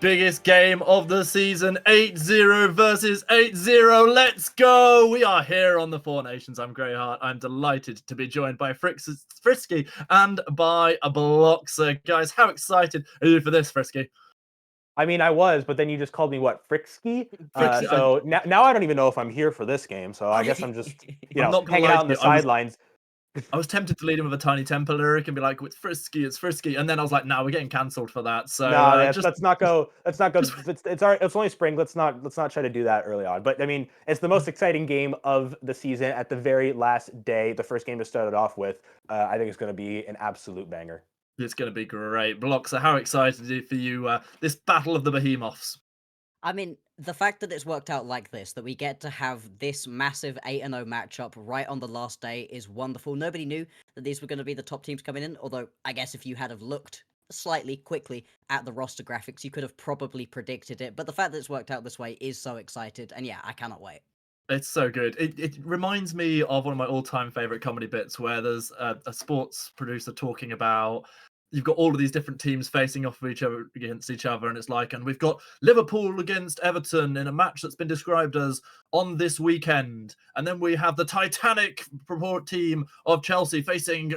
biggest game of the season, 8-0 versus 8-0. Let's go. We are here on the Four Nations. I'm Greyheart. I'm delighted to be joined by Frisky and by a Bloxer. Guys, how excited are you for this, Frisky? I mean, I was, but then you just called me what, Fricksky? So now I don't even know if I'm here for this game. So I guess I'm just, I'm not gonna hanging lie out to on the you, sidelines. I was tempted to lead him with a Tiny Temper lyric and be like, "It's Frisky, it's Frisky," and then I was like, "No, we're getting cancelled for that." So No, just let's not go. Let's not go. It's only spring. Let's not try to do that early on. But I mean, it's the most exciting game of the season at the very last day. The first game to start it off with. I think it's going to be an absolute banger. It's going to be great. Bloxer, how excited are you for this battle of the behemoths? I mean, the fact that it's worked out like this, that we get to have this massive 8-0 matchup right on the last day is wonderful. Nobody knew that these were going to be the top teams coming in, although I guess if you had have looked slightly quickly at the roster graphics, you could have probably predicted it. But the fact that it's worked out this way is so excited, and yeah, I cannot wait. It's so good. It reminds me of one of my all-time favorite comedy bits where there's a sports producer talking about you've got all of these different teams facing off against each other, and it's like, and we've got Liverpool against Everton in a match that's been described as on this weekend, and then we have the Titanic team of Chelsea facing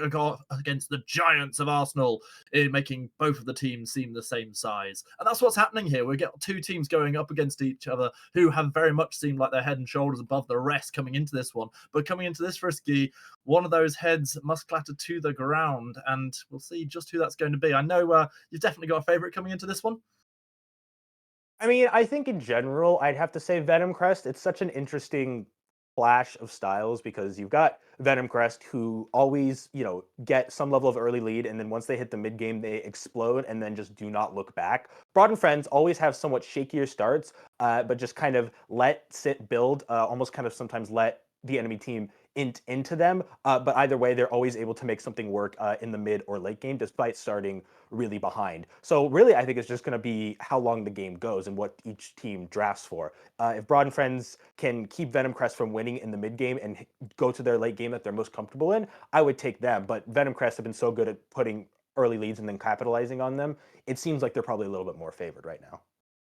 against the giants of Arsenal, making both of the teams seem the same size. And that's what's happening here. We get two teams going up against each other who have very much seemed like they're head and shoulders above the rest coming into this one. But coming into this Frisky, one of those heads must clatter to the ground, and we'll see just who that's going to be. I know you've definitely got a favorite coming into this one. I mean, I think in general, I'd have to say Venom Crest. It's such an interesting clash of styles because you've got Venom Crest who always, get some level of early lead, and then once they hit the mid game, they explode and then just do not look back. Broad and Friends always have somewhat shakier starts, but just kind of build, almost kind of sometimes let the enemy team into them. But either way, they're always able to make something work in the mid or late game, despite starting really behind. So really, I think it's just going to be how long the game goes and what each team drafts for. If Broad and Friends can keep Venom Crest from winning in the mid game and go to their late game that they're most comfortable in, I would take them. But Venom Crest have been so good at putting early leads and then capitalizing on them, it seems like they're probably a little bit more favored right now.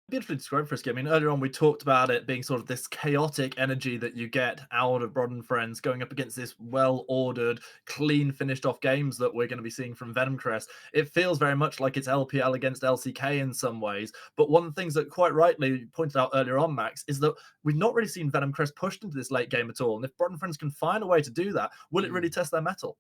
Beautifully described, Frisky. I mean, earlier on we talked about it being sort of this chaotic energy that you get out of Broad and Friends going up against this well-ordered, clean, finished-off games that we're going to be seeing from Venom Crest. It feels very much like it's LPL against LCK in some ways. But one of the things that quite rightly pointed out earlier on, Max, is that we've not really seen Venom Crest pushed into this late game at all. And if Broad and Friends can find a way to do that, will it really test their mettle?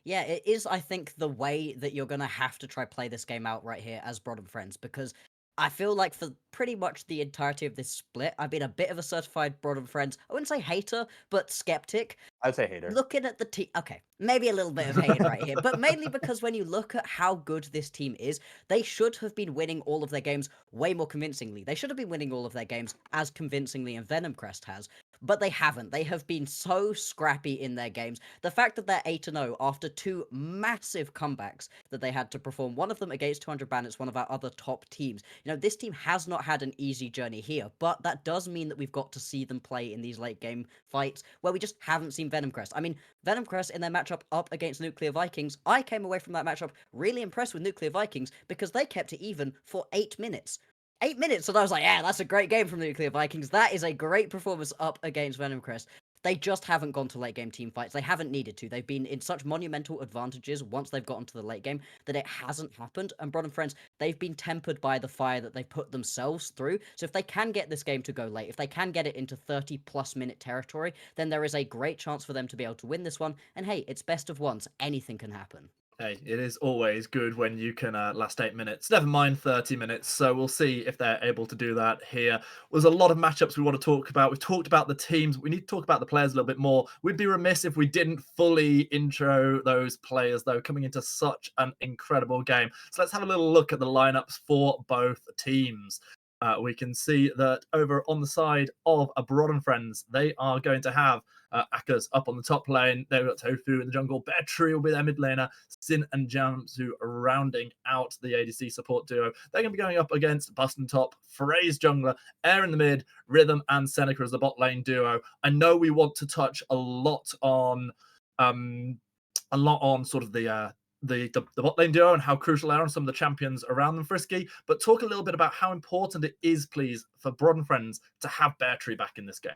Yeah, it is, I think, the way that you're going to have to try play this game out right here as Broad and Friends, because I feel like for pretty much the entirety of this split, I've been a bit of a certified Broad and Friends. I wouldn't say hater, but skeptic. I'd say hater. Looking at the team, okay, maybe a little bit of hate right here, but mainly because when you look at how good this team is, they should have been winning all of their games way more convincingly. They should have been winning all of their games as convincingly as Venom Crest has, but they haven't. They have been so scrappy in their games. The fact that they're 8-0 after two massive comebacks that they had to perform, one of them against 200 Bandits, one of our other top teams. This team has not had an easy journey here, but that does mean that we've got to see them play in these late game fights where we just haven't seen Venom Crest. I mean, Venom Crest in their matchup up against Nuclear Vikings, I came away from that matchup really impressed with Nuclear Vikings because they kept it even for 8 minutes. 8 minutes, and I was like, yeah, that's a great game from the Nuclear Vikings. That is a great performance up against Venom Crest. They just haven't gone to late game team fights. They haven't needed to. They've been in such monumental advantages once they've gotten to the late game that it hasn't happened. And Broad and Friends, they've been tempered by the fire that they've put themselves through. So if they can get this game to go late, if they can get it into 30+ minute territory, then there is a great chance for them to be able to win this one. And hey, it's best of ones. Anything can happen. Hey, it is always good when you can last 8 minutes. Never mind 30 minutes. So we'll see if they're able to do that here. There's a lot of matchups we want to talk about. We've talked about the teams. We need to talk about the players a little bit more. We'd be remiss if we didn't fully intro those players, though, coming into such an incredible game. So let's have a little look at the lineups for both teams. We can see that over on the side of Broad and Friends, they are going to have Akers up on the top lane. They've got Tofu in the jungle. Beartree will be their mid laner. Sin and Jamsu rounding out the ADC support duo. They're going to be going up against Bust and Top, Phrase jungler, Air in the mid, Rhythm and Seneca as the bot lane duo. I know we want to touch a lot on sort of the the bot lane duo and how crucial they are and some of the champions around them, Frisky. But talk a little bit about how important it is, please, for Broad and Friends to have Bear Tree back in this game.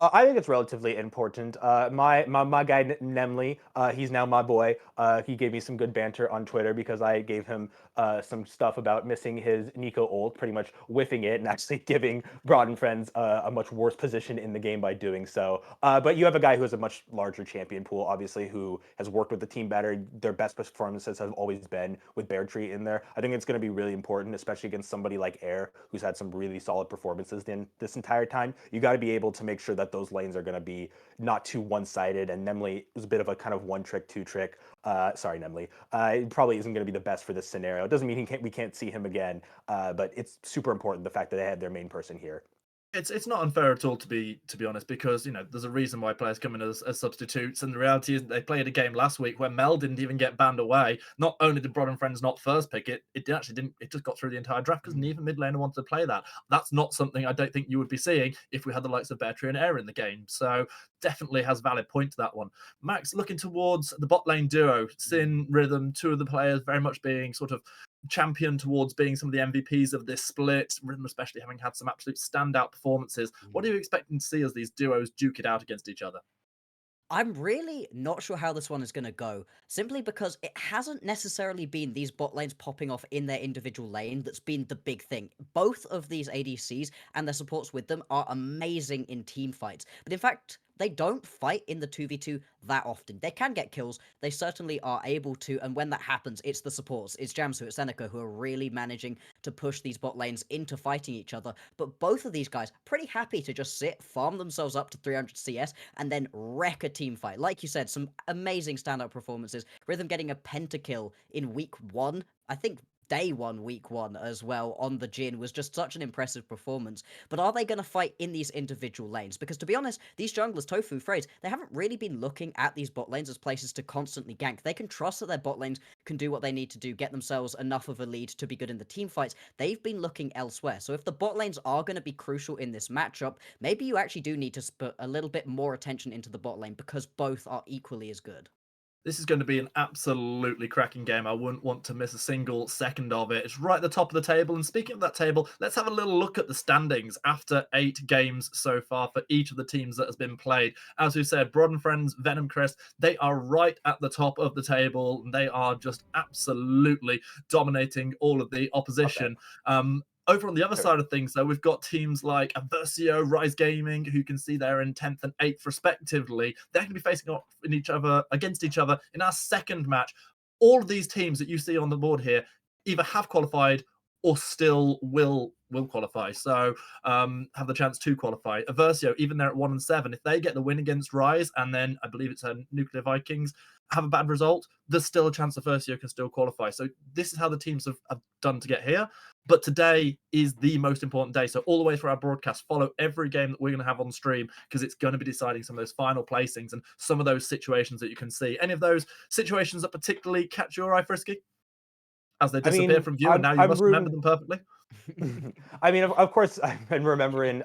I think it's relatively important. My guy Nemly, he's now my boy. He gave me some good banter on Twitter because I gave him some stuff about missing his Nico ult, pretty much whiffing it and actually giving Broad and Friends a much worse position in the game by doing so. But you have a guy who has a much larger champion pool, obviously, who has worked with the team better. Their best performances have always been with Bear Tree in there. I think it's going to be really important, especially against somebody like Air, who's had some really solid performances in this entire time. You got to be able to make sure that those lanes are going to be not too one-sided, and Nemly is a bit of a kind of one-trick, two-trick. Sorry, Nemly. It probably isn't going to be the best for this scenario. It doesn't mean we can't see him again, but it's super important the fact that they had their main person here. It's not unfair at all, to be honest, because there's a reason why players come in as substitutes, and the reality is they played a game last week where Mel didn't even get banned away. Not only did Broad and Friends not first pick it, it actually didn't. It just got through the entire draft because neither mid laner wanted to play that. That's not something I don't think you would be seeing if we had the likes of Bear Tree and Air in the game. So definitely has valid point to that one. Max, looking towards the bot lane duo, Sin, Rhythm, two of the players very much being sort of champion towards being some of the MVPs of this split, Rhythm especially having had some absolute standout performances. What are you expecting to see as these duos duke it out against each other? I'm really not sure how this one is going to go, simply because it hasn't necessarily been these bot lanes popping off in their individual lane that's been the big thing. Both of these ADCs and their supports with them are amazing in team fights, but in fact, they don't fight in the 2v2 that often. They can get kills, they certainly are able to, and when that happens, it's the supports, it's Jamsu, it's Seneca, who are really managing to push these bot lanes into fighting each other. But both of these guys, pretty happy to just sit, farm themselves up to 300 CS, and then wreck a team fight. Like you said, some amazing standout performances. Rhythm getting a pentakill in week 1, I think day 1, week 1 as well on the Jhin was just such an impressive performance. But are they going to fight in these individual lanes? Because to be honest, these junglers, Tofu, Phrase, they haven't really been looking at these bot lanes as places to constantly gank. They can trust that their bot lanes can do what they need to do, get themselves enough of a lead to be good in the team fights. They've been looking elsewhere. So if the bot lanes are going to be crucial in this matchup, maybe you actually do need to put a little bit more attention into the bot lane because both are equally as good. This is going to be an absolutely cracking game. I wouldn't want to miss a single second of it. It's right at the top of the table. And speaking of that table, let's have a little look at the standings after 8 games so far for each of the teams that has been played. As we said, Broad and Friends, Venom Crest, they are right at the top of the table. They are just absolutely dominating all of the opposition. Over on the other side of things, though, we've got teams like Aversio, Rise Gaming, who can see they're in 10th and 8th respectively. They're going to be facing off against each other in our second match. All of these teams that you see on the board here either have qualified or still will qualify. So have the chance to qualify. Aversio, even they're at 1 and 7, if they get the win against Rise, and then I believe it's Nuclear Vikings, have a bad result, there's still a chance Aversio can still qualify. So this is how the teams have done to get here. But today is the most important day. So all the way through our broadcast, follow every game that we're going to have on stream because it's going to be deciding some of those final placings and some of those situations that you can see. Any of those situations that particularly catch your eye, Frisky? As they disappear from view, and now you must remember them perfectly. I mean, of course, I've been remembering.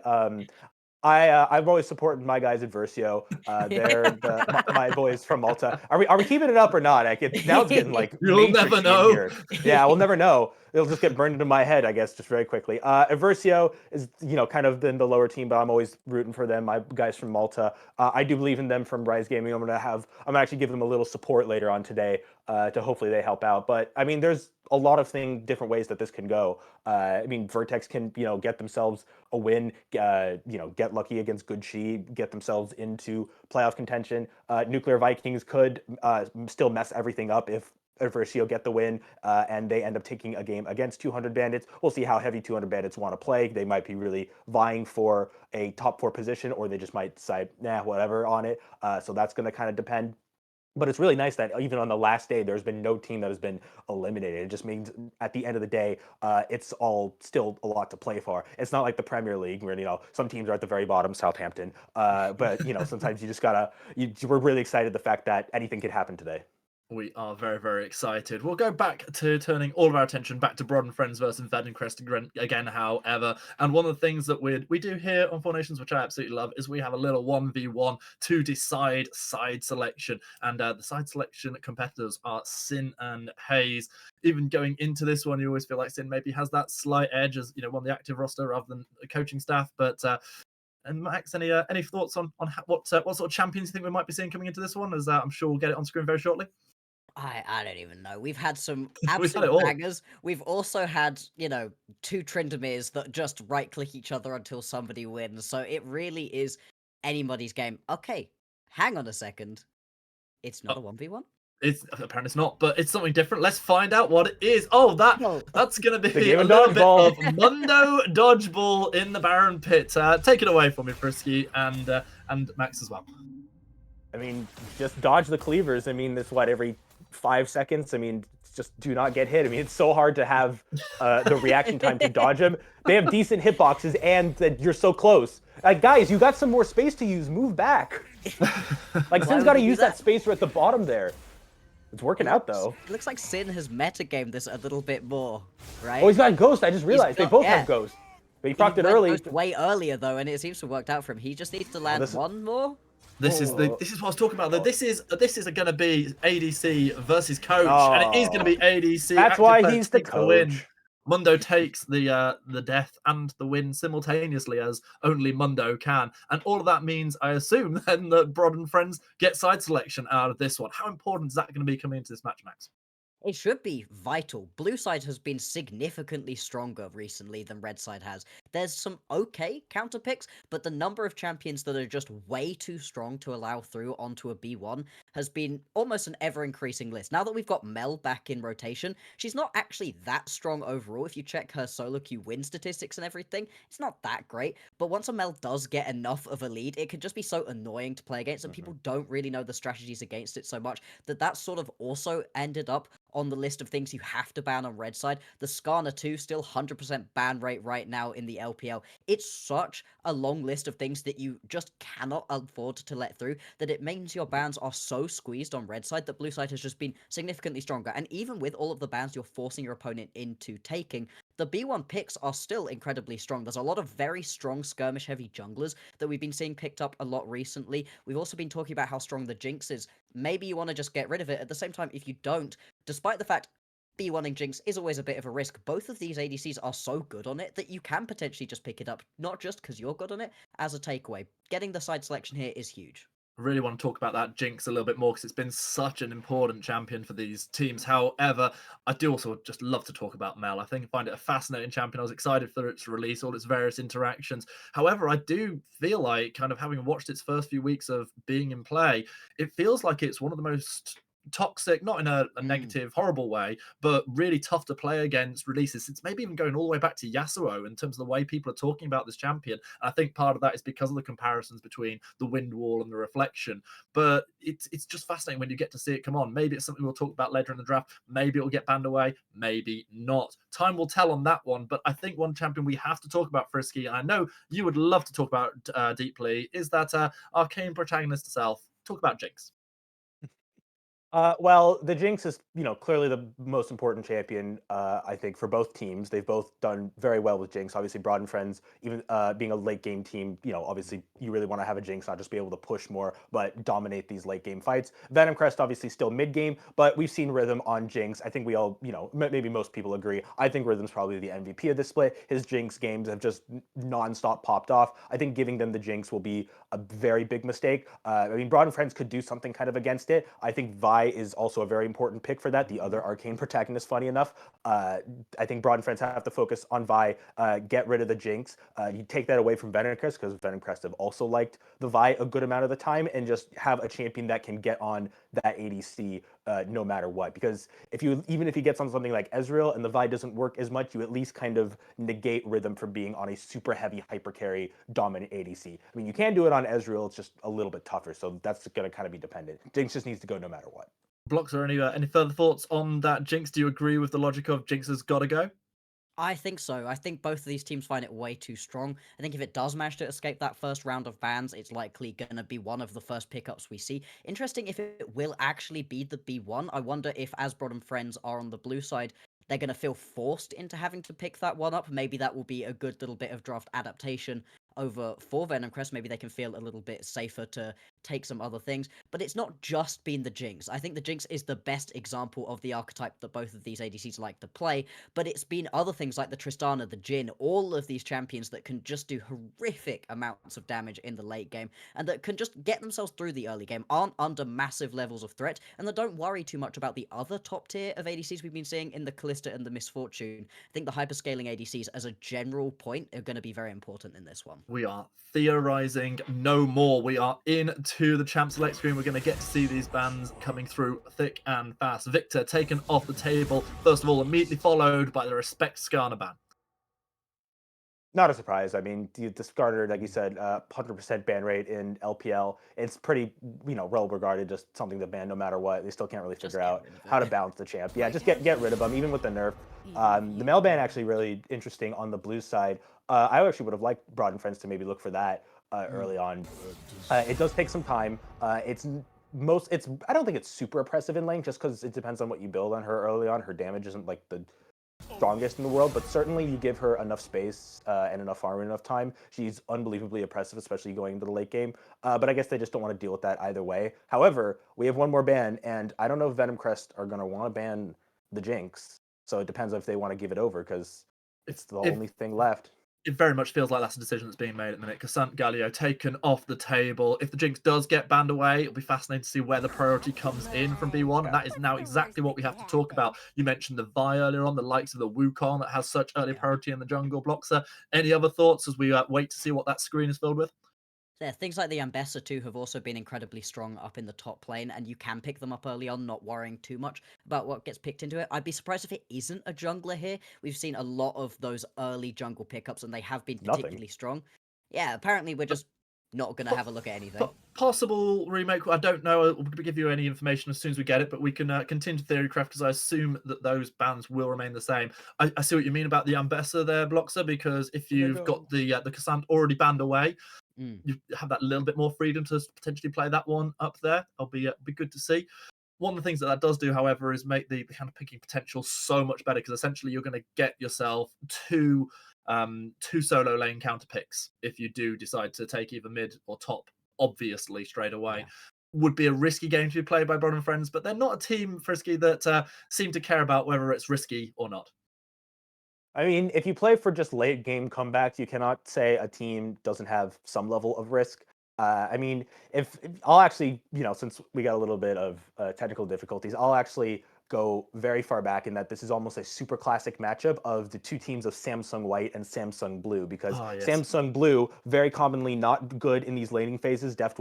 I've always supported my guys at Versio. They're my boys from Malta. Are we keeping it up or not? Now it's getting like You'll never know. here. Yeah, we'll never know. It'll just get burned into my head, I guess, just very quickly. Versio is kind of been the lower team, but I'm always rooting for them. My guys from Malta. I do believe in them from Rise Gaming. I'm gonna actually give them a little support later on today to hopefully they help out. But I mean, there's a lot of different ways that this can go. I mean, Vertex can get themselves a win, get lucky against Good Chi, get themselves into playoff contention. Nuclear Vikings could still mess everything up if Versio get the win and they end up taking a game against 200 Bandits. We'll see how heavy 200 Bandits want to play. They might be really vying for a top 4 position, or they just might decide, nah, whatever on it. So that's going to kind of depend. But it's really nice that even on the last day, there's been no team that has been eliminated. It just means at the end of the day, it's all still a lot to play for. It's not like the Premier League where, some teams are at the very bottom, Southampton. But, sometimes you just we're really excited the fact that anything could happen today. We are very, very excited. We'll go back to turning all of our attention back to Broad and Friends versus Vedencrest again, however. And one of the things that we do here on Four Nations, which I absolutely love, is we have a little 1v1 to decide side selection. And the side selection competitors are Sin and Hayes. Even going into this one, you always feel like Sin maybe has that slight edge as, one of the active roster rather than the coaching staff. But and Max, any thoughts on what sort of champions you think we might be seeing coming into this one? As I'm sure we'll get it on screen very shortly. I don't even know. We've had some We've had it absolute all. bangers. We've also had, two Tryndamirs that just right click each other until somebody wins. So it really is anybody's game. Okay, hang on a second. It's not a 1v1? It's apparently it's not, but it's something different. Let's find out what it is. Oh, that's gonna The be game a of little bit dodgeball. of Mundo Dodgeball in the Baron Pit. Take it away for me, Frisky, and Max as well. I mean, just dodge the cleavers. I mean, that's what, every 5 seconds? I mean, just do not get hit. I mean, it's so hard to have the reaction time to dodge them. They have decent hitboxes, and that you're so close. Like, guys, you got some more space to use. Move back. Like, Why Sin's would got to you do use that that? space at the bottom there. It's working out, though. It looks like Sin has metagamed this a little bit more, right? Oh, he's got Ghost. I just realized. They got- both yeah. have Ghost. But he He procced it went early. Ghost way earlier though, and it seems to have worked out for him. He just needs to land this is- one more. This is what I was talking about. Though this is going to be ADC versus coach, and it is going to be ADC. That's active why players he's the take win. coach. Mundo takes the death and the win simultaneously, as only Mundo can, and all of that means, I assume, then that Broad and Friends get side selection out of this one. How important is that going to be coming into this match, Max? It should be vital. Blue side has been significantly stronger recently than red side has. There's some okay counter picks, but the number of champions that are just way too strong to allow through onto a B1 has been almost an ever-increasing list. Now that we've got Mel back in rotation, she's not actually that strong overall. If you check her solo queue win statistics and everything, it's not that great. But once a Mel does get enough of a lead, it can just be so annoying to play against, and people don't really know the strategies against it so much that sort of also ended up on the list of things you have to ban on red side. The Skarner 2 still 100% ban rate right now in the LPL. It's such a long list of things that you just cannot afford to let through that it means your bans are so squeezed on red side that blue side has just been significantly stronger. And even with all of the bans you're forcing your opponent into taking, the B1 picks are still incredibly strong. There's a lot of very strong skirmish-heavy junglers that we've been seeing picked up a lot recently. We've also been talking about how strong the Jinx is. Maybe you want to just get rid of it. At the same time, if you don't, despite the fact B1ing Jinx is always a bit of a risk, both of these ADCs are so good on it that you can potentially just pick it up, not just because you're good on it, as a takeaway. Getting the side selection here is huge. I really want to talk about that Jinx a little bit more because it's been such an important champion for these teams. However, I do also just love to talk about Mel. I find it a fascinating champion. I was excited for its release, all its various interactions. However, I do feel like, kind of having watched its first few weeks of being in play, it feels like it's one of the most toxic, not in a negative, horrible way, but really tough to play against releases, since maybe even going all the way back to Yasuo in terms of the way people are talking about this champion. And I think part of that is because of the comparisons between the wind wall and the reflection. But it's just fascinating when you get to see it come on. Maybe it's something we'll talk about later in the draft. Maybe it'll get banned away, maybe not. Time will tell on that one. But I think one champion we have to talk about, Frisky, and I know you would love to talk about deeply, is that arcane protagonist herself. Talk about Jinx. Well, the Jinx is, clearly the most important champion, I think, for both teams. They've both done very well with Jinx. Obviously, Broad and Friends, even being a late game team, obviously you really want to have a Jinx, not just be able to push more, but dominate these late game fights. Venomcrest, obviously, still mid game, but we've seen Rhythm on Jinx. I think we all, maybe most people agree. I think Rhythm's probably the MVP of this split. His Jinx games have just nonstop popped off. I think giving them the Jinx will be a very big mistake. I mean, Broad and Friends could do something kind of against it. I think Vi is also a very important pick for that. The other arcane protagonist, funny enough. I think Broad and Friends have to focus on Vi, get rid of the Jinx. You take that away from Venomcrest, because Venomcrest have also liked the Vi a good amount of the time, and just have a champion that can get on that ADC no matter what. Because even if he gets on something like Ezreal and the Vi doesn't work as much, you at least kind of negate Rhythm from being on a super heavy hyper carry dominant ADC. I mean, you can do it on Ezreal, it's just a little bit tougher, so that's going to kind of be dependent. Jinx just needs to go no matter what. Blocks, or any further thoughts on that Jinx? Do you agree with the logic of Jinx has got to go? I think so. I think both of these teams find it way too strong. I think if it does manage to escape that first round of bans, it's likely going to be one of the first pickups we see. Interesting if it will actually be the B1. I wonder if Asbrod and friends are on the blue side, they're going to feel forced into having to pick that one up. Maybe that will be a good little bit of draft adaptation over for Venom Crest. Maybe they can feel a little bit safer to take some other things. But it's not just been the Jinx. I think the Jinx is the best example of the archetype that both of these ADCs like to play, but it's been other things like the Tristana, the Jhin, all of these champions that can just do horrific amounts of damage in the late game and that can just get themselves through the early game, aren't under massive levels of threat, and that don't worry too much about the other top tier of ADCs we've been seeing in the Callista and the Misfortune. I think the hyperscaling ADCs as a general point are going to be very important in this one. We are theorizing no more. We are into the champ select screen. We're going to get to see these bans coming through thick and fast. Victor taken off the table, first of all, immediately followed by the Respect Skarner ban. Not a surprise. I mean, the Skarner, like you said, 100% ban rate in LPL. It's pretty, well regarded, just something to ban no matter what. They still can't really Just figure get out rid of how to it. balance the champ. Yeah, just get rid of them, even with the nerf. The mail ban actually really interesting on the blue side. I actually would have liked Broad and Friends to maybe look for that early on. It does take some time. I don't think it's super oppressive in lane, just because it depends on what you build on her early on. Her damage isn't like the strongest in the world, but certainly you give her enough space and enough farm and enough time, she's unbelievably oppressive, especially going into the late game. But I guess they just don't want to deal with that either way. However, we have one more ban, and I don't know if Venom Crest are going to want to ban the Jinx. So it depends if they want to give it over, because it's the only thing left. It very much feels like that's a decision that's being made at the minute. Cassant Galio taken off the table. If the Jinx does get banned away, it'll be fascinating to see where the priority comes in from B1. And that is now exactly what we have to talk about. You mentioned the Vi earlier on, the likes of the Wukong that has such early priority in the jungle blocks. Any other thoughts as we wait to see what that screen is filled with? Yeah, things like the Ambessa too have also been incredibly strong up in the top lane, and you can pick them up early on, not worrying too much about what gets picked into it. I'd be surprised if it isn't a jungler here. We've seen a lot of those early jungle pickups, and they have been Nothing. particularly strong. Yeah, apparently we're just not going to have a look at anything. Possible remake. I don't know. We'll give you any information as soon as we get it, but we can continue theorycraft because I assume that those bans will remain the same. I see what you mean about the Ambessa there, Bloxer, because if you've got the Cassant already banned away, you have that little bit more freedom to potentially play that one up there. It'll be good to see. One of the things that does do, however, is make the kind of picking potential so much better, because essentially you're going to get yourself two solo lane counter picks if you do decide to take either mid or top, obviously straight away. Yeah. Would be a risky game to be played by Broad and Friends, but they're not a team, Frisky, that seem to care about whether it's risky or not. I mean, if you play for just late game comebacks, you cannot say a team doesn't have some level of risk. I mean, if I'll actually, since we got a little bit of technical difficulties, I'll actually go very far back in that this is almost a super classic matchup of the two teams of Samsung White and Samsung Blue, because Yes. Samsung Blue very commonly not good in these laning phases. Deft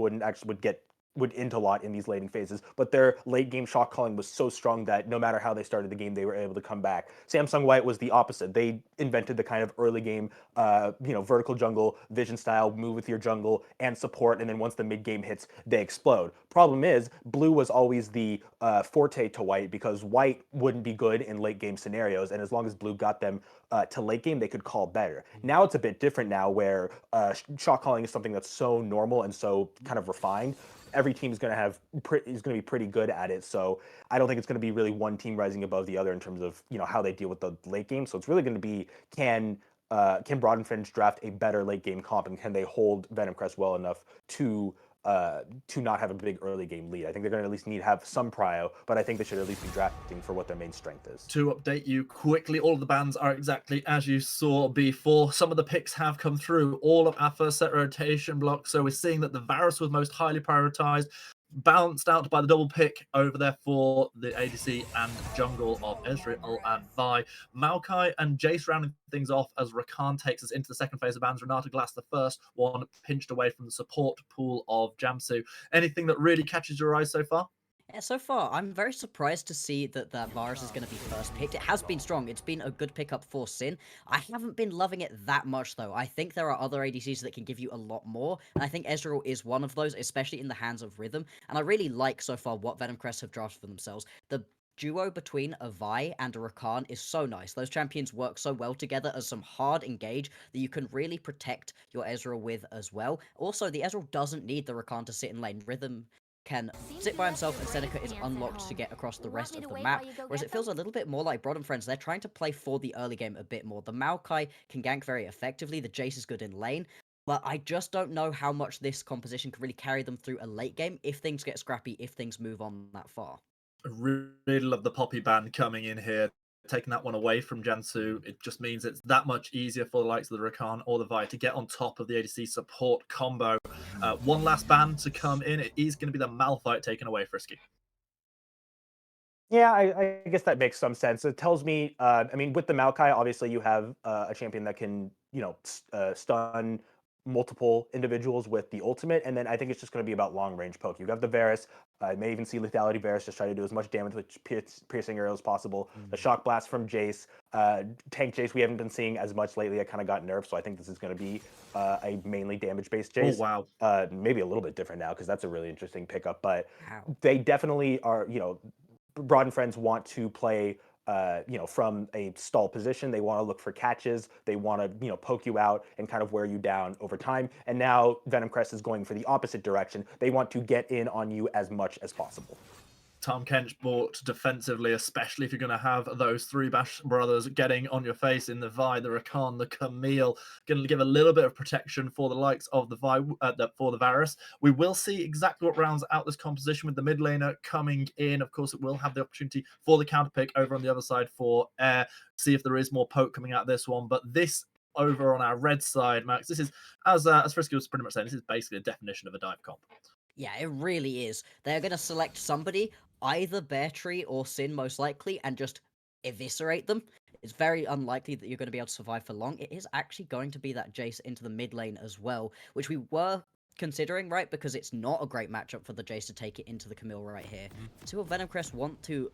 would int a lot in these laning phases, but their late game shot calling was so strong that no matter how they started the game, they were able to come back. Samsung White was the opposite. They invented the kind of early game, vertical jungle, vision style, move with your jungle, and support, and then once the mid game hits, they explode. Problem is, Blue was always the forte to White, because White wouldn't be good in late game scenarios, and as long as Blue got them to late game, they could call better. Now it's a bit different now, where shot calling is something that's so normal and so kind of refined. Every team is going to be pretty good at it. So I don't think it's going to be really one team rising above the other in terms of how they deal with the late game. So it's really going to be can Broad and Fringe draft a better late game comp, and can they hold Venom Crest well enough to not have a big early game lead. I think they're going to at least need to have some prio, but I think they should at least be drafting for what their main strength is. To update you quickly, all of the bans are exactly as you saw before. Some of the picks have come through all of our first set rotation blocks, so we're seeing that the Varus was most highly prioritized, balanced out by the double pick over there for the ADC and jungle of Ezreal and Vi. Maokai and Jace rounding things off as Rakan takes us into the second phase of bans. Renata Glass, the first one, pinched away from the support pool of Jamsu. Anything that really catches your eye so far? Yeah, so far, I'm very surprised to see that Varus is going to be first picked. It has been strong. It's been a good pickup for Sin. I haven't been loving it that much, though. I think there are other ADCs that can give you a lot more, and I think Ezreal is one of those, especially in the hands of Rhythm. And I really like, so far, what Venom Crest have drafted for themselves. The duo between a Vi and a Rakan is so nice. Those champions work so well together as some hard engage that you can really protect your Ezreal with as well. Also, the Ezreal doesn't need the Rakan to sit in lane. Rhythm can sit by himself, and Seneca is unlocked to get across the rest of the map, whereas it feels a little bit more like Brod and Friends. They're trying to play for the early game a bit more. The Maokai can gank very effectively, the Jace is good in lane, but I just don't know how much this composition can really carry them through a late game if things get scrappy, if things move on that far. I really love the Poppy ban coming in here, taking that one away from Jansu. It just means it's that much easier for the likes of the Rakan or the Vi to get on top of the ADC support combo. One last ban to come in. It is going to be the Malphite taken away, Frisky. Yeah, I guess that makes some sense. It tells me, I mean, with the Maokai, obviously you have a champion that can, stun multiple individuals with the ultimate, and then I think it's just going to be about long range poke. You have the Varus. I may even see lethality Varus just try to do as much damage with piercing arrows as possible. The shock blast from Jace, tank Jace we haven't been seeing as much lately. It kind of got nerfed, so I think this is going to be a mainly damage based Jace. Oh wow! Maybe a little bit different now because that's a really interesting pickup, but Wow. they definitely are, Broad and Friends want to play, from a stall position. They want to look for catches. They want to, poke you out and kind of wear you down over time. And now Venom Crest is going for the opposite direction. They want to get in on you as much as possible. Tom Kench bought defensively, especially if you're going to have those three Bash brothers getting on your face in the Vi, the Rakan, the Camille, going to give a little bit of protection for the likes of the Vi, for the Varus. We will see exactly what rounds out this composition with the mid laner coming in. Of course, it will have the opportunity for the counter pick over on the other side for Air. See if there is more poke coming out of this one, but this over on our red side, Max, this is, as Frisky was pretty much saying, this is basically a definition of a dive comp. Yeah, it really is. They're going to select somebody, either Bear Tree or Sin most likely, and just eviscerate them. It's very unlikely that you're going to be able to survive for long. It is actually going to be that Jace into the mid lane as well, which we were considering, right? Because it's not a great matchup for the Jace to take it into the Camille right here. See what Venom Crest want to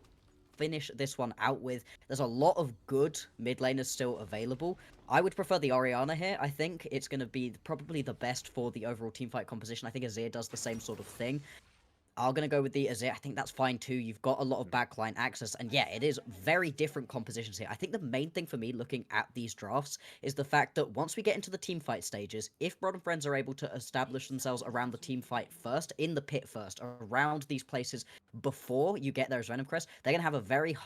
finish this one out with. There's a lot of good mid laners still available. I would prefer the Orianna here. I think it's going to be probably the best for the overall teamfight composition. I think Azir does the same sort of thing. I'm going to go with the Azir. I think that's fine too. You've got a lot of backline access. And yeah, it is very different compositions here. I think the main thing for me looking at these drafts is the fact that once we get into the team fight stages, if Brod and Friends are able to establish themselves around the team fight first, in the pit first, around these places before you get there as Venom Crest, they're going to have a very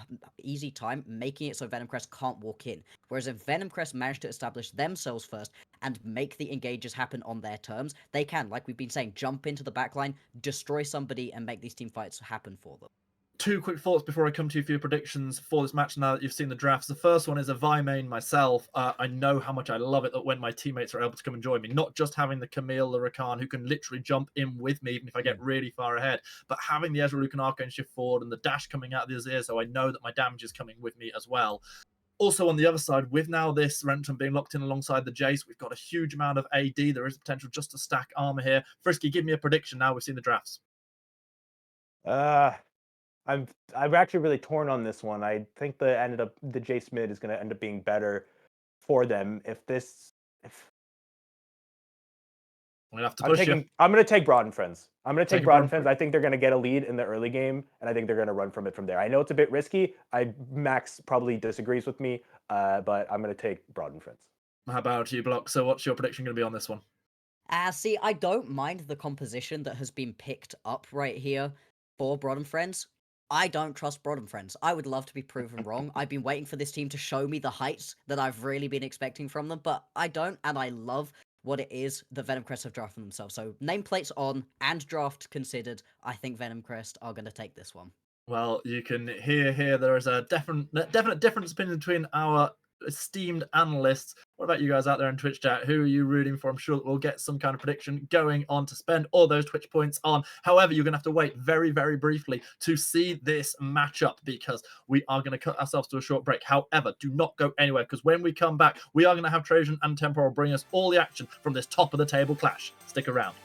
easy time making it so Venom Crest can't walk in. Whereas if Venom Crest manage to establish themselves first and make the engages happen on their terms, they can, like we've been saying, jump into the backline, destroy somebody, and make these team fights happen for them. Two quick thoughts before I come to you for your predictions for this match now that you've seen the drafts. The first one is a Vi main myself. I know how much I love it that when my teammates are able to come and join me, not just having the Camille, the Rakan, who can literally jump in with me even if I get really far ahead, but having the Ezreal who can arc and shift forward and the dash coming out of the Azir, so I know that my damage is coming with me as well. Also, on the other side, with now this Renton being locked in alongside the Jace, we've got a huge amount of AD. There is potential just to stack armor here. Frisky, give me a prediction now we've seen the drafts. I'm actually really torn on this one. I think the Jace mid is going to end up being better for them if I'm gonna have to push you. I'm going to take Broad and Friends. I'm going to take Taking Broad Broad and Friends. I think they're going to get a lead in the early game, and I think they're going to run from it from there. I know it's a bit risky. Max probably disagrees with me, but I'm going to take Broad and Friends. How about you, Block? So what's your prediction going to be on this one? See, I don't mind the composition that has been picked up right here for Brod and Friends. I don't trust Brod and Friends. I would love to be proven wrong. I've been waiting for this team to show me the heights that I've really been expecting from them, but I don't, and I love what it is that Venom Crest have drafted themselves. So nameplates on and draft considered, I think Venom Crest are going to take this one. Well, you can hear here there is a definite difference between our esteemed analysts. What about you guys out there in Twitch chat? Who are you rooting for? I'm sure that we'll get some kind of prediction going on to spend all those Twitch points on. However, you're going to have to wait very, very briefly to see this matchup because we are going to cut ourselves to a short break. However, do not go anywhere because when we come back, we are going to have Trajan and Temporal bring us all the action from this top of the table clash. Stick around.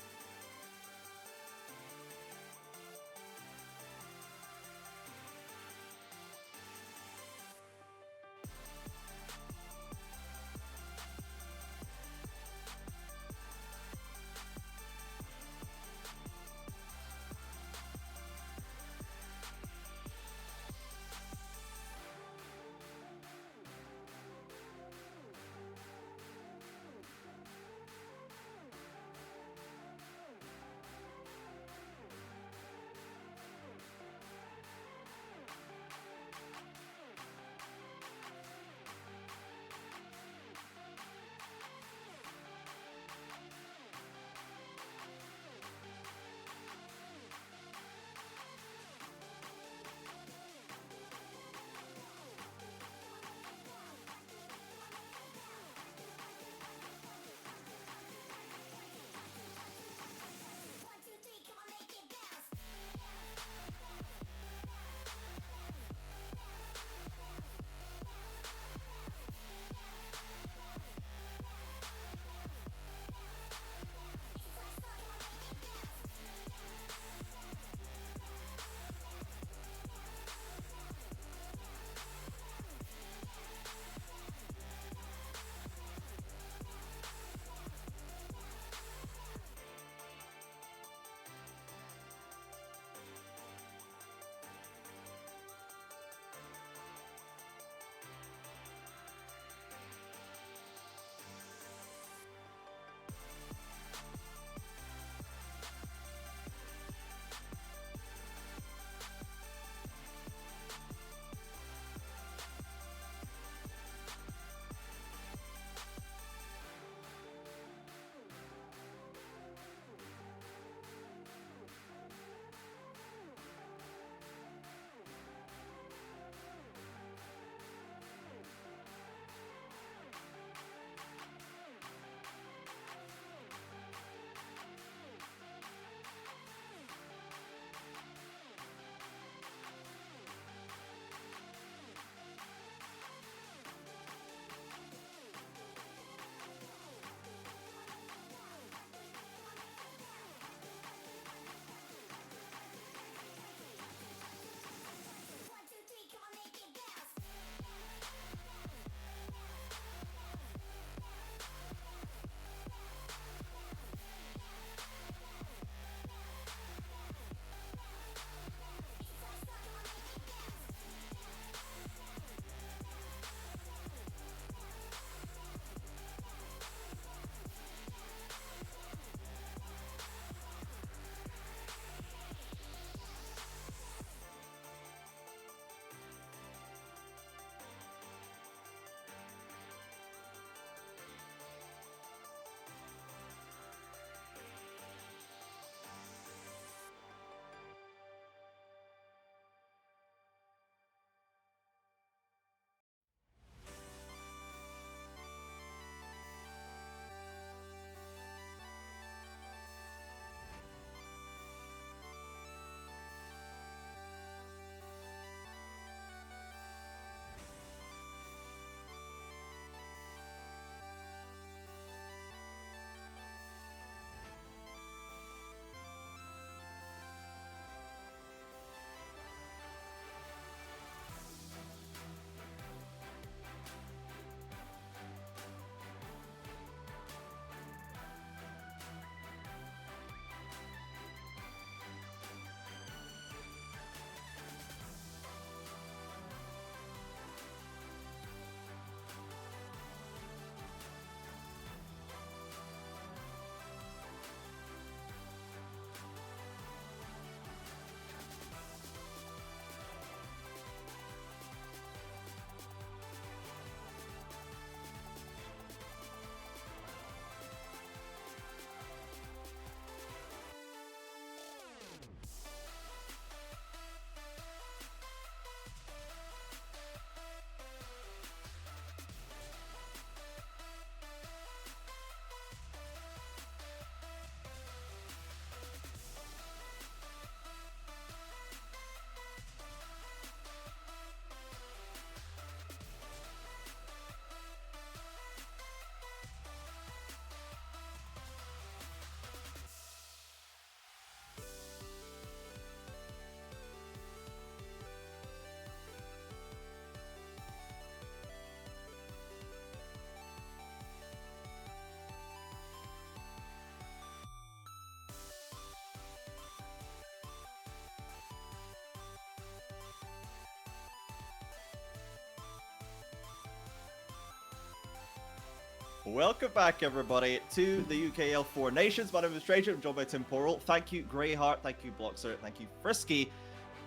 Welcome back, everybody, to the UKL4 Nations. My name is Trajan. I'm joined by Tim Porrell. Thank you, Greyheart. Thank you, Bloxer. Thank you, Frisky,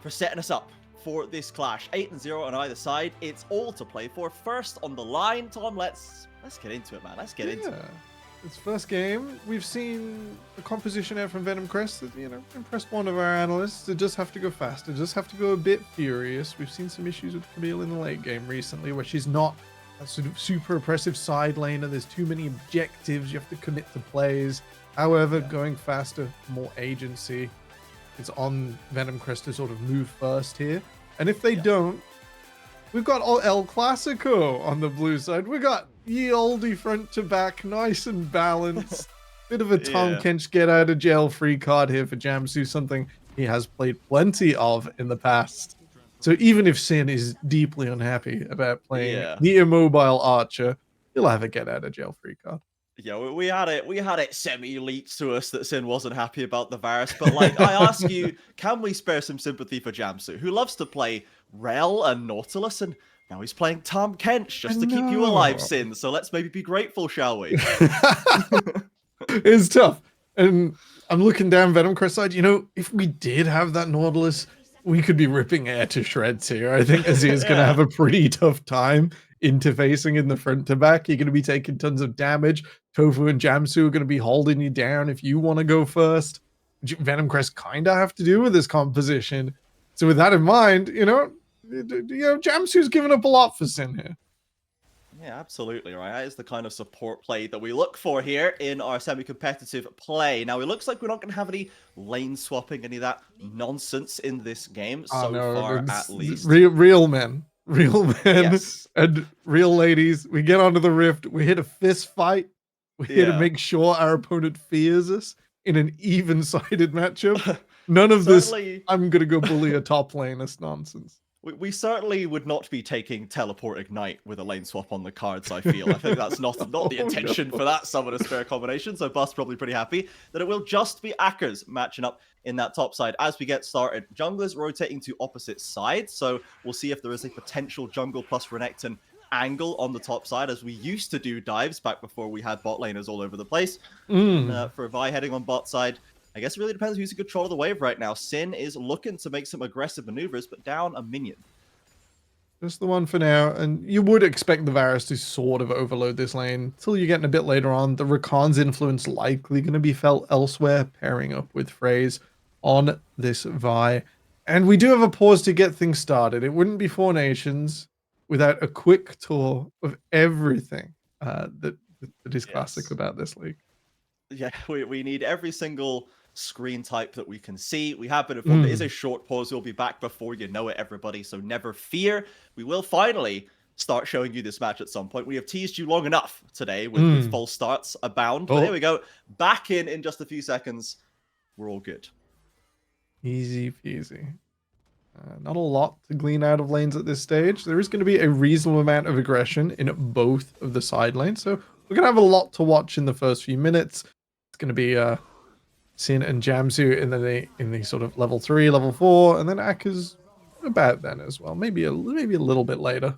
for setting us up for this clash. 8-0 on either side. It's all to play for. First on the line, Tom. Let's get into it, man. Let's get into it. It's first game. We've seen a composition out from Venom Crest that, impressed one of our analysts. It just have to go faster. Just have to go a bit furious. We've seen some issues with Camille in the late game recently, where she's not a sort of super oppressive side laner. There's too many objectives. You have to commit to plays. However, going faster, more agency. It's on Venom Crest to sort of move first here. And if they don't, we've got El Clasico on the blue side. We got ye olde front to back, nice and balanced. Bit of a Tom Kench get out of jail free card here for Jamsu, something he has played plenty of in the past. So even if Sin is deeply unhappy about playing the immobile archer, he'll have a get out of jail free card. Yeah, we had it semi-leaked to us that Sin wasn't happy about the Varus, but like, I ask you, can we spare some sympathy for Jamsu, who loves to play Rel and Nautilus, and now he's playing Tom Kench just to keep you alive, Sin. So let's maybe be grateful, shall we? It's tough. And I'm looking down Venom Crest side. If we did have that Nautilus, we could be ripping air to shreds here. I think Azir's going to have a pretty tough time interfacing in the front to back. You're going to be taking tons of damage. Tofu and Jamsu are going to be holding you down if you want to go first. Venom Crest kind of have to do with this composition. So with that in mind, Jamsu's given up a lot for Sin here. Yeah, absolutely, right? That is the kind of support play that we look for here in our semi-competitive play. Now, it looks like we're not going to have any lane swapping, any of that nonsense in this game far, at least. Real men and real ladies. We get onto the rift. We hit a fist fight. We're here to make sure our opponent fears us in an even-sided matchup. None of this, I'm going to go bully a top laners nonsense. We certainly would not be taking Teleport Ignite with a lane swap on the cards, I feel. I think that's not the intention for that summon a spare combination, so Bust's probably pretty happy that it will just be Akkers matching up in that top side. As we get started, junglers rotating to opposite sides, so we'll see if there is a potential jungle plus Renekton angle on the top side, as we used to do dives back before we had bot laners all over the place. For Vi heading on bot side, I guess it really depends who's in control of the wave right now. Sin is looking to make some aggressive maneuvers, but down a minion. Just the one for now, and you would expect the Varus to sort of overload this lane until you're getting a bit later on. The Rakan's influence likely going to be felt elsewhere, pairing up with Phrase on this Vi. And we do have a pause to get things started. It wouldn't be Four Nations without a quick tour of everything that is classic about this league. Yeah, we need every single screen type that we can see. We have been informed it is a short pause. We'll be back before you know it, everybody, so never fear. We will finally start showing you this match at some point. We have teased you long enough today with false starts abound. But there we go. Back in just a few seconds. We're all good. Easy peasy. Not a lot to glean out of lanes at this stage. There is going to be a reasonable amount of aggression in both of the side lanes, so we're going to have a lot to watch in the first few minutes. It's going to be Sin and Jamsu in the sort of level 3, level 4, and then Akkers about then as well. Maybe a little bit later.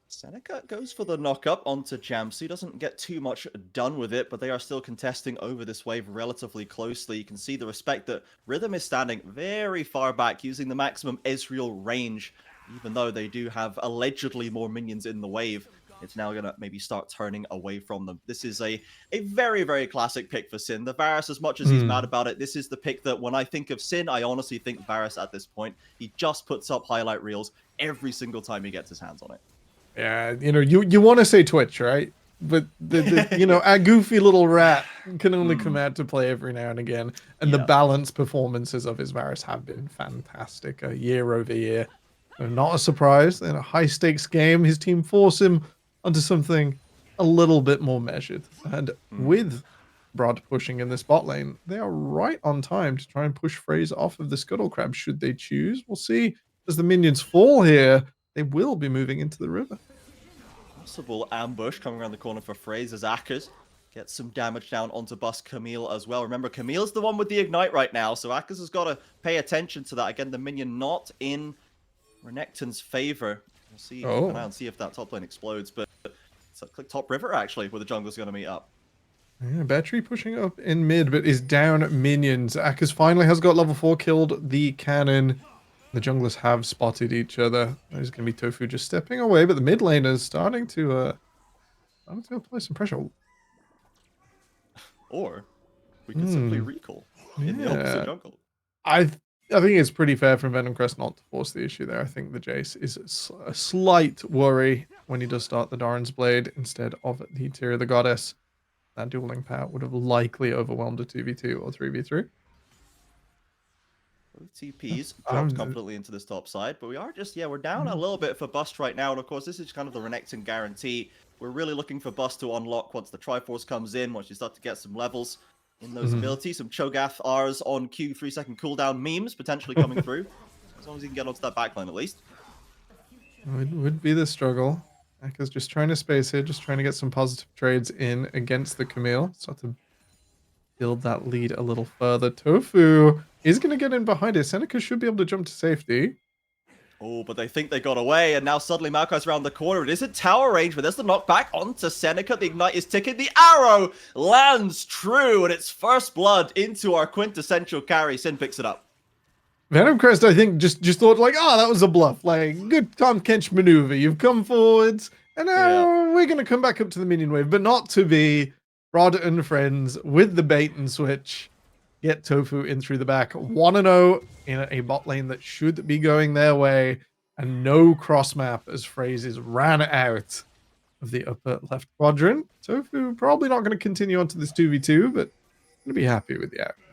Seneca goes for the knock-up onto Jamsu. Doesn't get too much done with it, but they are still contesting over this wave relatively closely. You can see the respect that Rhythm is standing very far back, using the maximum Ezreal range, even though they do have allegedly more minions in the wave. It's now going to maybe start turning away from them. This is a very, very classic pick for Sin. The Varus, as much as he's mad about it, this is the pick that when I think of Sin, I honestly think Varus at this point. He just puts up highlight reels every single time he gets his hands on it. Yeah, you want to say Twitch, right? But our goofy little rat can only come out to play every now and again. And the balanced performances of his Varus have been fantastic year over year. And not a surprise, in a high-stakes game, his team force him onto something a little bit more measured. And with Broad pushing in this bot lane, they are right on time to try and push Phrase off of the Scuttle Crab should they choose. We'll see as the minions fall here. They will be moving into the river. Possible ambush coming around the corner for Phrase as Akkers gets some damage down onto Bust Camille as well. Remember, Camille's the one with the Ignite right now, so Akkers has got to pay attention to that. Again, the minion not in Renekton's favor. We'll see, keep an eye and see if that top lane explodes, but So click top river, actually, where the jungle's going to meet up. Yeah, Battery pushing up in mid, but is down minions. Akers finally has got level 4, killed the cannon. The junglers have spotted each other. There's going to be Tofu just stepping away, but the mid lane is starting to apply some pressure. Or we can simply recall in the opposite jungle. I think it's pretty fair from Venom Crest not to force the issue there. I think the Jace is a slight worry when he does start the Doran's Blade instead of the Tear of the Goddess. That dueling power would have likely overwhelmed a 2v2 or 3v3. Both TPs dropped confidently into this top side, but we are just, we're down a little bit for Bust right now. And of course, this is kind of the Renekton guarantee. We're really looking for Bust to unlock once the Triforce comes in, once you start to get some levels in those abilities. Some Cho'Gath R's on Q, 3-second cooldown memes potentially coming through. As long as he can get onto that backline at least. Would be the struggle. Akers just trying to space here, just trying to get some positive trades in against the Camille. Start to build that lead a little further. Tofu is going to get in behind it. Seneca should be able to jump to safety. Oh, but they think they got away, and now suddenly Maokai's around the corner. It is in tower range, but there's the knockback onto Seneca. The Ignite is ticking. The arrow lands true, and it's first blood into our quintessential carry. Sin picks it up. Venom Crest, I think, just thought like, that was a bluff. Like, good Tom Kench maneuver. You've come forwards, and now we're going to come back up to the minion wave, but not to be Rod and friends with the bait and switch. Get Tofu in through the back. 1-0 in a bot lane that should be going their way, and no cross map as phrases ran out of the upper left quadrant. Tofu probably not going to continue on to this 2v2, but going to be happy with the outcome.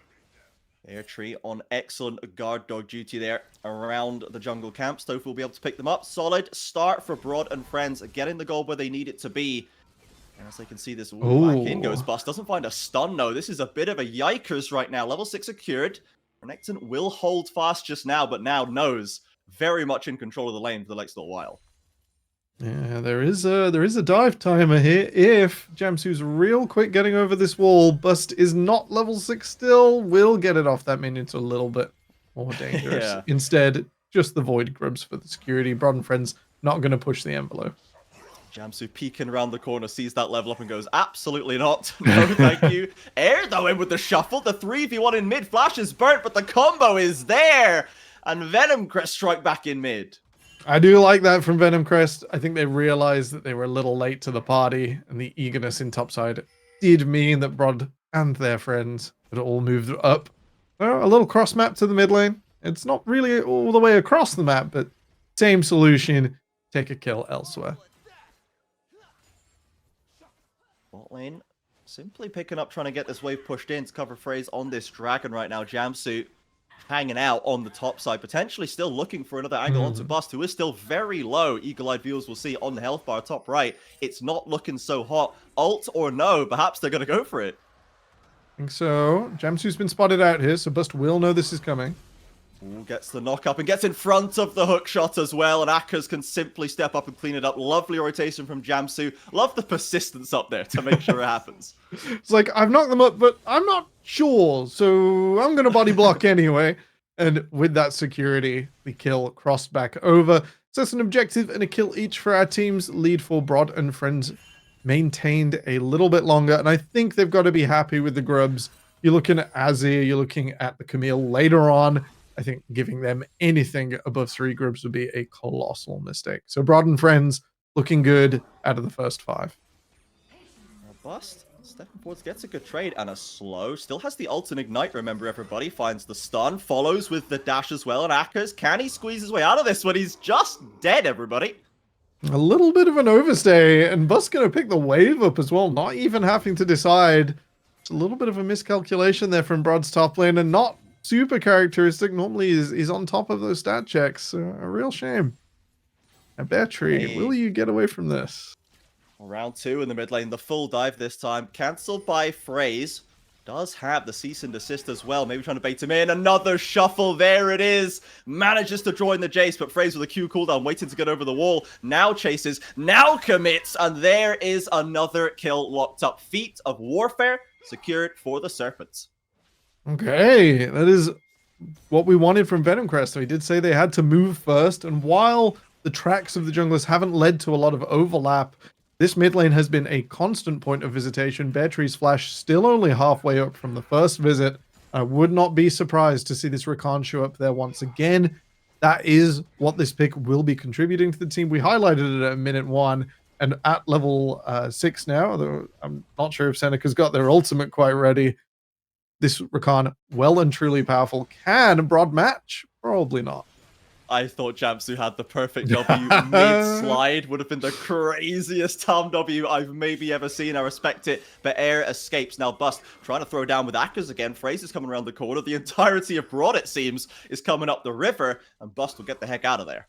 Air Tree on excellent guard dog duty there around the jungle camps. Tofu will be able to pick them up. Solid start for Broad and friends, getting the goal where they need it to be. And as they can see, this back in goes Bust. Doesn't find a stun, though. This is a bit of a yikers right now. Level 6 secured. Renekton will hold fast just now, but now knows very much in control of the lane for the next little while. Yeah, there is a dive timer here. If Jamsu's real quick getting over this wall, Bust is not level 6 still, will get it off that minion. It's a little bit more dangerous. Instead, just the Void grubs for the security. Broad and friends not going to push the envelope. Jamsu peeking around the corner, sees that level up and goes, absolutely not. No, thank you. Air, though, in with the shuffle. The 3v1 in mid. Flash is burnt, but the combo is there. And Venom Crest strike back in mid. I do like that from Venom Crest. I think they realized that they were a little late to the party, and the eagerness in topside did mean that Broad and their friends had all moved up. A little cross map to the mid lane. It's not really all the way across the map, but same solution. Take a kill elsewhere. Bot lane simply picking up, trying to get this wave pushed in to cover Phrase on this dragon right now. Jamsu hanging out on the top side, potentially still looking for another angle onto Bust, who is still very low. Eagle-eyed viewers will see on the health bar top right. It's not looking so hot. Ult or no, perhaps they're going to go for it. I think so. Jamsu's been spotted out here, so Bust will know this is coming. Ooh, gets the knock up and gets in front of the hook shot as well, and Akers can simply step up and clean it up. Lovely rotation from Jamsu. Love the persistence up there to make sure it happens. It's like, I've knocked them up, but I'm not sure, so I'm going to body block anyway. And with that security, the kill crossed back over. So that's an objective and a kill each for our teams. Lead for Broad and friends maintained a little bit longer, and I think they've got to be happy with the grubs. You're looking at Azir, you're looking at the Camille later on. I think giving them anything above 3 grubs would be a colossal mistake. So Broad and friends looking good out of the first 5. Bust stepping forwards, gets a good trade and a slow. Still has the ult and ignite, remember everybody. Finds the stun, follows with the dash as well. And Akers, can he squeeze his way out of this when he's just dead, everybody? A little bit of an overstay, and Bust's going to pick the wave up as well, not even having to decide. It's a little bit of a miscalculation there from Broad's top lane, and not super characteristic. Normally he's on top of those stat checks. A real shame. A Battery, will you get away from this? Round 2 in the mid lane, the full dive this time. Cancelled by Phrase. Does have the cease and desist as well. Maybe trying to bait him in. Another shuffle. There it is. Manages to join the Jace, but Phrase with a Q cooldown, waiting to get over the wall. Now chases, now commits, and there is another kill locked up. Feat of Warfare secured for the Serpents. Okay, that is what we wanted from Venom Crest. We did say they had to move first, and while the tracks of the junglers haven't led to a lot of overlap, This mid lane has been a constant point of visitation. Bear Tree's flash still only halfway up from the first visit. I would not be surprised to see this Rakan show up there once again. That is what this pick will be contributing to the team. We highlighted it at minute 1 and at level 6 now, though I'm not sure if Seneca's got their ultimate quite ready. This Rakan, well and truly powerful. Can Broad match? Probably not. I thought Jamsu had the perfect W mid-slide. Would have been the craziest Tom W I've maybe ever seen. I respect it. But Air escapes. Now Bust trying to throw down with Akers again. Fraser's coming around the corner. The entirety of Broad, it seems, is coming up the river. And Bust will get the heck out of there.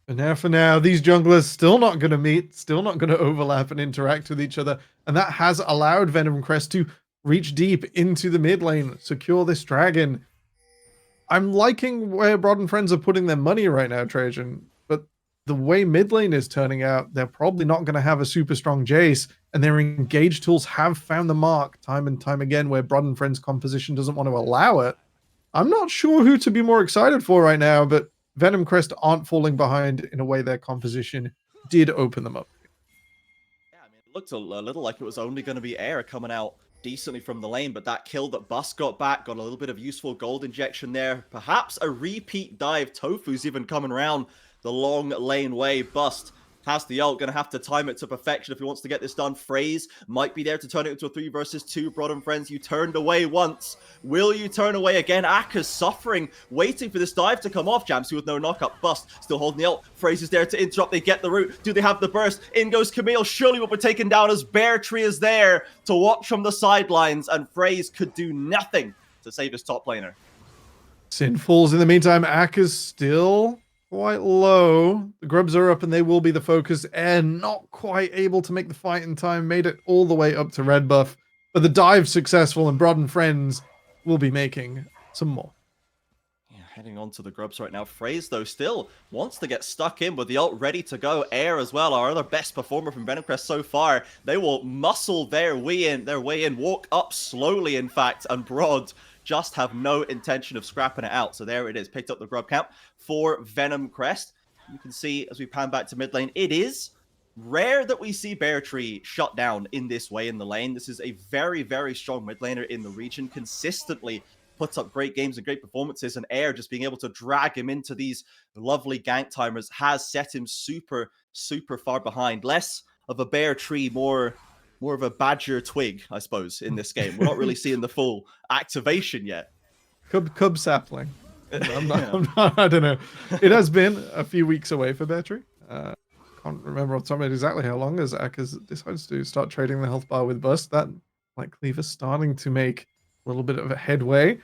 And now for now, these junglers still not going to meet, still not going to overlap and interact with each other. And that has allowed Venom Crest to reach deep into the mid lane, secure this dragon. I'm liking where Broad and Friends are putting their money right now, Trajan. But the way mid lane is turning out, they're probably not going to have a super strong Jace. And their engage tools have found the mark time and time again where Broad and Friends composition doesn't want to allow it. I'm not sure who to be more excited for right now, but Venom Crest aren't falling behind in a way their composition did open them up. Yeah, I mean, it looked a little like it was only going to be Air coming out decently from the lane, but that kill that Bust got back, got a little bit of useful gold injection there. Perhaps a repeat dive. Tofu's even coming around the long lane way. Bust has the ult, gonna have to time it to perfection if he wants to get this done. Phrase might be there to turn it into a 3 versus 2. Broad and Friends, you turned away once. Will you turn away again? Aka's suffering, waiting for this dive to come off. Jamsu with no knockup. Bust still holding the ult. Phrase is there to interrupt. They get the root. Do they have the burst? In goes Camille. Surely will be taken down as Bear Tree is there to watch from the sidelines, and Phrase could do nothing to save his top laner. Sin falls in the meantime. Aka's still quite low. The grubs are up and they will be the focus. Air not quite able to make the fight in time. Made it all the way up to red buff. But the dive successful and Broad and Friends will be making some more. Yeah, heading on to the grubs right now. Phrase, though, still wants to get stuck in with the ult ready to go. Air as well, our other best performer from Venom Crest so far. They will muscle their way in, walk up slowly, in fact, and Broad just have no intention of scrapping it out. So there it is, picked up the grub camp for Venom Crest. You can see as we pan back to mid lane, it is rare that we see Bear Tree shut down in this way in the lane. This is a very, very strong mid laner in the region, consistently puts up great games and great performances, and Air just being able to drag him into these lovely gank timers has set him super, super far behind. Less of a Bear Tree, more of a Badger Twig, I suppose, in this game. We're not really seeing the full activation yet. Cub sapling. I'm not, I don't know. It has been a few weeks away for Bear Tree. Can't remember off the top of my head exactly how long as Aka's decides to start trading the health bar with Bust. That like Cleaver starting to make a little bit of a headway.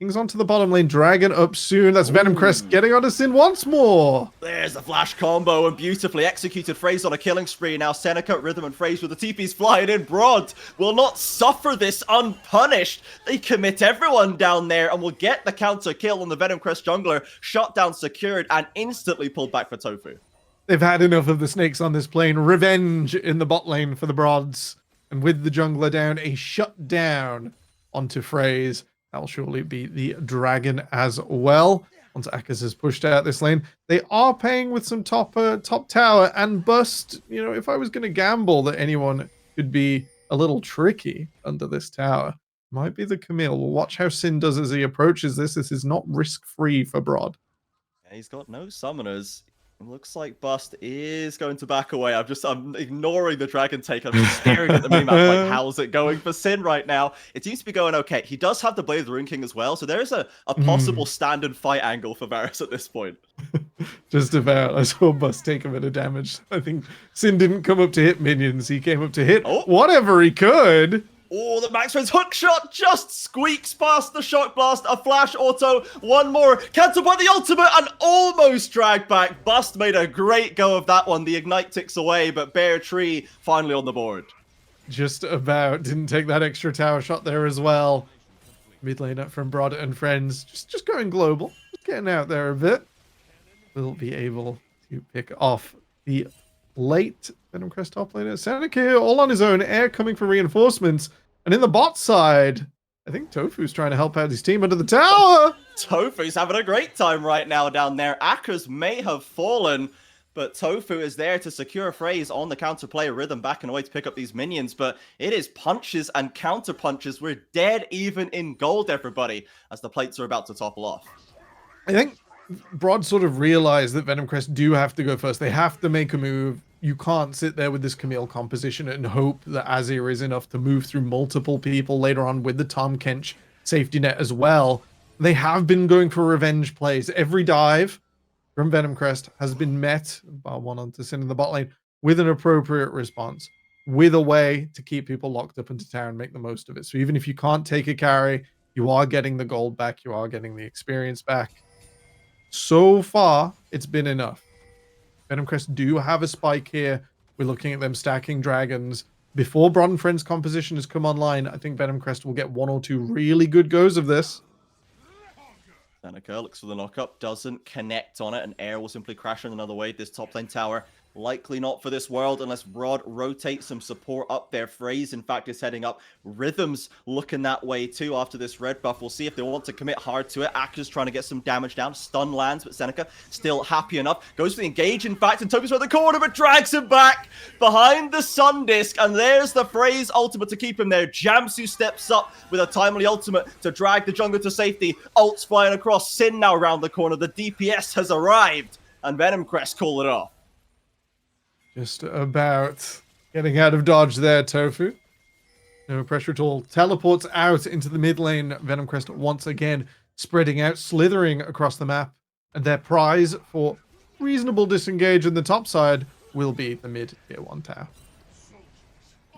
King's onto the bottom lane, Dragon up soon. That's Venom Crest getting on to Sin once more. There's the flash combo and beautifully executed. Phrase on a killing spree. Now Seneca, Rhythm, and Phrase with the TPs flying in. Broad will not suffer this unpunished. They commit everyone down there and will get the counter kill on the Venom Crest jungler. Shutdown secured and instantly pulled back for Tofu. They've had enough of the snakes on this plane. Revenge in the bot lane for the Broads. And with the jungler down, a shutdown onto Phrase. That'll surely be the dragon as well. Once Akers has pushed out this lane, they are paying with some top tower and Bust. You know, if I was going to gamble that anyone could be a little tricky under this tower, might be the Camille. We'll watch how Sin does as he approaches this. This is not risk-free for Broad. Yeah, he's got no summoners. It looks like Bust is going to back away. I'm ignoring the dragon take. I'm just staring at the meme map like, how's it going for Sin right now? It seems to be going okay. He does have the Blade of the Rune King as well, so there is a possible stand and fight angle for Varus at this point. Just about. I saw Bust take a bit of damage. I think Sin didn't come up to hit minions. He came up to hit whatever he could. Oh, the Max Friends hook shot just squeaks past the shock blast. A flash auto, one more. Cancelled by the ultimate and almost dragged back. Bust made a great go of that one. The ignite ticks away, but Bear Tree finally on the board. Just about. Didn't take that extra tower shot there as well. Mid lane up from Broad and Friends. Just going global. Just getting out there a bit. We'll be able to pick off the late Venom Crest top laner. Seneca all on his own. Air coming for reinforcements. And in the bot side, I think Tofu's trying to help out his team under the tower. Tofu's having a great time right now down there. Akers may have fallen. But Tofu is there to secure a phrase on the counterplay. Rhythm backing away to pick up these minions, but it is punches and counter punches. We're dead even in gold, everybody, as the plates are about to topple off. I think Broad sort of realized that Venom Crest do have to go first. They have to make a move. You can't sit there with this Camille composition and hope that Azir is enough to move through multiple people later on with the Tom Kench safety net as well. They have been going for revenge plays. Every dive from Venom Crest has been met by one onto Sin in the bot lane with an appropriate response, with a way to keep people locked up into tower and make the most of it. So even if you can't take a carry, you are getting the gold back, you are getting the experience back. So far, it's been enough. Venom Crest do have a spike here. We're looking at them stacking dragons. Before Broad and Friends composition has come online, I think Venom Crest will get 1 or 2 really good goes of this. Seneca looks for the knockup, doesn't connect on it, and Air will simply crash in another way. This top lane tower, likely not for this world unless Broad rotates some support up there. Phrase, in fact, is heading up. Rhythm's looking that way too after this red buff. We'll see if they want to commit hard to it. Aka's trying to get some damage down. Stun lands, but Seneca still happy enough. Goes for the engage, in fact, and Toby's around the corner, but drags him back behind the Sun Disc. And there's the Phrase ultimate to keep him there. Jamsu steps up with a timely ultimate to drag the jungle to safety. Ults flying across. Sin now around the corner. The DPS has arrived, and Venom Crest call it off. Just about getting out of dodge there, Tofu. No pressure at all. Teleports out into the mid lane. Venom Crest once again spreading out, slithering across the map. And their prize for reasonable disengage in the top side will be the mid tier 1 tower.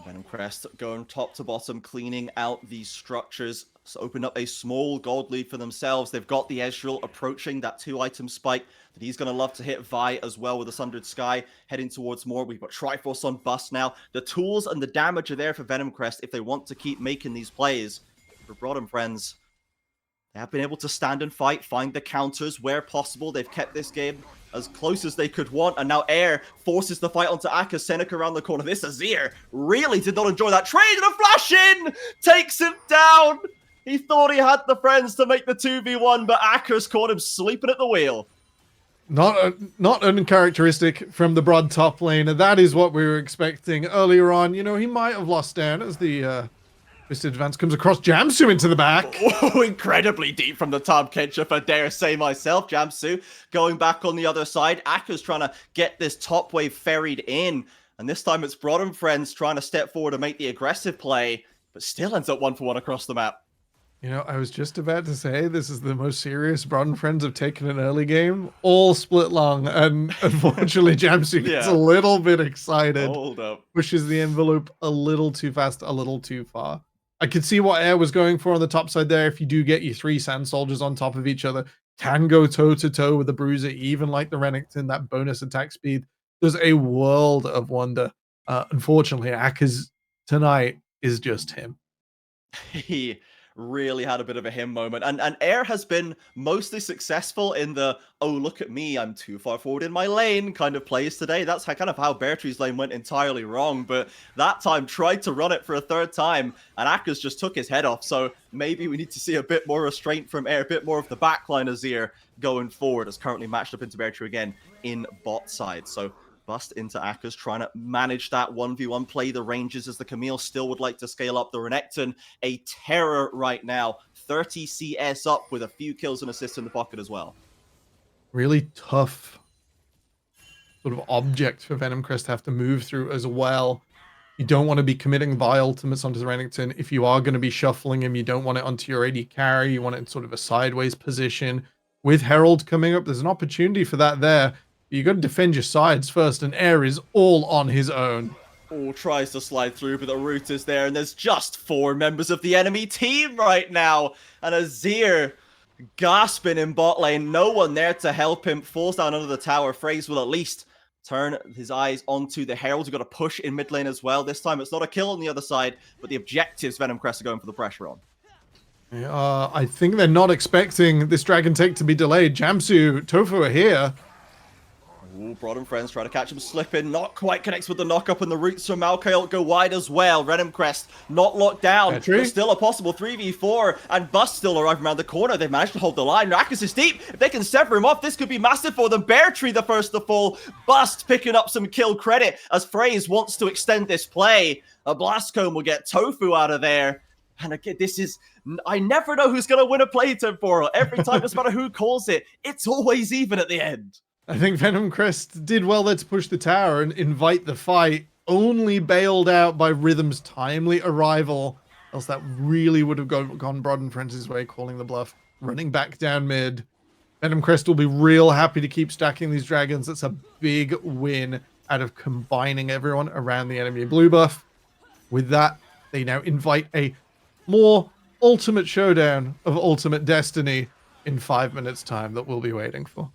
Venom Crest going top to bottom, cleaning out these structures. So open up a small gold lead for themselves. They've got the Ezreal approaching that 2-item spike that he's going to love to hit Vi as well with the Sundered Sky heading towards more. We've got Triforce on bust now. The tools and the damage are there for Venom Crest if they want to keep making these plays. For Broad and Friends, they have been able to stand and fight, find the counters where possible. They've kept this game as close as they could want, and now Air forces the fight onto Akka. Seneca around the corner. This Azir really did not enjoy that trade, and a flash in takes him down. He thought he had the friends to make the 2v1, but Akka's caught him sleeping at the wheel. Not uncharacteristic from the Broad top lane, and that is what we were expecting earlier on. You know, he might have lost down as the Twisted Advance comes across. Jamsu into the back. Oh, incredibly deep from the Tom Kench, if I dare say myself. Jamsu going back on the other side. Akka's trying to get this top wave ferried in, and this time it's Broad and Friends trying to step forward and make the aggressive play, but still ends up 1-for-1 across the map. You know, I was just about to say this is the most serious Broad and Friends have taken an early game, all split long, and unfortunately Jamsu gets a little bit excited. Hold up. Pushes the envelope a little too fast, a little too far. I could see what Air was going for on the top side there. If you do get your 3 Sand Soldiers on top of each other, can go toe-to-toe with the Bruiser, even like the Renekton, that bonus attack speed. There's a world of wonder. Unfortunately, Aka's tonight is just him. He really had a bit of a him moment, and Air has been mostly successful in the "oh look at me, I'm too far forward in my lane" kind of plays today. That's kind of how Beartree's lane went entirely wrong, but that time tried to run it for a 3rd time, and Akka's just took his head off. So maybe we need to see a bit more restraint from Air, a bit more of the backline Azir going forward, as currently matched up into Beartree again in bot side. So bust into Akka's, trying to manage that 1v1, play the ranges as the Camille still would like to scale up. The Renekton, a terror right now. 30 CS up with a few kills and assists in the pocket as well. Really tough sort of object for Venom Crest to have to move through as well. You don't want to be committing Vi ultimates onto the Renekton. If you are going to be shuffling him, you don't want it onto your AD carry. You want it in sort of a sideways position. With Herald coming up, there's an opportunity for that there. You got to defend your sides first, and Air is all on his own. Oh, tries to slide through, but the root is there, and there's just 4 members of the enemy team right now. And Azir gasping in bot lane, no one there to help him, falls down under the tower. Phrase will at least turn his eyes onto the Herald, who's got to push in mid lane as well. This time it's not a kill on the other side, but the objectives Venom Crest are going for the pressure on. I think they're not expecting this Dragon Take to be delayed. Jamsu, Tofu are here. Ooh, Broad and friends try to catch him slipping. Not quite connects with the knock-up, and the roots from Malkail go wide as well. Venom Crest not locked down, but still a possible 3v4, and Bust still arriving around the corner. They've managed to hold the line. Rakus is deep. If they can sever him off, this could be massive for them. Bear Tree the first to fall. Bust picking up some kill credit as Phrase wants to extend this play. A Blast Cone will get Tofu out of there. And again, this is... I never know who's going to win a play temporal. Every time, no matter who calls it, it's always even at the end. I think Venom Crest did well there to push the tower and invite the fight, only bailed out by Rhythm's timely arrival, else that really would have gone Broad and Friends' way, calling the bluff, running back down mid. Venom Crest will be real happy to keep stacking these dragons. That's a big win out of combining everyone around the enemy blue buff. With that, they now invite a more ultimate showdown of Ultimate Destiny in 5 minutes' time that we'll be waiting for.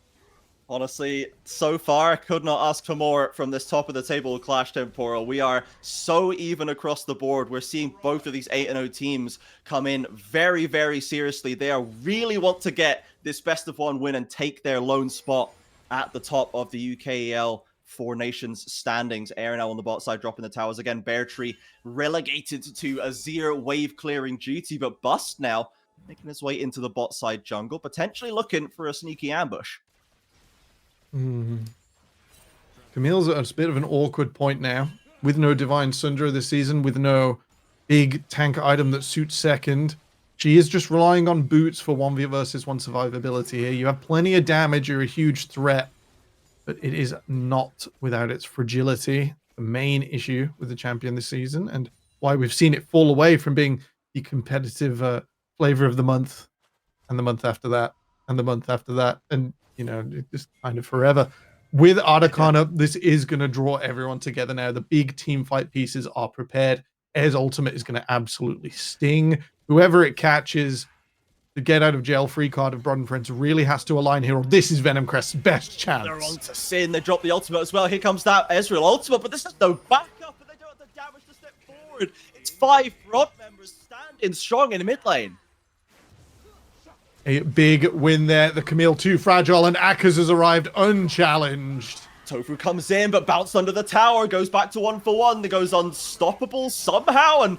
Honestly, so far, I could not ask for more from this top of the table Clash Temporal. We are so even across the board. We're seeing both of these 8-0 teams come in very, very seriously. They are really want to get this best of one win and take their lone spot at the top of the UKEL Four Nations standings. Air now on the bot side, dropping the towers again. Bear Tree relegated to a 0 wave clearing duty, but Bust now making his way into the bot side jungle, potentially looking for a sneaky ambush. Camille's at a bit of an awkward point now, with no Divine Sundra this season, with no big tank item that suits second. She is just relying on boots for 1v versus 1 survivability here. You have plenty of damage, you're a huge threat, but it is not without its fragility. The main issue with the champion this season, and why we've seen it fall away from being the competitive flavor of the month, and the month after that, and the month after that, and you know, just kind of forever. With Articon up, this is going to draw everyone together now. The big team fight pieces are prepared. Air's ultimate is going to absolutely sting. Whoever it catches, the get out of jail free card of Broad and Friends really has to align here, or this is Venom Crest's best chance. They're on to Sin. They drop the ultimate as well. Here comes that Ezreal ultimate, but this is no backup, and they don't have the damage to step forward. It's 5 Broad members standing strong in the mid lane. A big win there. The Camille too fragile, and Akers has arrived unchallenged. Tofu comes in, but bounced under the tower, goes back to 1-for-1. It goes unstoppable somehow, and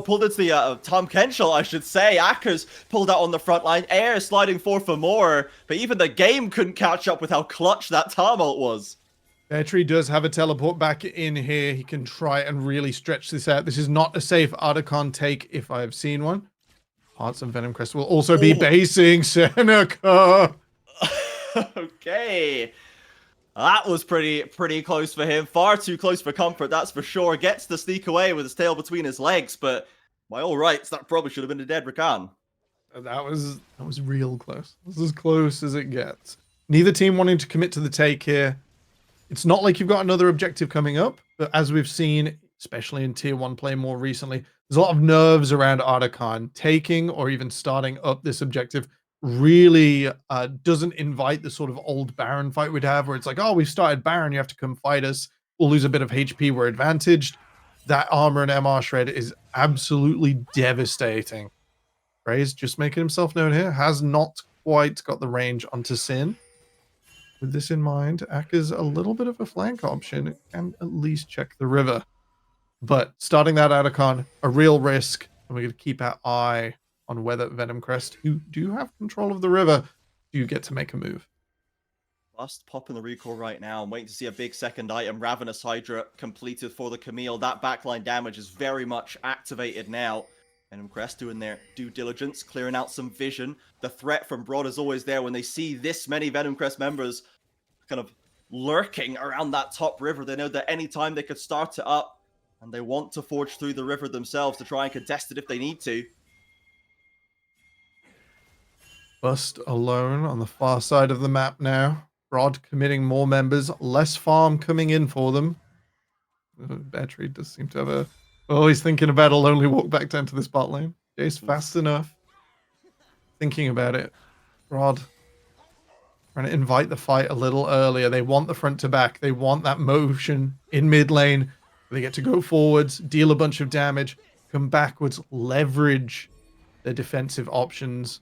pulled into the Tom Kenshall, I should say. Akers pulled out on the front line. Air sliding 4 for more, but even the game couldn't catch up with how clutch that Tom ult was. Beartree does have a teleport back in here. He can try and really stretch this out. This is not a safe Articon take if I have seen one. Hearts and Venom Crest will also be basing Seneca. Okay. That was pretty close for him. Far too close for comfort, that's for sure. Gets to sneak away with his tail between his legs, but by all rights, that probably should have been a dead Rakan. That was real close. This is as close as it gets. Neither team wanting to commit to the take here. It's not like you've got another objective coming up, but as we've seen, especially in Tier 1 play more recently, there's a lot of nerves around Articon. Taking or even starting up this objective really doesn't invite the sort of old Baron fight we'd have, where it's like, oh, we've started Baron, you have to come fight us. We'll lose a bit of HP, we're advantaged. That armor and MR shred is absolutely devastating. Ray's just making himself known here. Has not quite got the range onto Sin. With this in mind, Ak is a little bit of a flank option. Can at least check the river. But starting that Articon, a real risk. And we're going to keep our eye on whether Venom Crest, who do have control of the river, do get to make a move. Bust popping the recall right now. I'm waiting to see a big second item. Ravenous Hydra completed for the Camille. That backline damage is very much activated now. Venom Crest doing their due diligence, clearing out some vision. The threat from Broad is always there when they see this many Venom Crest members kind of lurking around that top river. They know that anytime they could start it up, and they want to forge through the river themselves to try and contest it if they need to. Bust alone on the far side of the map now. Broad committing more members, less farm coming in for them. Battery does seem to have a... Oh, he's thinking about a lonely walk back down to this bot lane. Jace fast enough. Thinking about it. Broad trying to invite the fight a little earlier. They want the front to back. They want that motion in mid lane. They get to go forwards, deal a bunch of damage, come backwards, leverage their defensive options.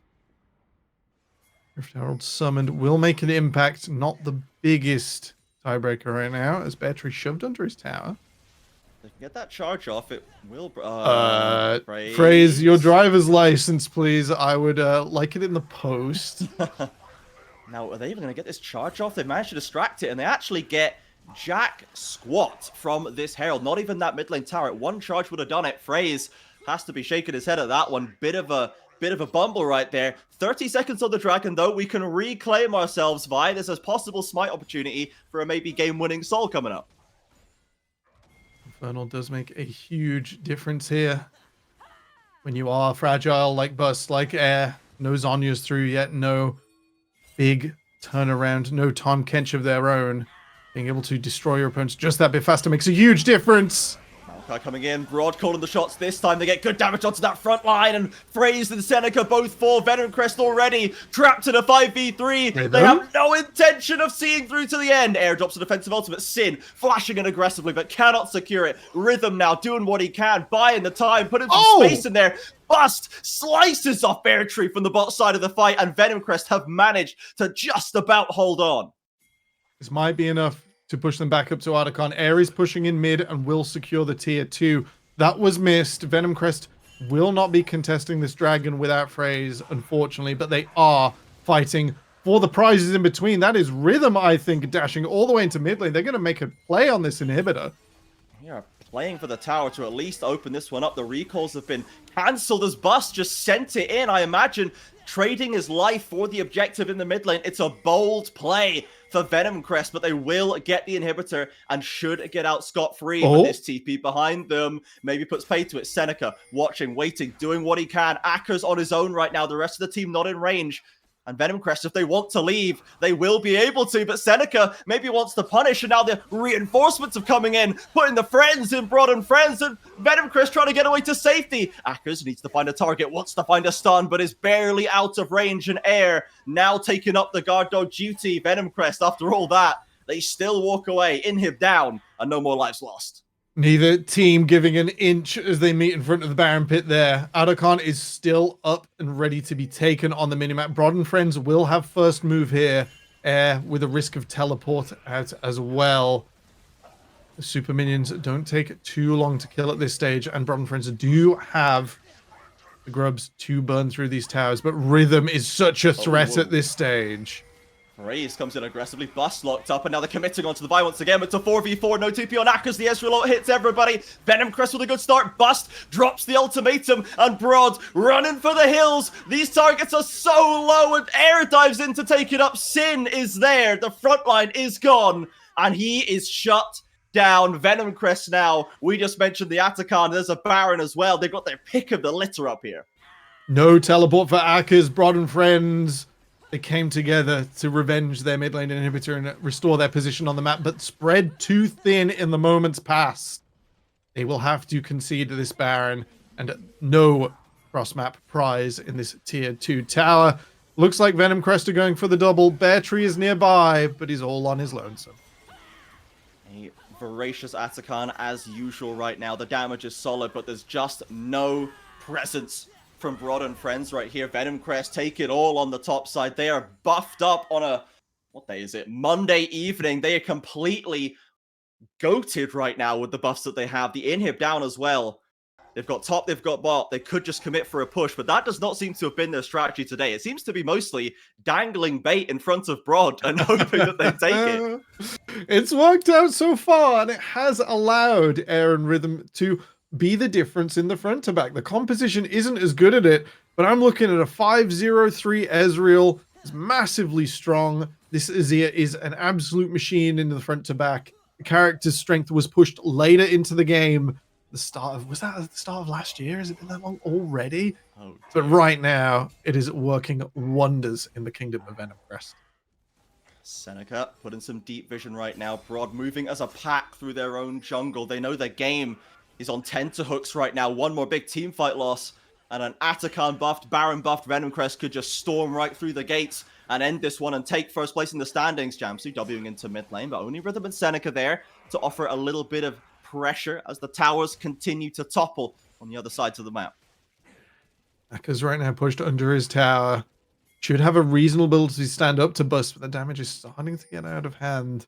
Rift Herald summoned will make an impact. Not the biggest tiebreaker right now, as Battery shoved under his tower. They can get that charge off. It will. Phrase your driver's license, please. I would like it in the post. Now, are they even going to get this charge off? They managed to distract it, and they actually get jack squat from this Herald. Not even that mid lane tower. One charge would have done it. Phrase has to be shaking his head at that one. Bit of a bumble right there. 30 seconds on the dragon, though. We can reclaim ourselves, Vi. There's a possible smite opportunity for a maybe game-winning soul coming up. Infernal does make a huge difference here. When you are fragile like Bust, like Air, no Zonya's through yet, no big turnaround, no Tahm Kench of their own. Being able to destroy your opponents just that bit faster makes a huge difference. Maokai coming in, Broad calling the shots this time. They get good damage onto that front line, and Phrase and Seneca both fall. Venom Crest already trapped in a 5v3. Rhythm? They have no intention of seeing through to the end. Air drops a defensive ultimate. Sin flashing in aggressively, but cannot secure it. Rhythm now doing what he can, buying the time, putting some space in there. Bust slices off Bear Tree from the bot side of the fight, and Venom Crest have managed to just about hold on. This might be enough to push them back up to Articon. Air is pushing in mid and will secure the tier 2. That was missed. Venom Crest will not be contesting this dragon without Phrase, unfortunately, but they are fighting for the prizes in between. That is Rhythm, I think, dashing all the way into mid lane. They're going to make a play on this inhibitor. Yeah, playing for the tower to at least open this one up. The recalls have been cancelled as Bust just sent it in. I imagine trading his life for the objective in the mid lane. It's a bold play for Venom Crest, but they will get the inhibitor and should get out scot-free. But this TP behind them maybe puts pay to it. Seneca watching, waiting, doing what he can. Akka's on his own right now. The rest of the team not in range. And Venom Crest, if they want to leave, they will be able to. But Seneca maybe wants to punish, and now the reinforcements are coming in, putting the friends in Broad and Friends, and Venom Crest trying to get away to safety. Akers needs to find a target, wants to find a stun, but is barely out of range. And Air now taking up the guard dog duty. Venom Crest, after all that, they still walk away. Inhib down, and no more lives lost. Neither team giving an inch as they meet in front of the Baron Pit there. Adokon is still up and ready to be taken on the minimap. Broad and Friends will have first move here, with a risk of teleport out as well. The super minions don't take too long to kill at this stage, and Broad and Friends do have the grubs to burn through these towers, but Rhythm is such a threat at this stage. Raze comes in aggressively, Bust locked up, and now they're committing onto the buy once again. It's a 4v4, no TP on Akers. The Ezreal ult hits everybody. Venom Crest with a good start. Bust drops the ultimatum, and Broad running for the hills. These targets are so low, and Air dives in to take it up. Sin is there. The front line is gone, and he is shut down. Venom Crest now. We just mentioned the Atakan. There's a Baron as well. They've got their pick of the litter up here. No teleport for Akers. Broad and Friends, they came together to revenge their mid lane inhibitor and restore their position on the map, but spread too thin in the moments past. They will have to concede to this Baron, and no cross-map prize in this tier 2 tower. Looks like Venom Crest are going for the double. Bear Tree is nearby, but he's all on his lonesome. A voracious Atakan as usual right now. The damage is solid, but there's just no presence from Broad and Friends right here. Venom Crest take it all on the top side. They are buffed up on a, what day is it? Monday evening. They are completely goated right now with the buffs that they have. The inhib down as well. They've got top, they've got bot. They could just commit for a push, but that does not seem to have been their strategy today. It seems to be mostly dangling bait in front of Broad and hoping that they take it. It's worked out so far, and it has allowed Air and Rhythm to be the difference in the front to back. The composition isn't as good at it, but I'm looking at a 5-0-3 Ezreal. It's massively strong. This Azir is an absolute machine in the front to back. The character's strength was pushed later into the game. Was that at the start of last year? Has it been that long already? Oh, but right now, it is working wonders in the Kingdom of Venom Crest. Seneca putting some deep vision right now. Broad moving as a pack through their own jungle. They know their game is on tenterhooks right now. One more big team fight loss, and an Atakan buffed, Baron buffed Venom Crest could just storm right through the gates and end this one and take first place in the standings. Jamsu Wing into mid lane, but only Rhythm and Seneca there to offer a little bit of pressure as the towers continue to topple on the other sides of the map. Akka's right now pushed under his tower. should have a reasonable ability to stand up to bust, but the damage is starting to get out of hand.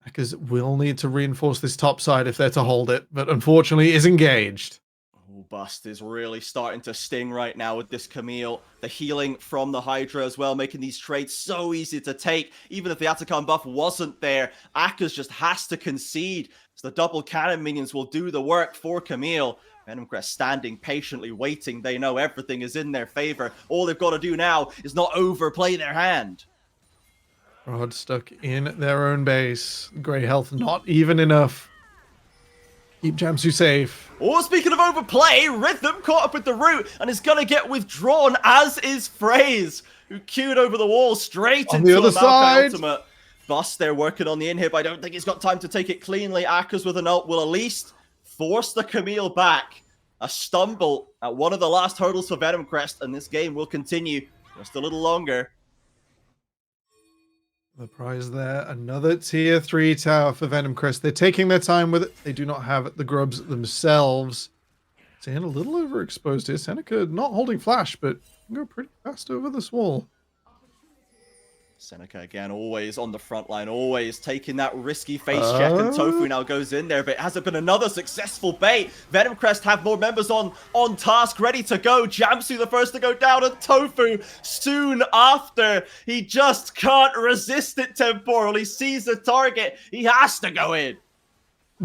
Because we'll need to reinforce this top side if they're to hold it, but unfortunately is engaged. Oh, Bust is really starting to sting right now with this Camille. The healing from the Hydra as well, making these trades so easy to take. Even if the Atacon buff wasn't there, Akers just has to concede. So the double cannon minions will do the work for Camille. Venomcrest standing patiently, waiting. They know everything is in their favor. All they've got to do now is not overplay their hand. Rod stuck in their own base. Grey health not even enough. Keep Jamsu safe. Oh, speaking of overplay, Rhythm caught up with the root and is going to get withdrawn, as is Phrase, who queued over the wall straight On into the other a Maokai side. ultimate. Bust, they're working on the inhib. I don't think he's got time to take it cleanly. Akers with an ult will at least force the Camille back. A stumble at one of the last hurdles for Venomcrest, and this game will continue just a little longer. The prize there, another tier 3 tower for Venomcrest. They're taking their time with it. They do not have the grubs themselves. Staying a little overexposed here. Seneca not holding flash, but can go pretty fast over this wall. Seneca again, always on the front line, always taking that risky face check, and Tofu now goes in there, but it hasn't been another successful bait. Venomcrest have more members on task, ready to go. Jamsu the first to go down, and Tofu soon after. He just can't resist it, Temporal. He sees the target. He has to go in.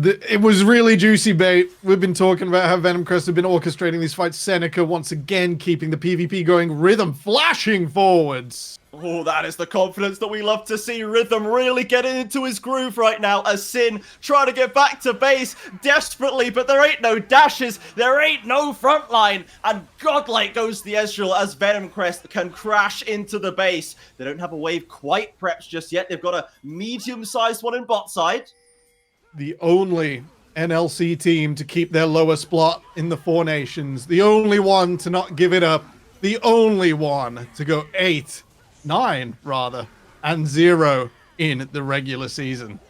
It was really juicy bait. We've been talking about how Venomcrest have been orchestrating these fights. Seneca once again keeping the PvP going. Rhythm flashing forwards. Oh, that is the confidence that we love to see. Rhythm really getting into his groove right now, as Sin trying to get back to base desperately, but there ain't no dashes, there ain't no front line, and godlike goes the Ezreal as Venomcrest can crash into the base. They don't have a wave quite prepped just yet. They've got a medium-sized one in bot side. The only NLC team to keep their lowest spot in the Four Nations. The only one to not give it up. The only one to go 9 rather, and 0 in the regular season.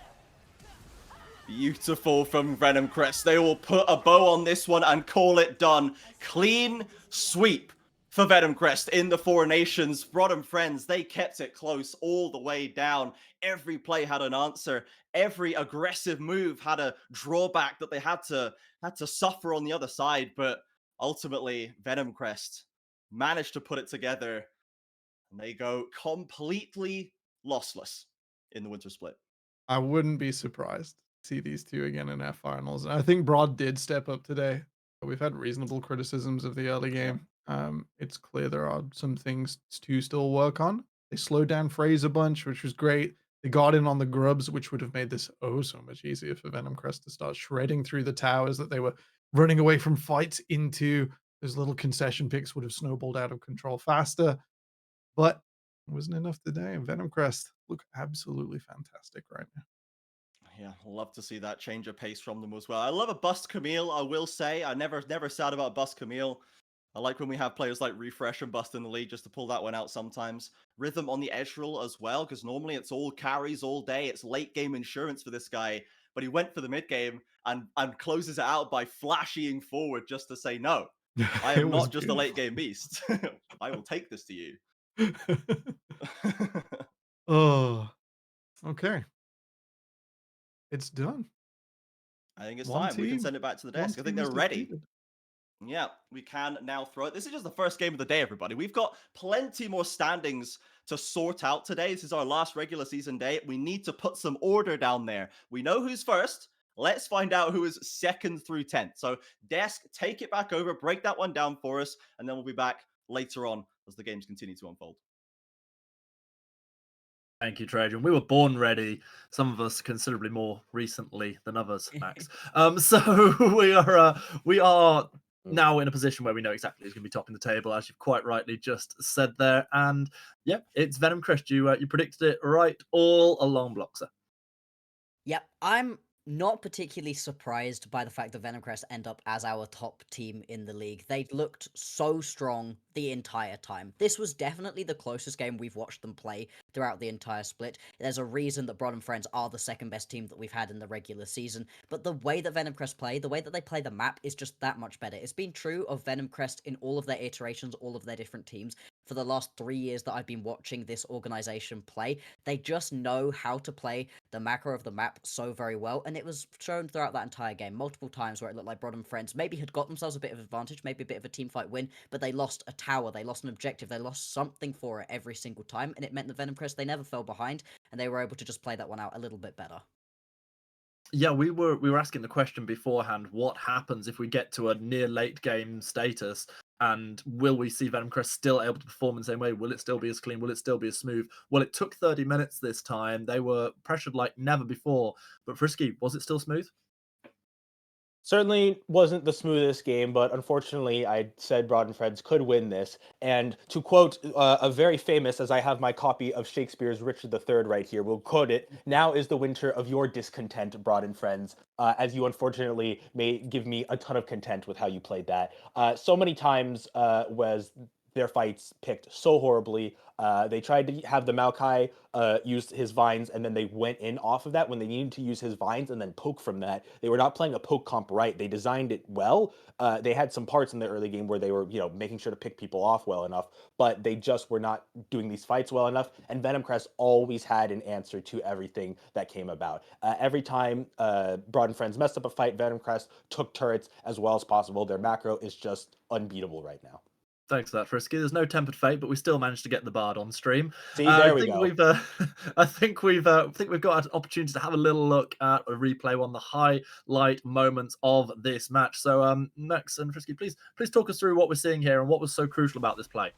Beautiful from Venomcrest. They will put a bow on this one and call it done. Clean sweep for Venomcrest in the Four Nations. Rod and friends, they kept it close all the way down. Every play had an answer. Every aggressive move had a drawback that they had to suffer on the other side. But ultimately, Venomcrest managed to put it together. And they go completely lossless in the winter split. I wouldn't be surprised to see these two again in our finals. And I think Broad did step up today. We've had reasonable criticisms of the early game. It's clear there are some things to still work on. They slowed down Phrase a bunch, which was great. They got in on the grubs, which would have made this so much easier for Venomcrest to start shredding through the towers that they were running away from fights into. Those little concession picks would have snowballed out of control faster. But it wasn't enough today, and Venomcrest look absolutely fantastic right now. Yeah, love to see that change of pace from them as well. I love a bust Camille, I will say. I never sad about bust Camille. I like when we have players like Refresh and Bust in the league just to pull that one out sometimes. Rhythm on the Ezreal as well, because normally it's all carries all day. It's late game insurance for this guy. But he went for the mid game and closes it out by flashing forward just to say, no, I am not just a late game beast. I will take this to you. Oh, okay. It's done. I think it's One time. We can team. send it back to the One desk. I think team is they're ready. defeated. Yeah, we can now throw it. This is just the first game of the day, everybody. We've got plenty more standings to sort out today. This is our last regular season day. We need to put some order down there. We know who's first. Let's find out who is 2nd through 10th. So, desk, take it back over, break that one down for us, and then we'll be back later on as the games continue to unfold. Thank you, Trajan. We were born ready. Some of us considerably more recently than others, Max. So we are now in a position where we know exactly who's going to be topping the table, as you've quite rightly just said there. And yeah, it's Venomcrest. You predicted it right all along, Bloxer. Yep, I'm not particularly surprised by the fact that Venomcrest end up as our top team in the league. They looked so strong the entire time. This was definitely the closest game we've watched them play throughout the entire split. There's a reason that Broad and Friends are the second best team that we've had in the regular season, but the way that Venomcrest play, the way that they play the map is just that much better. It's been true of Venomcrest in all of their iterations, all of their different teams. For the last 3 years that I've been watching this organization play, they just know how to play the macro of the map so very well, and it was shown throughout that entire game multiple times where it looked like Broad and Friends maybe had got themselves a bit of advantage, maybe a bit of a team fight win, but they lost a tower, they lost an objective, they lost something for it every single time, and it meant that Venomcrest, they never fell behind, and they were able to just play that one out a little bit better. Yeah, we were asking the question beforehand, what happens if we get to a near late game status, and will we see Venomcrest still able to perform in the same way? Will it still be as clean? Will it still be as smooth? Well, it took 30 minutes this time. They were pressured like never before. But Frisky, was it still smooth? Certainly wasn't the smoothest game, but unfortunately, I said Broad and Friends could win this. And to quote a very famous, as I have my copy of Shakespeare's Richard III right here, we'll quote it: "Now is the winter of your discontent, Broad and Friends," as you unfortunately may give me a ton of content with how you played that. So many times was their fights picked so horribly. They tried to have the Maokai use his vines, and then they went in off of that when they needed to use his vines and then poke from that. They were not playing a poke comp right. They designed it well. They had some parts in the early game where they were, making sure to pick people off well enough, but they just were not doing these fights well enough. And Venomcrest always had an answer to everything that came about. Every time Broad and Friends messed up a fight, Venomcrest took turrets as well as possible. Their macro is just unbeatable right now. Thanks for that, Frisky. There's no tempered fate, but we still managed to get the Bard on stream. See, there I we think go. we've, I think we've got an opportunity to have a little look at a replay on the highlight moments of this match. So, Max and Frisky, please talk us through what we're seeing here and what was so crucial about this play.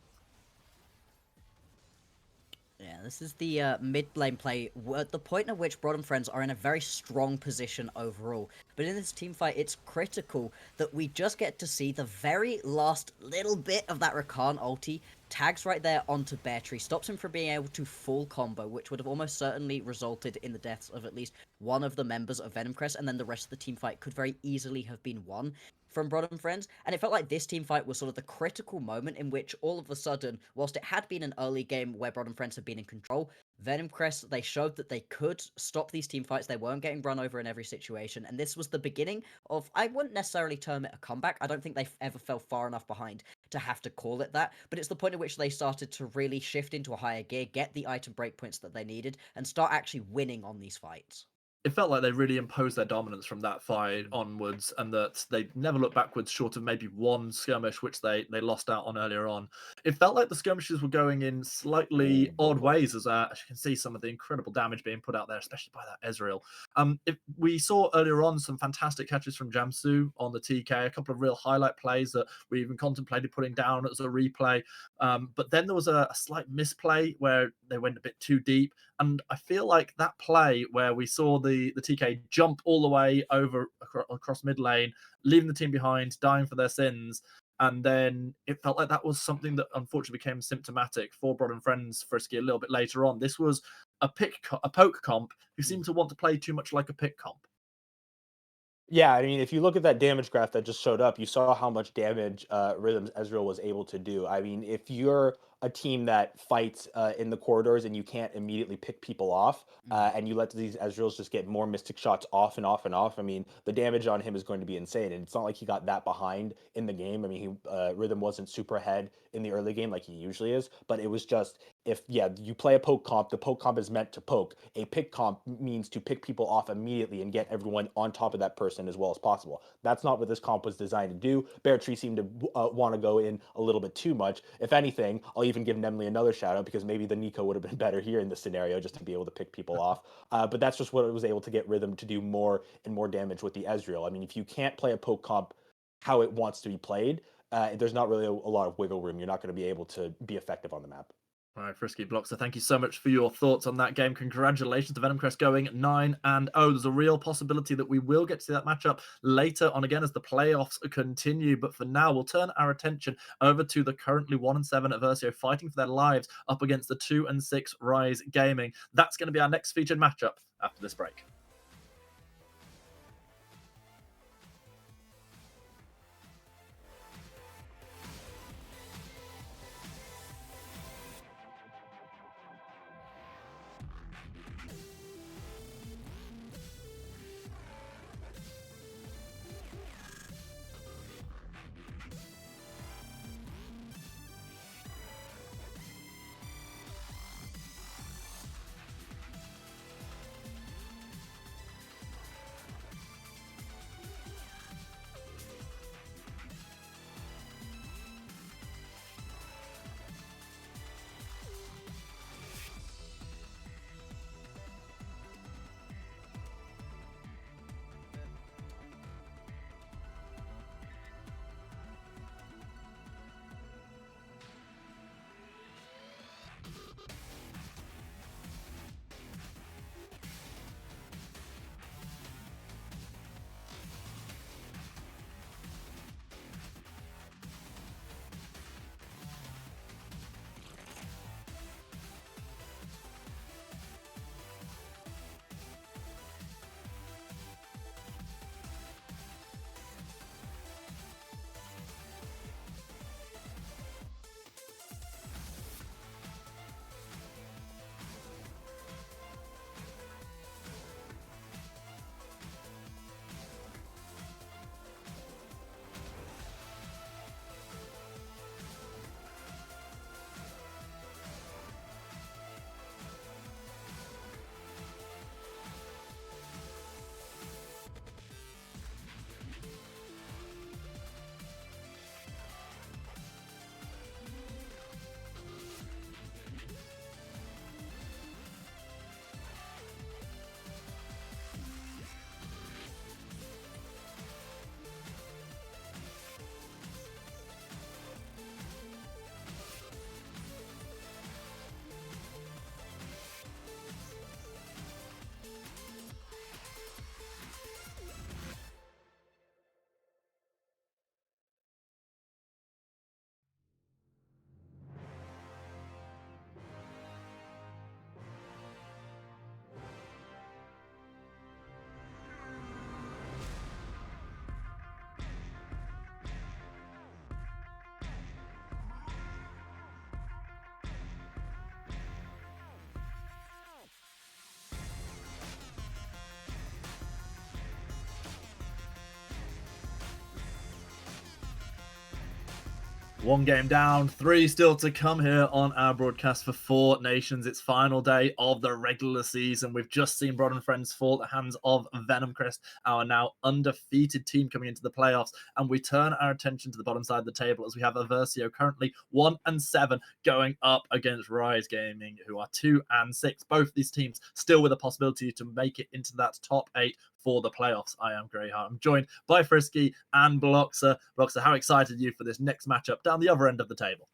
Yeah, this is the mid lane play at the point at which Broad and Friends are in a very strong position overall. But in this team fight, it's critical that we just get to see the very last little bit of that Rakan ulti tags right there onto Bear Tree, stops him from being able to full combo, which would have almost certainly resulted in the deaths of at least one of the members of Venomcrest, and then the rest of the team fight could very easily have been won from Broad and Friends. And it felt like this team fight was sort of the critical moment in which all of a sudden, whilst it had been an early game where Broad and Friends had been in control, Venomcrest, they showed that they could stop these team fights. They weren't getting run over in every situation, and this was the beginning of, I wouldn't necessarily term it a comeback. I don't think they ever fell far enough behind to have to call it that, but it's the point at which they started to really shift into a higher gear, get the item breakpoints that they needed, and start actually winning on these fights. It felt like they really imposed their dominance from that fight onwards, and that they never looked backwards short of maybe one skirmish, which they lost out on earlier on. It felt like the skirmishes were going in slightly odd ways, as you can see some of the incredible damage being put out there, especially by that Ezreal. If we saw earlier on some fantastic catches from Jamsu on the TK, a couple of real highlight plays that we even contemplated putting down as a replay. But then there was a slight misplay where they went a bit too deep. And I feel like that play where we saw the TK jump all the way over across mid lane, leaving the team behind, dying for their sins, and then it felt like that was something that unfortunately became symptomatic for Broad and Friends Frisky a little bit later on. This was a poke comp who seemed to want to play too much like a pick comp. Yeah, I mean, if you look at that damage graph that just showed up, you saw how much damage Rhythm's Ezreal was able to do. I mean, if you're a team that fights in the corridors and you can't immediately pick people off, and you let these Ezreals just get more Mystic shots off and off and off, I mean, the damage on him is going to be insane. And it's not like he got that behind in the game. I mean, Rhythm wasn't super ahead in the early game like he usually is, but it was just, you play a poke comp, the poke comp is meant to poke. A pick comp means to pick people off immediately and get everyone on top of that person as well as possible. That's not what this comp was designed to do. Bear Tree seemed to want to go in a little bit too much. If anything, I'll even give Nemly another shout out, because maybe the Nico would have been better here in this scenario, just to be able to pick people off. But that's just what it was able to get Rhythm to do more and more damage with the Ezreal. I mean, if you can't play a poke comp how it wants to be played, there's not really a lot of wiggle room. You're not going to be able to be effective on the map. All right, Frisky Bloxer, thank you so much for your thoughts on that game. Congratulations to Venomcrest going 9-0. There's a real possibility that we will get to see that matchup later on again as the playoffs continue. But for now, we'll turn our attention over to the currently 1-7 Versio fighting for their lives up against the 2-6 Rise Gaming. That's going to be our next featured matchup after this break. One game down, 3 still to come here on our broadcast for Four Nations. It's final day of the regular season. We've just seen Brod and Friends fall at the hands of Venomcrest, our now undefeated team coming into the playoffs. And we turn our attention to the bottom side of the table as we have Aversio currently 1-7 going up against Rise Gaming, who are 2-6. Both these teams still with a possibility to make it into that top 8 for the playoffs. I am Greyheart. I'm joined by Frisky and Bloxer. Bloxer, how excited are you for this next matchup down the other end of the table?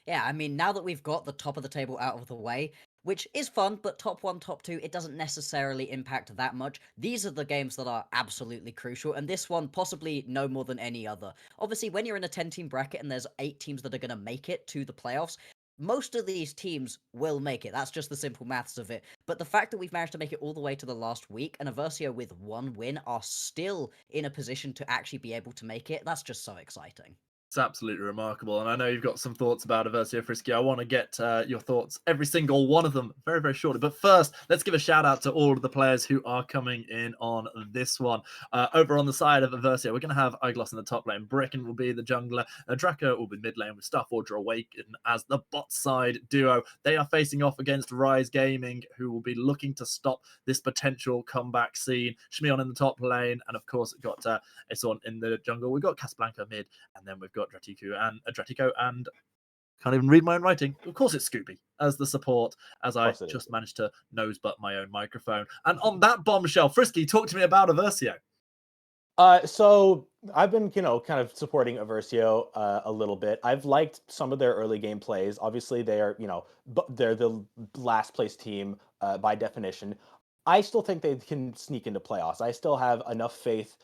Yeah, I mean, now that we've got the top of the table out of the way, which is fun, but top 1, top 2, it doesn't necessarily impact that much. These are the games that are absolutely crucial, and this one possibly no more than any other. Obviously, when you're in a 10-team bracket and there's 8 teams that are going to make it to the playoffs, most of these teams will make it. That's just the simple maths of it. But the fact that we've managed to make it all the way to the last week, and Aversio with 1 win are still in a position to actually be able to make it, that's just so exciting. It's absolutely remarkable. And I know you've got some thoughts about Aversio, Frisky. I want to get your thoughts, every single one of them, very, very shortly. But first, let's give a shout out to all of the players who are coming in on this one. Over on the side of Aversio, we're going to have Igloss in the top lane. Bricken will be the jungler. Draco will be mid lane with Starforger Awaken as the bot side duo. They are facing off against Rise Gaming, who will be looking to stop this potential comeback scene. Shmion in the top lane. And of course, got Eson in the jungle. We've got Casablanca mid. And then we've got Dratico and can't even read my own writing. Of course, it's Scoopy as the support, as I just managed to nose butt my own microphone. And on that bombshell, Frisky, talk to me about Aversio. So I've been, kind of supporting Aversio a little bit. I've liked some of their early game plays. Obviously, they are, they're the last place team by definition. I still think they can sneak into playoffs. I still have enough faith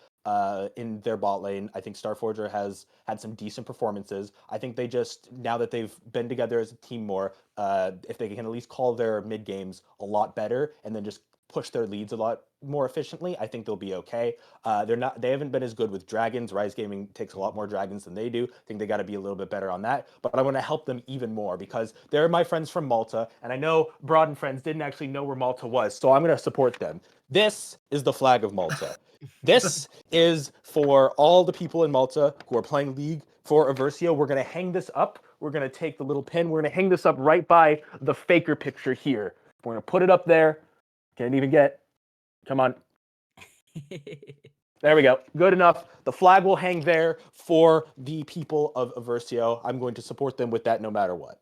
in their bot lane. I think Starforger has had some decent performances. I think they just, now that they've been together as a team more, if they can at least call their mid games a lot better and then just push their leads a lot more efficiently, I think they'll be okay. They haven't been as good with dragons. Rise Gaming takes a lot more dragons than they do. I think they got to be a little bit better on that. But I want to help them even more because they're my friends from Malta, and I know Broad and Friends didn't actually know where Malta was, so I'm going to support them. This is the flag of Malta. This is for all the people in Malta who are playing League for Aversio. We're going to hang this up. We're going to take the little pin. We're going to hang this up right by the faker picture here. We're going to put it up there. Can't even get. Come on. There we go. Good enough. The flag will hang there for the people of Aversio. I'm going to support them with that no matter what.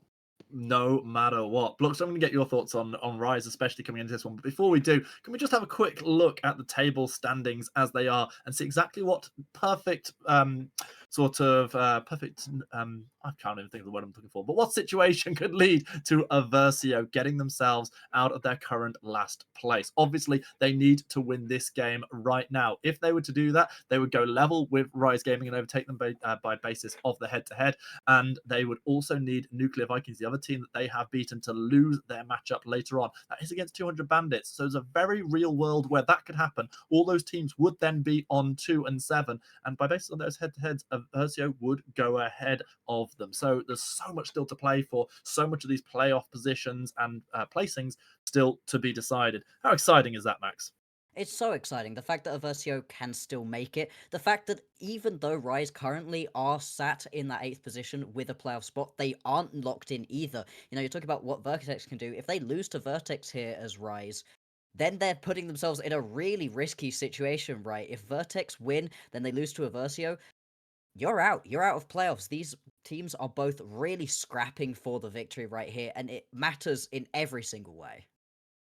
No matter what. Blocks, I'm going to get your thoughts on Rise, especially coming into this one. But before we do, can we just have a quick look at the table standings as they are and see exactly what perfect I can't even think of the word I'm looking for, but what situation could lead to Aversio getting themselves out of their current last place? Obviously, they need to win this game right now. If they were to do that, they would go level with Rise Gaming and overtake them by basis of the head-to-head, and they would also need Nuclear Vikings, the other team that they have beaten, to lose their matchup later on. That is against 200 Bandits, so there's a very real world where that could happen. All those teams would then be on 2-7, and by basis on those head-to-heads, Aversio would go ahead of them. So there's so much still to play for, so much of these playoff positions and placings still to be decided. How exciting is that, Max? It's so exciting. The fact that Aversio can still make it. The fact that even though Rise currently are sat in that 8th position with a playoff spot, they aren't locked in either. You're talking about what Vertex can do. If they lose to Vertex here as Rise, then they're putting themselves in a really risky situation, right? If Vertex win, then they lose to Aversio, you're out. You're out of playoffs. These teams are both really scrapping for the victory right here, and it matters in every single way.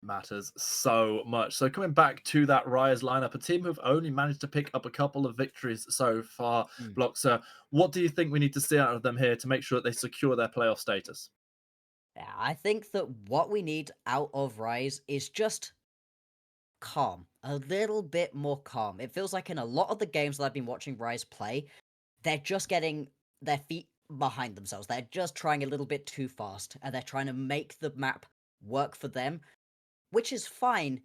Matters so much. So coming back to that Rise lineup, a team who've only managed to pick up a couple of victories so far. Bloxer, what do you think we need to see out of them here to make sure that they secure their playoff status? Yeah, I think that what we need out of Rise is just calm. A little bit more calm. It feels like in a lot of the games that I've been watching Rise play, they're just getting their feet behind themselves. They're just trying a little bit too fast, and they're trying to make the map work for them, which is fine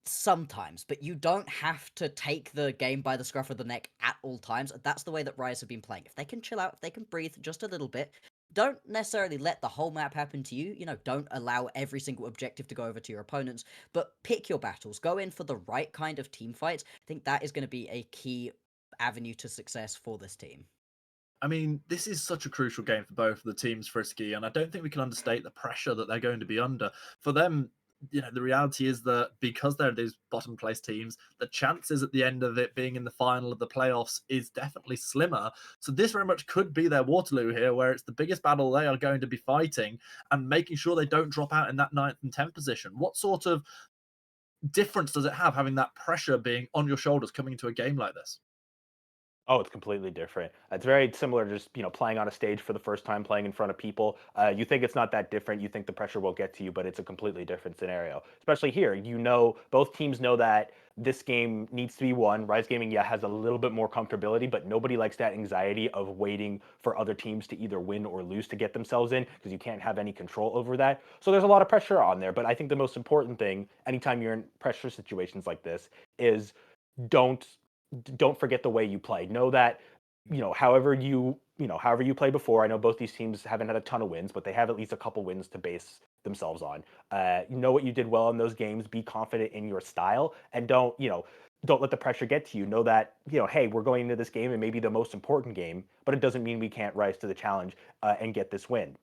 sometimes, but you don't have to take the game by the scruff of the neck at all times. That's the way that Rise have been playing. If they can chill out, if they can breathe just a little bit, don't necessarily let the whole map happen to you. Don't allow every single objective to go over to your opponents, but pick your battles. Go in for the right kind of team fights. I think that is going to be a key avenue to success for this team. I mean, this is such a crucial game for both of the teams, Frisky, and I don't think we can understate the pressure that they're going to be under. For them, the reality is that because they're these bottom place teams, the chances at the end of it being in the final of the playoffs is definitely slimmer. So this very much could be their Waterloo here, where it's the biggest battle they are going to be fighting and making sure they don't drop out in that 9th and 10th position. What sort of difference does it have having that pressure being on your shoulders coming into a game like this? Oh, it's completely different. It's very similar to just, playing on a stage for the first time, playing in front of people. You think it's not that different. You think the pressure will get to you, but it's a completely different scenario. Especially here, both teams know that this game needs to be won. Rise Gaming, yeah, has a little bit more comfortability, but nobody likes that anxiety of waiting for other teams to either win or lose to get themselves in, because you can't have any control over that. So there's a lot of pressure on there. But I think the most important thing, anytime you're in pressure situations like this, is don't don't forget the way you play. Know that, however you play before. I know both these teams haven't had a ton of wins, but they have at least a couple wins to base themselves on. You know what you did well in those games. Be confident in your style, and don't let the pressure get to you. Know that, hey, we're going into this game and maybe the most important game, but it doesn't mean we can't rise to the challenge and get this win.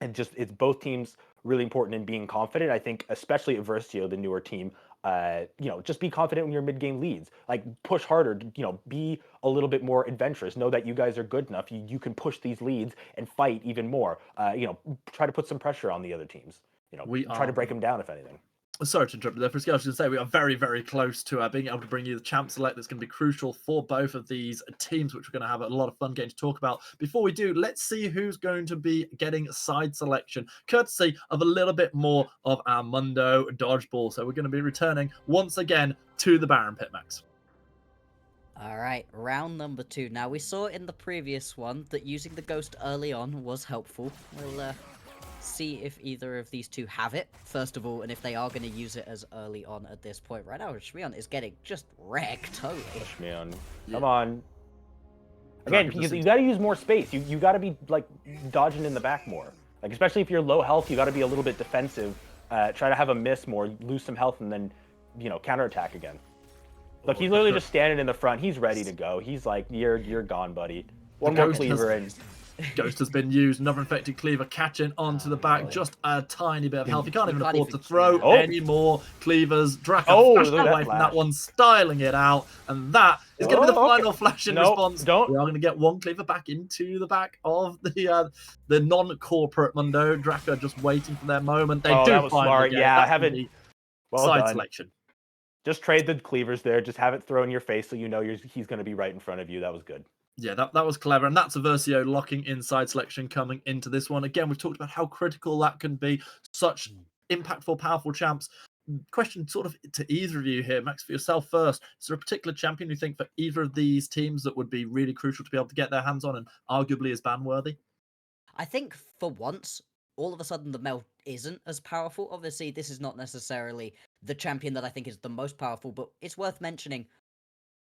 And it's both teams really important in being confident. I think especially at Versio, the newer team, just be confident when your mid-game leads. Like, push harder, be a little bit more adventurous. Know that you guys are good enough. You can push these leads and fight even more. Try to put some pressure on the other teams. Try to break them down, if anything. Sorry to interrupt you there, Frisky. I was going to say we are very, very close to being able to bring you the champ select that's going to be crucial for both of these teams, which we're going to have a lot of fun getting to talk about. Before we do, let's see who's going to be getting side selection, courtesy of a little bit more of our Mundo dodgeball. So we're going to be returning once again to the Baron Pit, Max. All right, round number 2. Now, we saw in the previous one that using the ghost early on was helpful. We'll see if either of these two have it, first of all, and if they are going to use it as early on at this point. Right now, Shmion is getting just wrecked, totally. Shmion, come on. Again, you got to use more space. You got to be, dodging in the back more. Like, especially if you're low health, you got to be a little bit defensive. Try to have a miss more, lose some health, and then, counterattack again. Look, he's literally just standing in the front. He's ready to go. He's like, you're gone, buddy. One more cleaver and... Ghost has been used. Another infected cleaver catching onto the back. Just a tiny bit of health. You can't even afford to throw any more cleavers. Draco flashed away from that one, styling it out. And that is going to be the final flash in response. We are going to get one cleaver back into the back of the non-corporate Mundo. Draco just waiting for their moment. They do that was smart. Yeah, I haven't... Well side done. selection. Just trade the cleavers there. Just have it throw in your face so you know he's going to be right in front of you. That was good. Yeah, that was clever. And that's a Versio locking inside selection coming into this one. Again, we've talked about how critical that can be. Such impactful, powerful champs. Question sort of to either of you here. Max, for yourself first. Is there a particular champion you think for either of these teams that would be really crucial to be able to get their hands on and arguably is ban-worthy? I think for once, all of a sudden the Mel isn't as powerful. Obviously, this is not necessarily the champion that I think is the most powerful, but it's worth mentioning.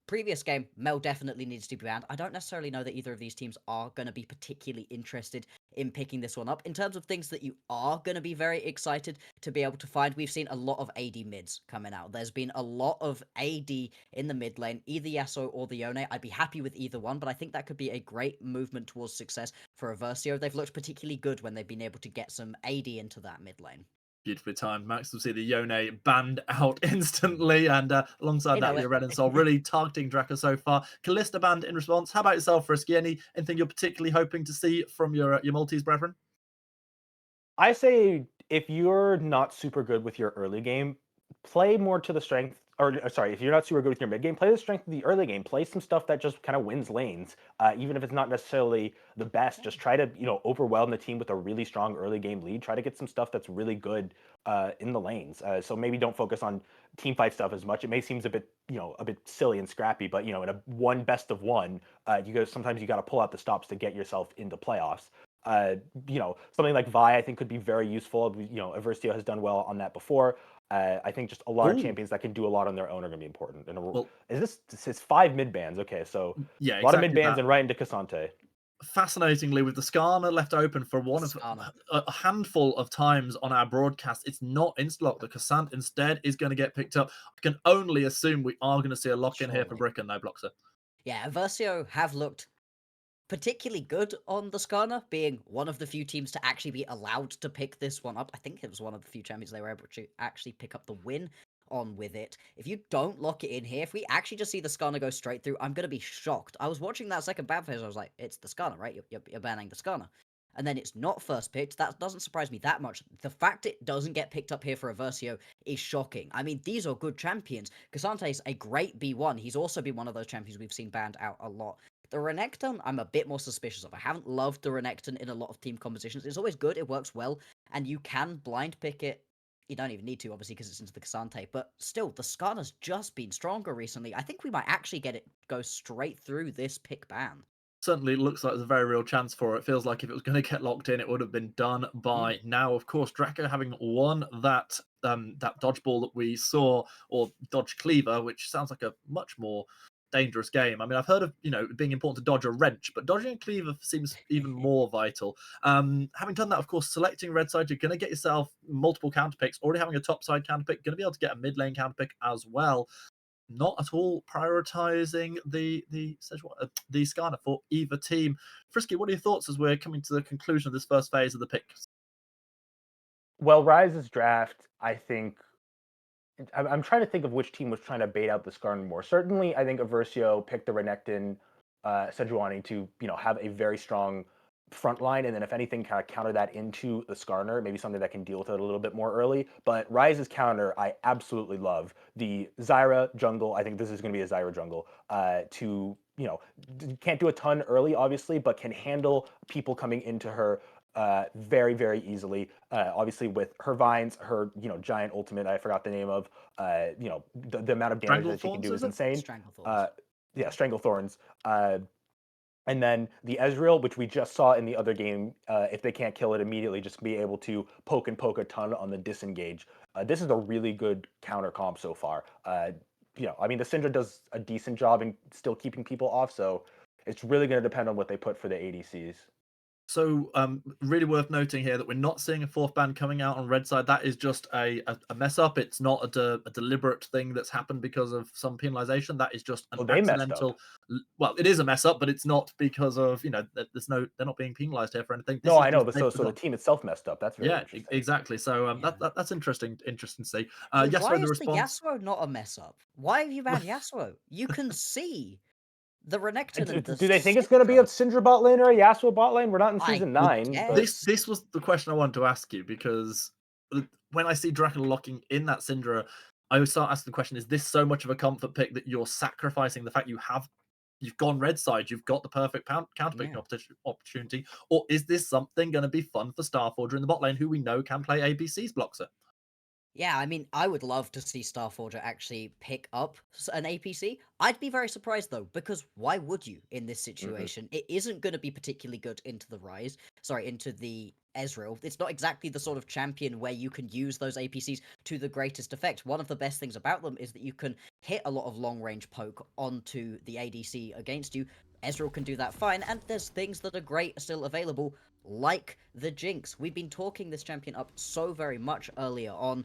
Previous game, Mel definitely needs to be banned. I don't necessarily know that either of these teams are going to be particularly interested in picking this one up. In terms of things that you are going to be very excited to be able to find, we've seen a lot of AD mids coming out. There's been a lot of AD in the mid lane, either Yasuo or the Yone. I'd be happy with either one, but I think that could be a great movement towards success for Versio. They've looked particularly good when they've been able to get some AD into that mid lane. Beautifully timed. Max will see the Yone banned out instantly, and alongside that, your Red and Soul really targeting Draco so far. Callista banned in response. How about yourself, Frisky? Anything you're particularly hoping to see from your Maltese brethren? I say if you're not super good with your early game, play more to the strength. If you're not super good with your mid game, play the strength of the early game. Play some stuff that just kind of wins lanes, even if it's not necessarily the best. Just try to overwhelm the team with a really strong early game lead. Try to get some stuff that's really good in the lanes. So maybe don't focus on team fight stuff as much. It may seem a bit silly and scrappy, but in a one best of one, sometimes you got to pull out the stops to get yourself into playoffs. Something like Vi I think could be very useful. Versio has done well on that before. I think just a lot of champions that can do a lot on their own are going to be important. And this is 5 mid bans. Okay, so yeah, a lot of mid bans and right into Cassante. Fascinatingly, with the Skarner left open for one of a handful of times on our broadcast, it's not insta-lock. The Cassant instead is going to get picked up. I can only assume we are going to see a lock-in here for Bricken, no Bloxer. Yeah, Versio have looked particularly good on the Skarner, being one of the few teams to actually be allowed to pick this one up. I think it was one of the few champions they were able to actually pick up the win on with it. If you don't lock it in here, if we actually just see the Skarner go straight through, I'm going to be shocked. I was watching that second ban phase, I was like, it's the Skarner, right? You're banning the Skarner. And then it's not first picked. That doesn't surprise me that much. The fact it doesn't get picked up here for a Versio is shocking. I mean, these are good champions. Casante's a great B1. He's also been one of those champions we've seen banned out a lot. The Renekton, I'm a bit more suspicious of. I haven't loved the Renekton in a lot of team compositions. It's always good, it works well, and you can blind pick it. You don't even need to, obviously, because it's into the Casante, but still, the Skarner's just been stronger recently. I think we might actually get it go straight through this pick ban. Certainly looks like there's a very real chance for it. Feels like if it was going to get locked in, it would have been done by now. Of course, Draco having won that dodgeball that we saw, or dodge cleaver, which sounds like a much more dangerous game. I mean, I've heard of it being important to dodge a wrench, but dodging a cleaver seems even more vital. Having done that, of course, selecting red side, you're going to get yourself multiple counter picks. Already having a top side counter pick, going to be able to get a mid lane counter pick as well. Not at all prioritizing the Skarner for either team. Frisky, what are your thoughts as we're coming to the conclusion of this first phase of the picks? Well, Rise's draft, I think. I'm trying to think of which team was trying to bait out the Skarner more. Certainly, I think Aversio picked the Renekton Sejuani to have a very strong front line, and then if anything, kind of counter that into the Skarner, maybe something that can deal with it a little bit more early. But Rise's counter, I absolutely love. The Zyra jungle, I think this is going to be a Zyra jungle, can't do a ton early, obviously, but can handle people coming into her very, very easily. Obviously, with her vines, her giant ultimate, I forgot the name of, the amount of damage that she can do is insane. Stranglethorns. Yeah, Stranglethorns. And then the Ezreal, which we just saw in the other game, if they can't kill it immediately, just be able to poke a ton on the disengage. This is a really good counter comp so far. I mean, the Syndra does a decent job in still keeping people off, so it's really going to depend on what they put for the ADCs. So, really worth noting here that we're not seeing a fourth ban coming out on red side. That is just a mess up. It's not a deliberate thing that's happened because of some penalization. That is just an accidental. Well, it is a mess up, but it's not because of they're not being penalized here for anything. No, I know, but so the team itself messed up. That's very interesting. Exactly. So that's interesting to see. Why Yasuo, is the response. the Yasuo not a mess up? Why have you banned Yasuo? You can see the Renekton and the Do they think it's going to be a Syndra bot lane or a Yasuo bot lane? We're not in season 9. But... This was the question I wanted to ask you, because when I see Dracula locking in that Syndra, I would start asking the question: is this so much of a comfort pick that you're sacrificing the fact you've gone red side, you've got the perfect counter pick opportunity, or is this something going to be fun for Starforger in the bot lane, who we know can play ABC's Bloxer? Yeah, I mean, I would love to see Starforger actually pick up an APC. I'd be very surprised, though, because why would you in this situation? It isn't going to be particularly good into the Ezreal. It's not exactly the sort of champion where you can use those APCs to the greatest effect. One of the best things about them is that you can hit a lot of long-range poke onto the ADC against you. Ezreal can do that fine, and there's things that are great still available, like the Jinx. We've been talking this champion up so very much earlier on.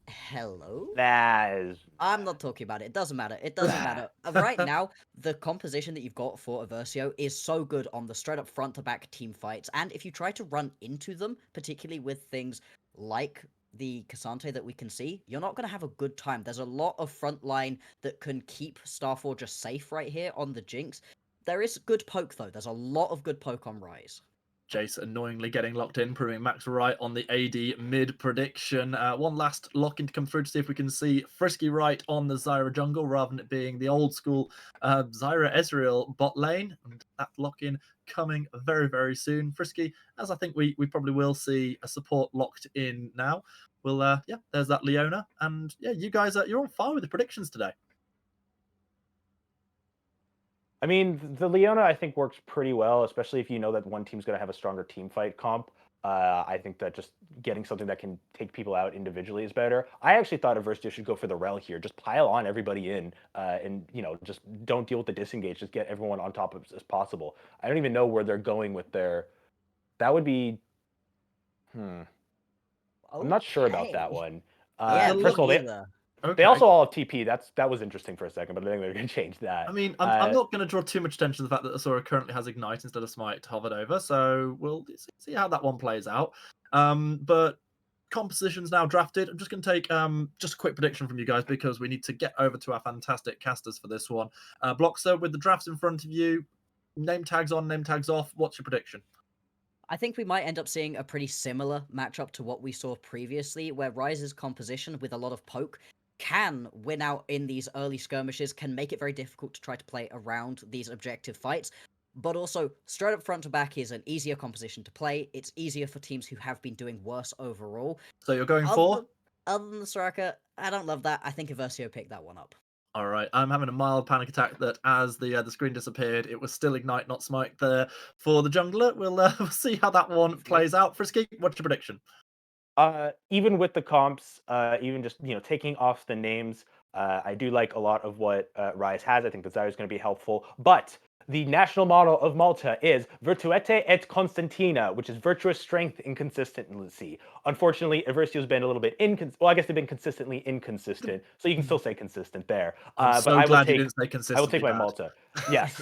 Hello? I'm not talking about it. It doesn't matter. It doesn't matter. Right now, the composition that you've got for Aversio is so good on the straight up front to back team fights. And if you try to run into them, particularly with things like the Casante that we can see, you're not going to have a good time. There's a lot of front line that can keep Starforger safe right here on the Jinx. There is good poke, though. There's a lot of good poke on Rise. Jace annoyingly getting locked in, proving Max right on the AD mid prediction. One last lock in to come through to see if we can see Frisky right on the Zyra jungle, rather than it being the old school Zyra Ezreal bot lane. And that lock in coming very, very soon. Frisky, as I think we probably will see a support locked in now. Well, there's that Leona. And yeah, you guys, you're on fire with the predictions today. I mean, the Leona, I think, works pretty well, especially if you know that one team's going to have a stronger team fight comp. I think that just getting something that can take people out individually is better. I actually thought Aversio should go for the Rel here. Just pile on everybody in and, just don't deal with the disengage. Just get everyone on top as possible. I don't even know where they're going with their... That would be... I'm not sure about that one. First of all, Okay. They also all have TP. That was interesting for a second, but I think they're going to change that. I mean, I'm not going to draw too much attention to the fact that Asura currently has Ignite instead of Smite hovered over, so we'll see how that one plays out. But composition's now drafted. I'm just going to take just a quick prediction from you guys because we need to get over to our fantastic casters for this one. Bloxer, with the drafts in front of you, name tags on, name tags off. What's your prediction? I think we might end up seeing a pretty similar matchup to what we saw previously, where Ryze's composition with a lot of poke can win out in these early skirmishes, can make it very difficult to try to play around these objective fights. But also, straight up front to back is an easier composition to play. It's easier for teams who have been doing worse overall. So you're going for? Other than the Soraka, I don't love that. I think Aversio picked that one up. All right, I'm having a mild panic attack that as the screen disappeared, it was still Ignite, not Smite there for the jungler. We'll see how that one plays out. Frisky, what's your prediction? Even with the comps, even just taking off the names, I do like a lot of what Ryze has. I think Desire is going to be helpful, but the national motto of Malta is Virtuete et Constantina, which is virtuous strength and consistency. Unfortunately, Aversio's been a little bit well, I guess they've been consistently inconsistent, so you can still say consistent there. I'm so glad you didn't say consistently. I will take my Malta. Yes,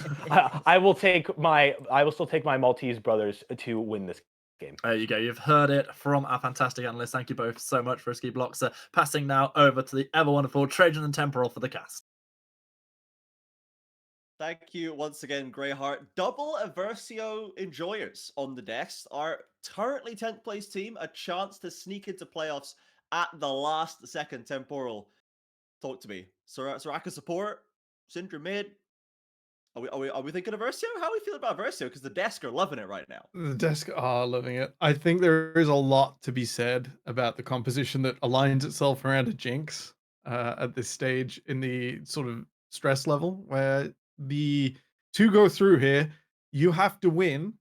I will still take my Maltese brothers to win this game. There you go. You've heard it from our fantastic analysts. Thank you both so much, Frisky Bloxer. Passing now over to the ever wonderful Trajan and Temporal for the cast. Thank you once again, Greyheart. Double Aversio enjoyers on the desk. Our currently 10th place team, a chance to sneak into playoffs at the last second. Temporal, talk to me. Soraka support, Syndra mid. Are we thinking Aversio? How are we feeling about Aversio? Because the desk are loving it right now. The desk are loving it. I think there is a lot to be said about the composition that aligns itself around a Jinx at this stage in the sort of stress level where to go through here, you have to win,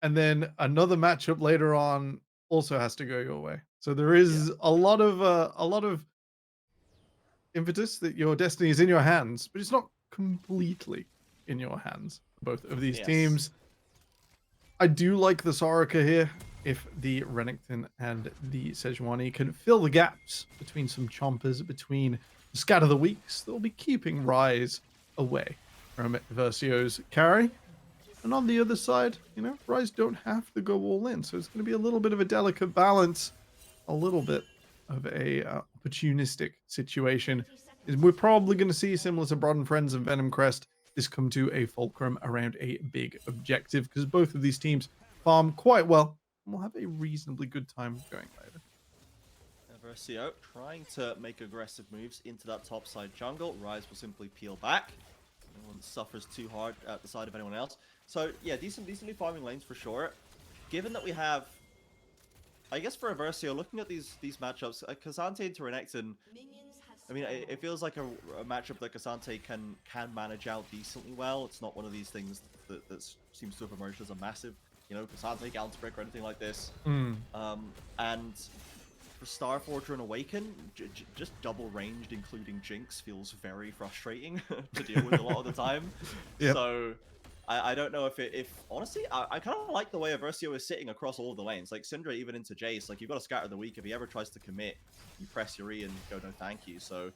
and then another matchup later on also has to go your way. So there is a lot of impetus that your destiny is in your hands, but it's not completely in your hands. Both of these teams. I do like the Soraka here. If the Renekton and the Sejuani can fill the gaps between some chompers, between Scatter the Weaks, they'll be keeping Ryze away from Aversio's carry. And on the other side, Ryze don't have to go all in. So it's going to be a little bit of a delicate balance, a little bit of a opportunistic situation. We're probably going to see, similar to Broad and Friends and Venom Crest, this come to a fulcrum around a big objective, because both of these teams farm quite well and will have a reasonably good time going later. Aversio trying to make aggressive moves into that top side jungle. Ryze will simply peel back. No one suffers too hard at the side of anyone else. So yeah, decently farming lanes for sure. Given that we have, I guess for Aversio, looking at these matchups, K'Sante into Renekton, I mean, it feels like a matchup that K'Sante can manage out decently well. It's not one of these things that seems to have emerged as a massive, K'Sante Counterbrick or anything like this. And for Starforger and Awaken, just double ranged, including Jinx, feels very frustrating to deal with a lot of the time. Yep. So I don't know if honestly, I kind of like the way Aversio is sitting across all of the lanes. Like Syndra, even into Jace, like you've got to scatter the weak. If he ever tries to commit, you press your E and go no thank you. So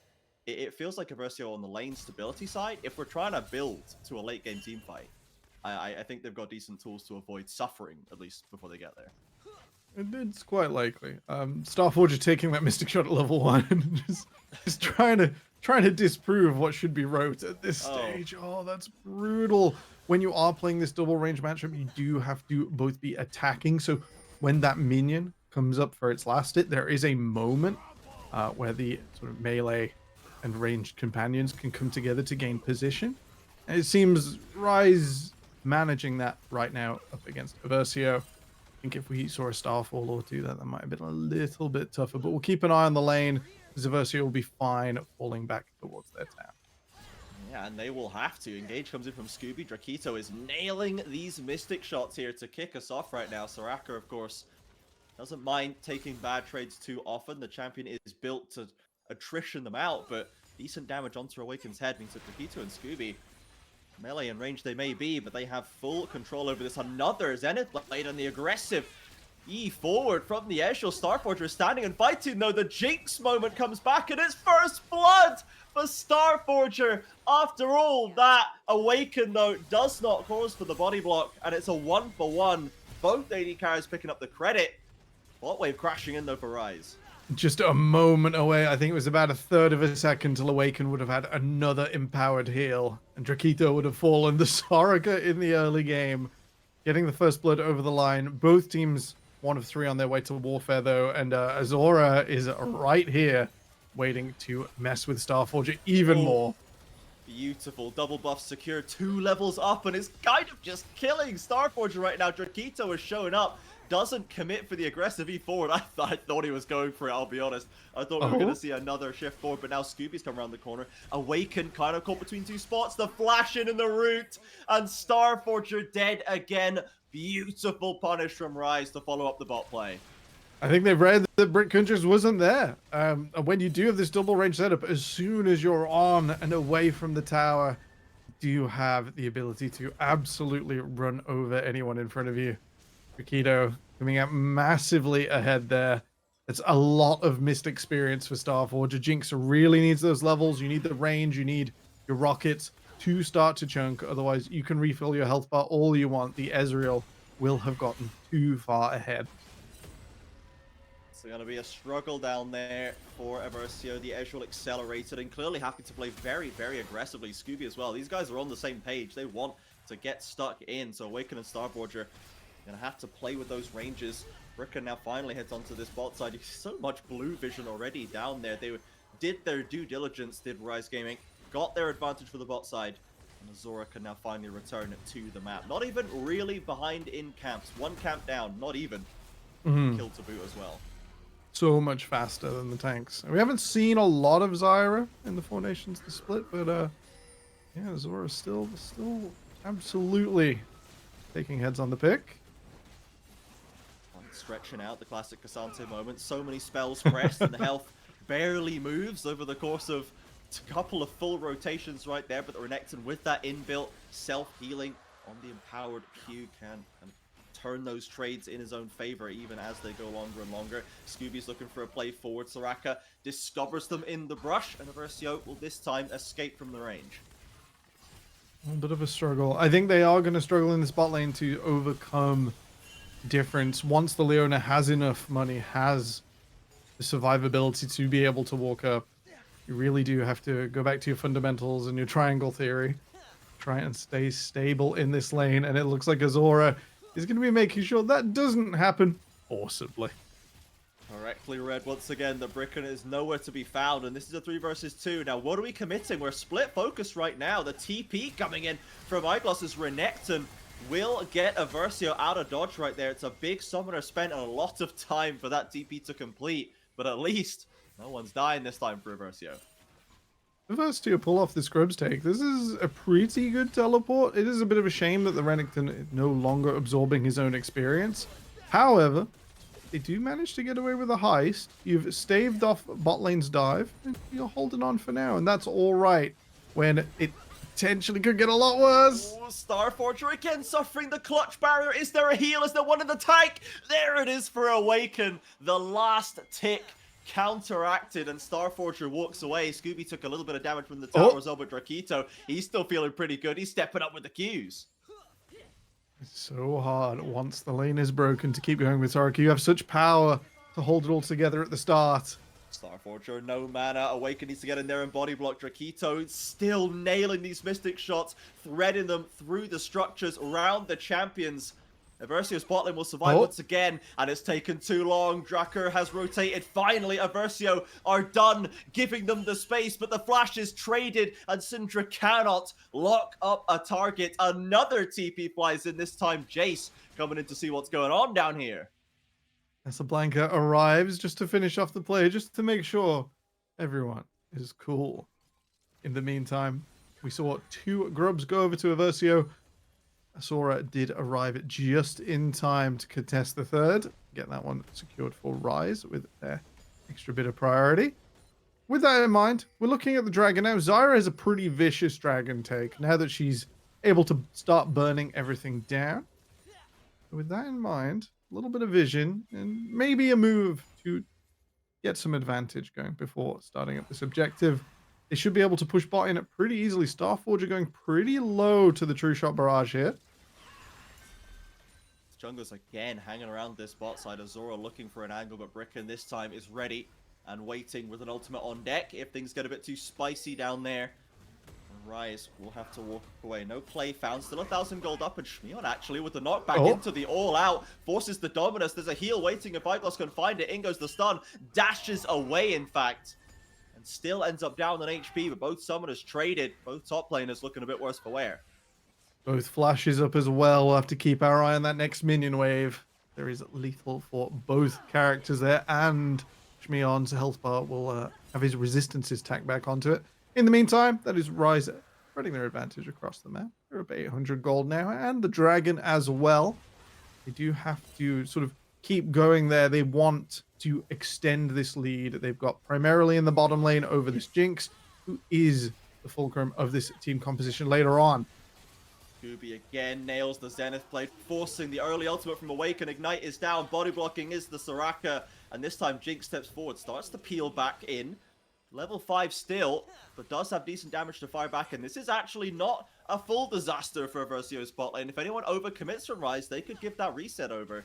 it feels like Aversio on the lane stability side, if we're trying to build to a late game team fight, I think they've got decent tools to avoid suffering, at least before they get there. It's quite likely. Starforger taking that Mystic Shot at level 1 and just trying to disprove what should be wrote at this stage. Oh, that's brutal. When you are playing this double range matchup, you do have to both be attacking. So when that minion comes up for its last hit, there is a moment where the sort of melee and ranged companions can come together to gain position. And it seems Ryze managing that right now up against Aversio. I think if we saw a Starfall or two, that might have been a little bit tougher. But we'll keep an eye on the lane. Aversio will be fine falling back towards their town. Yeah, and they will have to. Engage comes in from Scooby. Drakito is nailing these Mystic Shots here to kick us off right now. Soraka, of course, doesn't mind taking bad trades too often. The champion is built to attrition them out, but decent damage onto Awaken's head means that Drakito and Scooby, melee and range they may be, but they have full control over this. Another Zenith Blade and the aggressive Forward from the Eshel. Starforger is standing and fighting though. The Jinx moment comes back and it's first blood for Starforger. After all that, Awaken though does not cause for the body block and it's a 1-for-1. Both AD carries picking up the credit. Bot wave crashing in though for Rise. Just a moment away. I think it was about a third of a second till Awaken would have had another empowered heal. And Drakito would have fallen. The Soraka in the early game, getting the first blood over the line. Both teams 1 of 3 on their way to Warfare though. And Azora is right here waiting to mess with Starforger even more. Beautiful. Double buff secured, 2 levels up, and it's kind of just killing Starforger right now. Drakito is showing up. Doesn't commit for the aggressive E forward. I thought he was going for it, I'll be honest. I thought we were going to see another shift forward, but now Scooby's come around the corner. Awaken kind of caught between 2 spots. The flash in the root, and Starforger dead again. Beautiful punish from Rise to follow up the bot play. I think they've read that Brick Countries wasn't there. And when you do have this double range setup, as soon as you're on and away from the tower, do you have the ability to absolutely run over anyone in front of you. Drakito coming out massively ahead there. It's a lot of missed experience for Starforger. Jinx really needs those levels. You need the range. You need your rockets to start to chunk. Otherwise, you can refill your health bar all you want. The Ezreal will have gotten too far ahead. It's going to be a struggle down there for Aversio. The Ezreal accelerated and clearly having to play very, very aggressively. Scooby as well. These guys are on the same page. They want to get stuck in. So Awaken and Starforger going to have to play with those ranges. Bricker now finally heads onto this bot side. You see so much blue vision already down there. They did their due diligence, did Rise Gaming. Got their advantage for the bot side. And Azora can now finally return to the map. Not even really behind in camps. 1 camp down, not even. Kill to boot as well. So much faster than the tanks. We haven't seen a lot of Zyra in the 4 Nations to split, but yeah, Zora's still absolutely taking heads on the pick. Stretching out the classic Cassante moment. So many spells pressed and the health barely moves over the course of a couple of full rotations right there, but the Renekton with that inbuilt self-healing on the empowered Q can turn those trades in his own favor even as they go longer and longer. Scooby's looking for a play forward. Soraka discovers them in the brush, and Aversio will this time escape from the range. A bit of a struggle. I think they are going to struggle in this bot lane to overcome difference once the Leona has enough money, has the survivability to be able to walk up. You really do have to go back to your fundamentals and your triangle theory. Try and stay stable in this lane, and it looks like Azora is going to be making sure that doesn't happen forcibly. Correctly read once again. The Bricken is nowhere to be found, and this is a 3 versus 2. Now, what are we committing? We're split focus right now. The TP coming in from Eyeglass's Renekton will get Aversio out of dodge right there. It's a big summoner spent a lot of time for that TP to complete, but at least no one's dying this time for Aversio. Aversio pull off the Scrubs take. This is a pretty good teleport. It is a bit of a shame that the Renekton is no longer absorbing his own experience. However, they do manage to get away with a heist. You've staved off bot lane's dive, and you're holding on for now, and that's all right when it potentially could get a lot worse. Oh, Starforger again suffering the clutch barrier. Is there a heal? Is there one in the tank? There it is for Awaken. The last tick counteracted, and Starforger walks away. Scooby took a little bit of damage from the tower as well, but Drakito, he's still feeling pretty good. He's stepping up with the Qs. It's so hard once the lane is broken to keep going with Soraka. You have such power to hold it all together at the start. Starforger, no mana. Awaken needs to get in there and body block. Drakito still nailing these Mystic shots, threading them through the structures around the champions. Aversio's bot lane will survive once again, and it's taken too long. Drakkar has rotated. Finally, Aversio are done giving them the space, but the flash is traded, and Syndra cannot lock up a target. Another TP flies in, this time Jace coming in to see what's going on down here. Casablanca arrives just to finish off the play, just to make sure everyone is cool. In the meantime, we saw 2 grubs go over to Aversio. Sora did arrive just in time to contest the 3rd. Get that one secured for Rise with their extra bit of priority. With that in mind, we're looking at the dragon now. Zyra has a pretty vicious dragon take now that she's able to start burning everything down. With that in mind, a little bit of vision, and maybe a move to get some advantage going before starting up this objective. They should be able to push bot in it pretty easily. Starforge are going pretty low to the True Shot barrage here. Junglers again hanging around this bot side. Azora looking for an angle, but Bricken this time is ready and waiting with an ultimate on deck if things get a bit too spicy down there. Rise will have to walk away. No play found. Still 1,000 gold up, and Shmion actually with the knockback into the all-out forces the Dominus. There's a heal waiting if Iglos can find it. In goes the stun. Dashes away, in fact, and still ends up down on HP, but both summoners traded. Both top laners looking a bit worse for wear. Both flashes up as well. We'll have to keep our eye on that next minion wave. There is lethal for both characters there, and Shmion's health bar will have his resistances tacked back onto it. In the meantime, that is Rise spreading their advantage across the map. They're up 800 gold now, and the Dragon as well. They do have to sort of keep going there. They want to extend this lead. They've got primarily in the bottom lane over this Jinx, who is the fulcrum of this team composition later on. Scooby again nails the Zenith blade, forcing the early ultimate from Awaken. Ignite is down, body blocking is the Soraka, and this time Jinx steps forward, starts to peel back in. Level 5 still, but does have decent damage to fire back, and this is actually not a full disaster for Versio's bot lane. If anyone overcommits from Rise, they could give that reset over.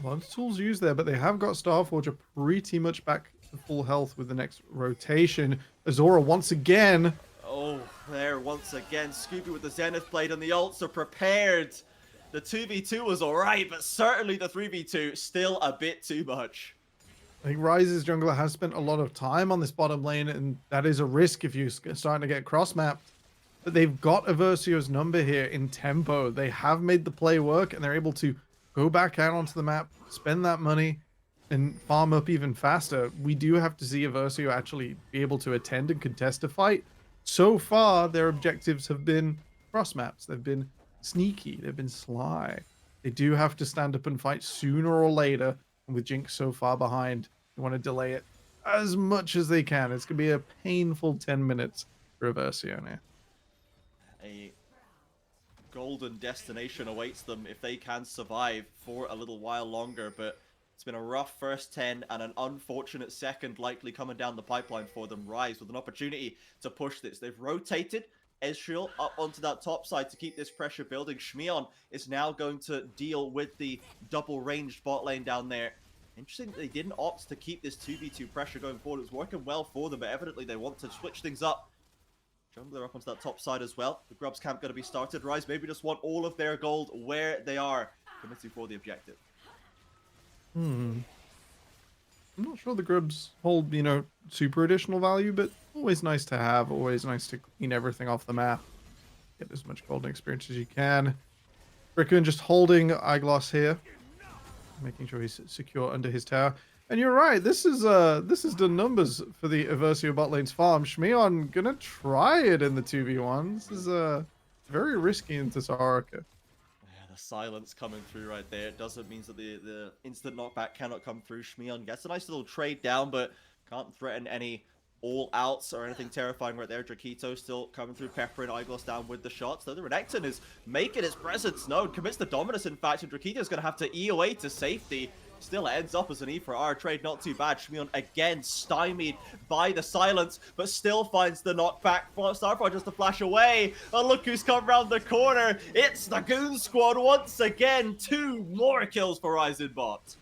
A lot of tools used there, but they have got Starforger pretty much back to full health with the next rotation. Azora once again. Oh, there once again. Scooby with the Zenith blade and the ults are prepared. The 2v2 was alright, but certainly the 3v2 still a bit too much. I think Rise's jungler has spent a lot of time on this bottom lane, and that is a risk if you're starting to get cross-mapped. But they've got Aversio's number here in tempo. They have made the play work, and they're able to go back out onto the map, spend that money, and farm up even faster. We do have to see Aversio actually be able to attend and contest a fight. So far, their objectives have been cross-maps. They've been sneaky. They've been sly. They do have to stand up and fight sooner or later. With Jinx so far behind, you want to delay it as much as they can. It's going to be a painful 10 minutes for Aversio now. A golden destination awaits them if they can survive for a little while longer, but it's been a rough first 10 and an unfortunate second likely coming down the pipeline for them. Rise with an opportunity to push this. They've rotated Ezreal up onto that top side to keep this pressure building. Shmion is now going to deal with the double ranged bot lane down there. Interesting that they didn't opt to keep this 2v2 pressure going forward. It was working well for them, but evidently they want to switch things up. Jungler up onto that top side as well. The Grubs camp going to be started. Rise maybe just want all of their gold where they are, committing for the objective. I'm not sure the Grubs hold, super additional value, but always nice to have. Always nice to clean everything off the map. Get as much golden experience as you can. Bricken just holding Iglos here, making sure he's secure under his tower. And you're right, this is done numbers for the Aversio bot lane's farm. Shmion gonna try it in the 2v1. This is very risky into Soraka. The silence coming through right there. It doesn't mean that the instant knockback cannot come through. Shmion gets a nice little trade down, but can't threaten any all-outs or anything terrifying right there. Drakito still coming through, peppering Iglos down with the shots. Though the Renekton is making its presence known. Commits the Dominus, in fact, and Drakito's going to have to E away to safety. Still ends up as an E for R trade, not too bad. Shmion again stymied by the silence, but still finds the knockback. Starfire just to flash away. And look who's come around the corner. It's the Goon Squad once again. 2 more kills for Ryzen bot.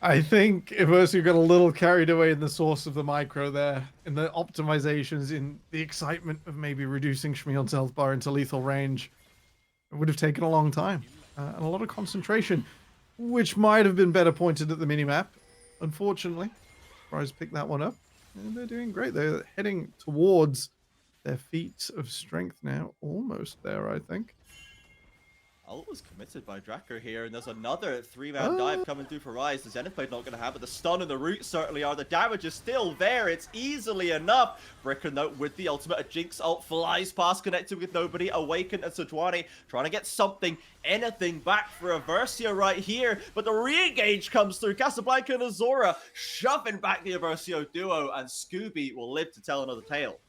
I think Aversio got a little carried away in the source of the micro there, in the optimizations, in the excitement of maybe reducing Shmion's health bar into lethal range. It would have taken a long time and a lot of concentration, which might have been better pointed at the minimap. Unfortunately, Rise picked that one up, and they're doing great. They're heading towards their feats of strength now, almost there, I think. Ult was committed by Dracker here, and there's another 3-man dive coming through for Rise. The Zenith Blade not going to have it. The stun and the root certainly are. The damage is still there. It's easily enough. Bricken, though, with the ultimate. A Jinx ult flies past, connected with nobody. Awaken and Sejuani trying to get something, anything back for Aversio right here. But the re-engage comes through. Casablanca and Azora shoving back the Aversio duo, and Scooby will live to tell another tale.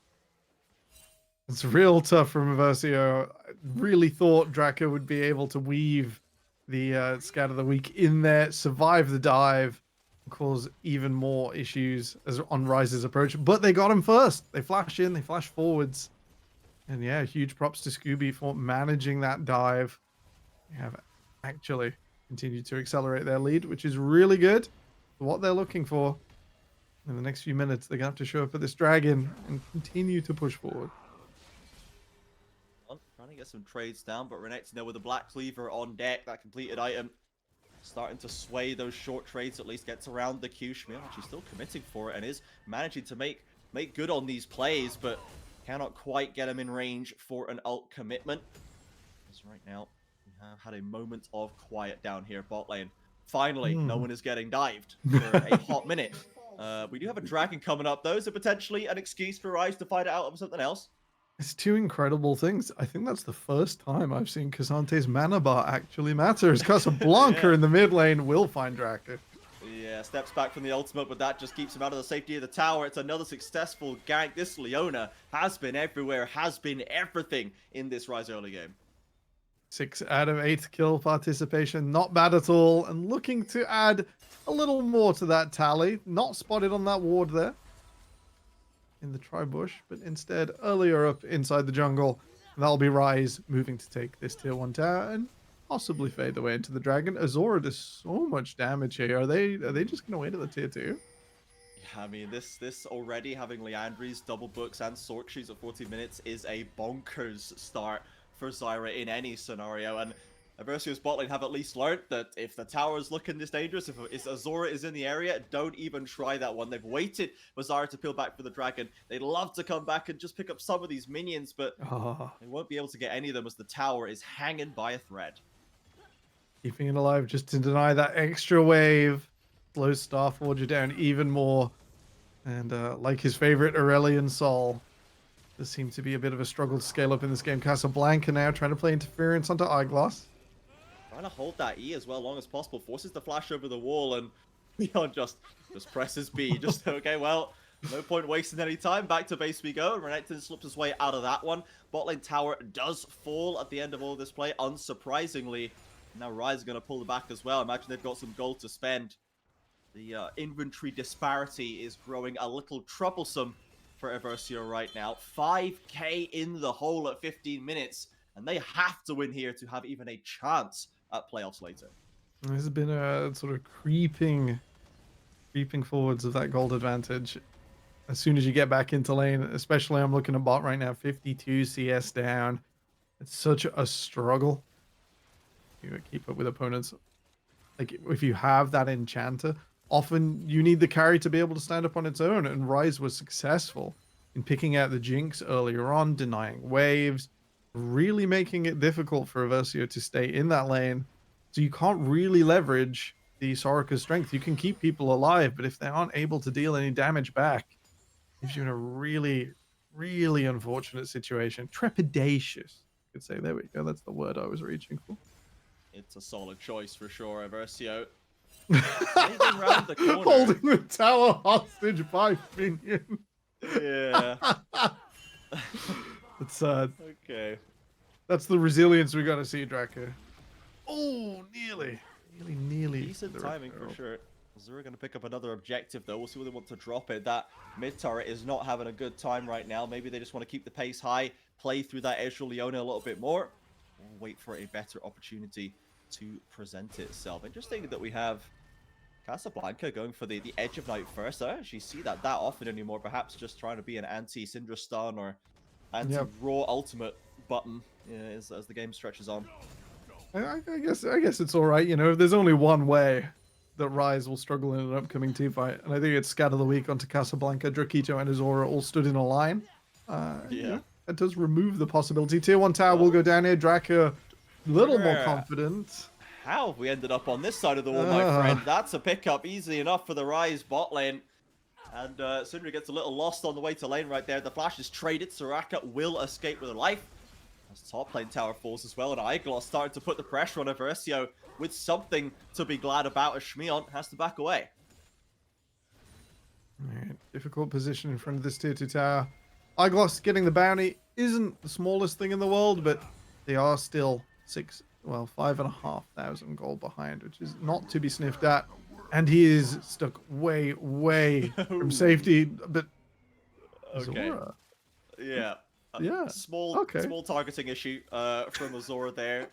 It's real tough from Aversio. I really thought Draco would be able to weave the scout of the week in there, survive the dive, cause even more issues as on Rise's approach. But they got him first. They flash in, they flash forwards. And yeah, huge props to Scooby for managing that dive. They have actually continued to accelerate their lead, which is really good for what they're looking for. In the next few minutes, they're going to have to show up at this dragon and continue to push forward. Trying to get some trades down, but Renekton there with the Black Cleaver on deck, that completed item. Starting to sway those short trades, at least gets around the Q. Shmiel actually still committing for it and is managing to make good on these plays, but cannot quite get him in range for an ult commitment. Because right now, we have had a moment of quiet down here bot lane. Finally, no one is getting dived for a hot minute. We do have a dragon coming up though, so potentially an excuse for Rise to fight it out of something else. It's two incredible things. I think that's the first time I've seen Casante's mana bar actually matters. Casablanca in the mid lane will find Draka. Yeah, steps back from the ultimate, but that just keeps him out of the safety of the tower. It's another successful gank. This Leona has been everywhere, has been everything in this Rise early game. 6 out of 8 kill participation, not bad at all. And looking to add a little more to that tally. Not spotted on that ward there in the tri-bush, but instead earlier up inside the jungle. That'll be Rise moving to take this tier 1 tower and possibly fade away into the dragon. Azora does so much damage here. Are they just gonna wait at the tier 2? Yeah, I mean, this already having Leandri's double books and sword shoes at 40 minutes is a bonkers start for Zyra in any scenario. And Aversio's bot lane have at least learned that if the tower is looking this dangerous, if Azora is in the area, don't even try that one. They've waited for Zyra to peel back for the dragon. They'd love to come back and just pick up some of these minions, but they won't be able to get any of them as the tower is hanging by a thread. Keeping it alive just to deny that extra wave. Slows Starforger down even more. And like his favorite Aurelian Sol, this seems to be a bit of a struggle to scale up in this game. Casablanca now trying to play interference onto Eyeglass. Trying to hold that E as well long as possible. Forces the flash over the wall, and Leon just presses B. Just, okay, well, no point wasting any time. Back to base we go. Renekton slips his way out of that one. Bot lane tower does fall at the end of all this play, unsurprisingly. Now Rise is going to pull it back as well. Imagine they've got some gold to spend. The inventory disparity is growing a little troublesome for Aversio right now. 5k in the hole at 15 minutes, and they have to win here to have even a chance at playoffs later. There's been a sort of creeping forwards of that gold advantage. As soon as you get back into lane, especially I'm looking at bot right now, 52 CS down. It's such a struggle. You keep up with opponents. Like if you have that enchanter, often you need the carry to be able to stand up on its own, and Rise was successful in picking out the Jinx earlier on, denying waves, really making it difficult for Aversio to stay in that lane. So you can't really leverage the Soraka's strength. You can keep people alive, but if they aren't able to deal any damage back, it gives you in a really, really unfortunate situation. Trepidatious, I could say. There we go. That's the word I was reaching for. It's a solid choice for sure, Aversio. Around the corner. Holding the tower hostage by minion. Yeah. It's sad. Okay. That's the resilience we got to see, Draka. Oh, nearly. Decent timing for sure. Azura going to pick up another objective though. We'll see where they want to drop it. That mid turret is not having a good time right now. Maybe they just want to keep the pace high, play through that Ezreal Leona a little bit more, or wait for a better opportunity to present itself. Interesting that we have Casablanca going for the Edge of Night first. I don't actually see that often anymore. Perhaps just trying to be an anti-Syndra stun or anti-Raw ultimate button as the game stretches on. I guess it's all right. You know, there's only one way that Rise will struggle in an upcoming team fight, and I think it's Scat of the Week onto Casablanca. Drakito and Azora all stood in a line. Yeah, that does remove the possibility. Tier 1 tower will go down here. Draka, a little more confident. How have we ended up on this side of the wall, my friend? That's a pickup easy enough for the Rise bot lane. And Syndra gets a little lost on the way to lane right there. The flash is traded. Soraka will escape with a life. As top lane tower falls as well. And Eyeglass starting to put the pressure on Aversio with something to be glad about as Shmion has to back away. Right, difficult position in front of this tier 2 tower. Eyeglass getting the bounty isn't the smallest thing in the world, but they are still 6 well, 5,500 gold behind, which is not to be sniffed at. And he is stuck way, way from safety. But Okay. Zora, Yeah. yeah, Small okay. small targeting issue from Azor there.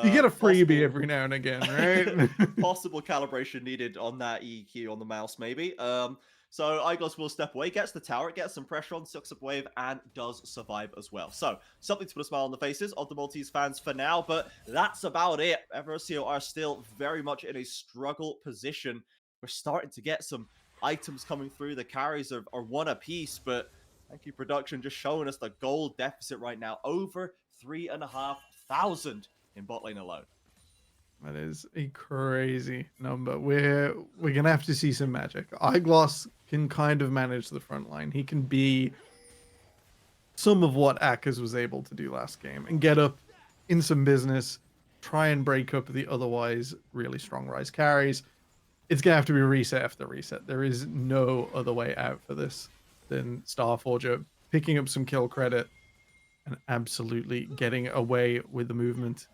You get a freebie Possible- every now and again, right? possible calibration needed on that EQ on the mouse, maybe. So Iglos will step away, gets the tower, gets some pressure on, sucks up wave, and does survive as well. So something to put a smile on the faces of the Maltese fans for now, but that's about it. Eversio are still very much in a struggle position. We're starting to get some items coming through. The carries are one apiece, but thank you, production, just showing us the gold deficit right now. Over 3,500 in bot lane alone. That is a crazy number. We're gonna have to see some magic. Igloss can kind of manage the front line. He can be some of what Akers was able to do last game and get up in some business, try and break up the otherwise really strong Rise carries. It's gonna have to be reset after reset. There is no other way out for this than Starforger picking up some kill credit and absolutely getting away with the movement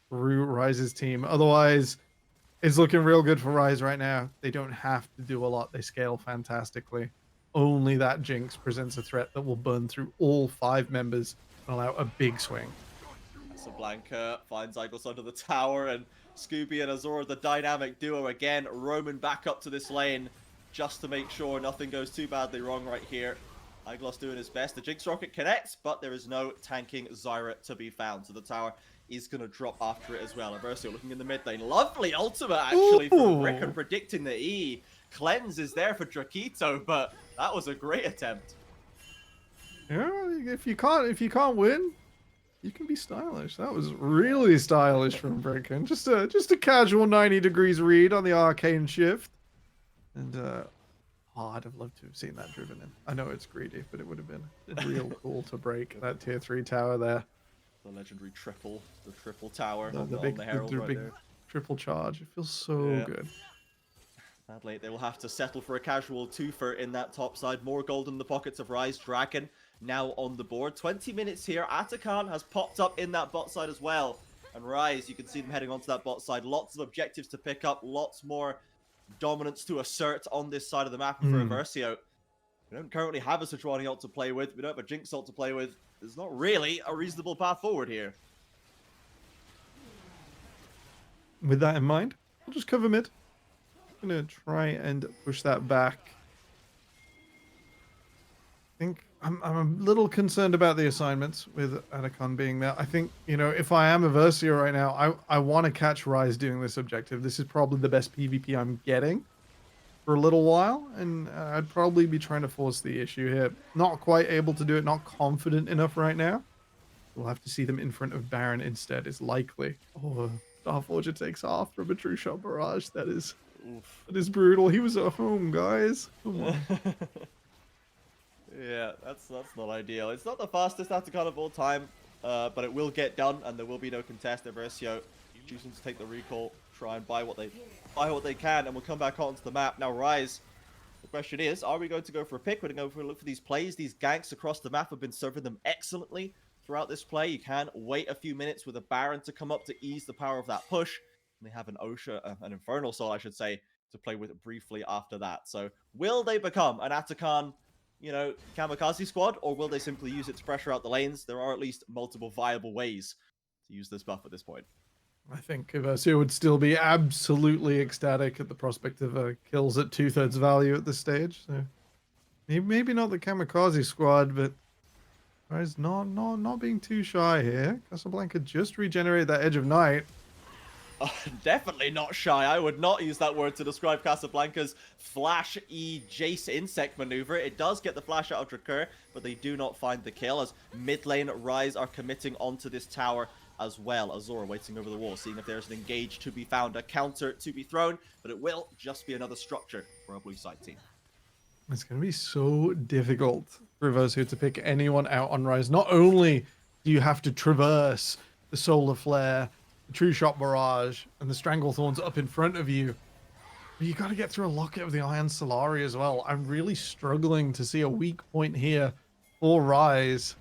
through Rise's team. Otherwise, it's looking real good for Rise right now. They don't have to do a lot. They scale fantastically. Only that Jinx presents a threat that will burn through all 5 members and allow a big swing. Casablanca finds Iglos under the tower, and Scooby and Azor, the dynamic duo again, roaming back up to this lane just to make sure nothing goes too badly wrong right here. Iglos doing his best. The Jinx rocket connects, but there is no tanking Zyra to be found. So the tower is going to drop after it as well. Versio looking in the mid lane. Lovely ultimate, actually, from Rick, and predicting the E. Cleanse is there for Drakito, but that was a great attempt. Yeah, if you can't win, you can be stylish. That was really stylish from Bricken. Just a casual 90 degrees read on the arcane shift. And I'd have loved to have seen that driven in. I know it's greedy, but it would have been real cool to break that tier 3 tower there. The legendary triple, the triple tower The on big, the Herald right big there. triple charge. It feels so Yeah. good. Sadly, they will have to settle for a casual twofer in that top side. More gold in the pockets of Rise. Dragon now on the board. 20 minutes here. Atakan has popped up in that bot side as well. And Rise, you can see them heading onto that bot side. Lots of objectives to pick up. Lots more dominance to assert on this side of the map for Versio. We don't currently have a Sejuani ult to play with. We don't have a Jinx ult to play with. There's not really a reasonable path forward here. With that in mind, we'll just cover mid. I'm gonna try and push that back. I think I'm a little concerned about the assignments with Anakin being there. I think, you know, if I am a Versio right now, I want to catch Rise doing this objective. This is probably the best PvP I'm getting for a little while, and I'd probably be trying to force the issue here. Not quite able to do it, not confident enough right now. We'll have to see them in front of Baron instead, is likely. Oh, Starforger takes off from a true shot barrage. That is brutal. He was at home, guys. Come on. Yeah, that's not ideal. It's not the fastest Atakan of all time, but it will get done, and there will be no contest. Versio choosing to take the recall, try and buy what they can, and we'll come back onto the map. Now, Rise, the question is, are we going to go for a pick? We're going to go look for these plays. These ganks across the map have been serving them excellently throughout this play. You can wait a few minutes with a Baron to come up to ease the power of that push. And they have an Osha, an Infernal Soul, I should say, to play with briefly after that. So, will they become an Atakan, you know, kamikaze squad, or will they simply use it to pressure out the lanes? There are at least multiple viable ways to use this buff at this point. I think Versio would still be absolutely ecstatic at the prospect of kills at 2/3 value at this stage. So maybe not the kamikaze squad, but Rise not being too shy here. Casablanca just regenerated that Edge of Night. Definitely not shy. I would not use that word to describe Casablanca's Flash E Jace Insect maneuver. It does get the flash out of Drakur, but they do not find the kill as mid lane Rise are committing onto this tower as well. Azor waiting over the wall, seeing if there's an engage to be found, a counter to be thrown, but it will just be another structure for a blue side team. It's going to be so difficult for Versio to pick anyone out on Rise. Not only do you have to traverse the Solar Flare, the True Shot Barrage, and the Stranglethorns up in front of you, but you got to get through a Locket of the Iron Solari as well. I'm really struggling to see a weak point here for Rise.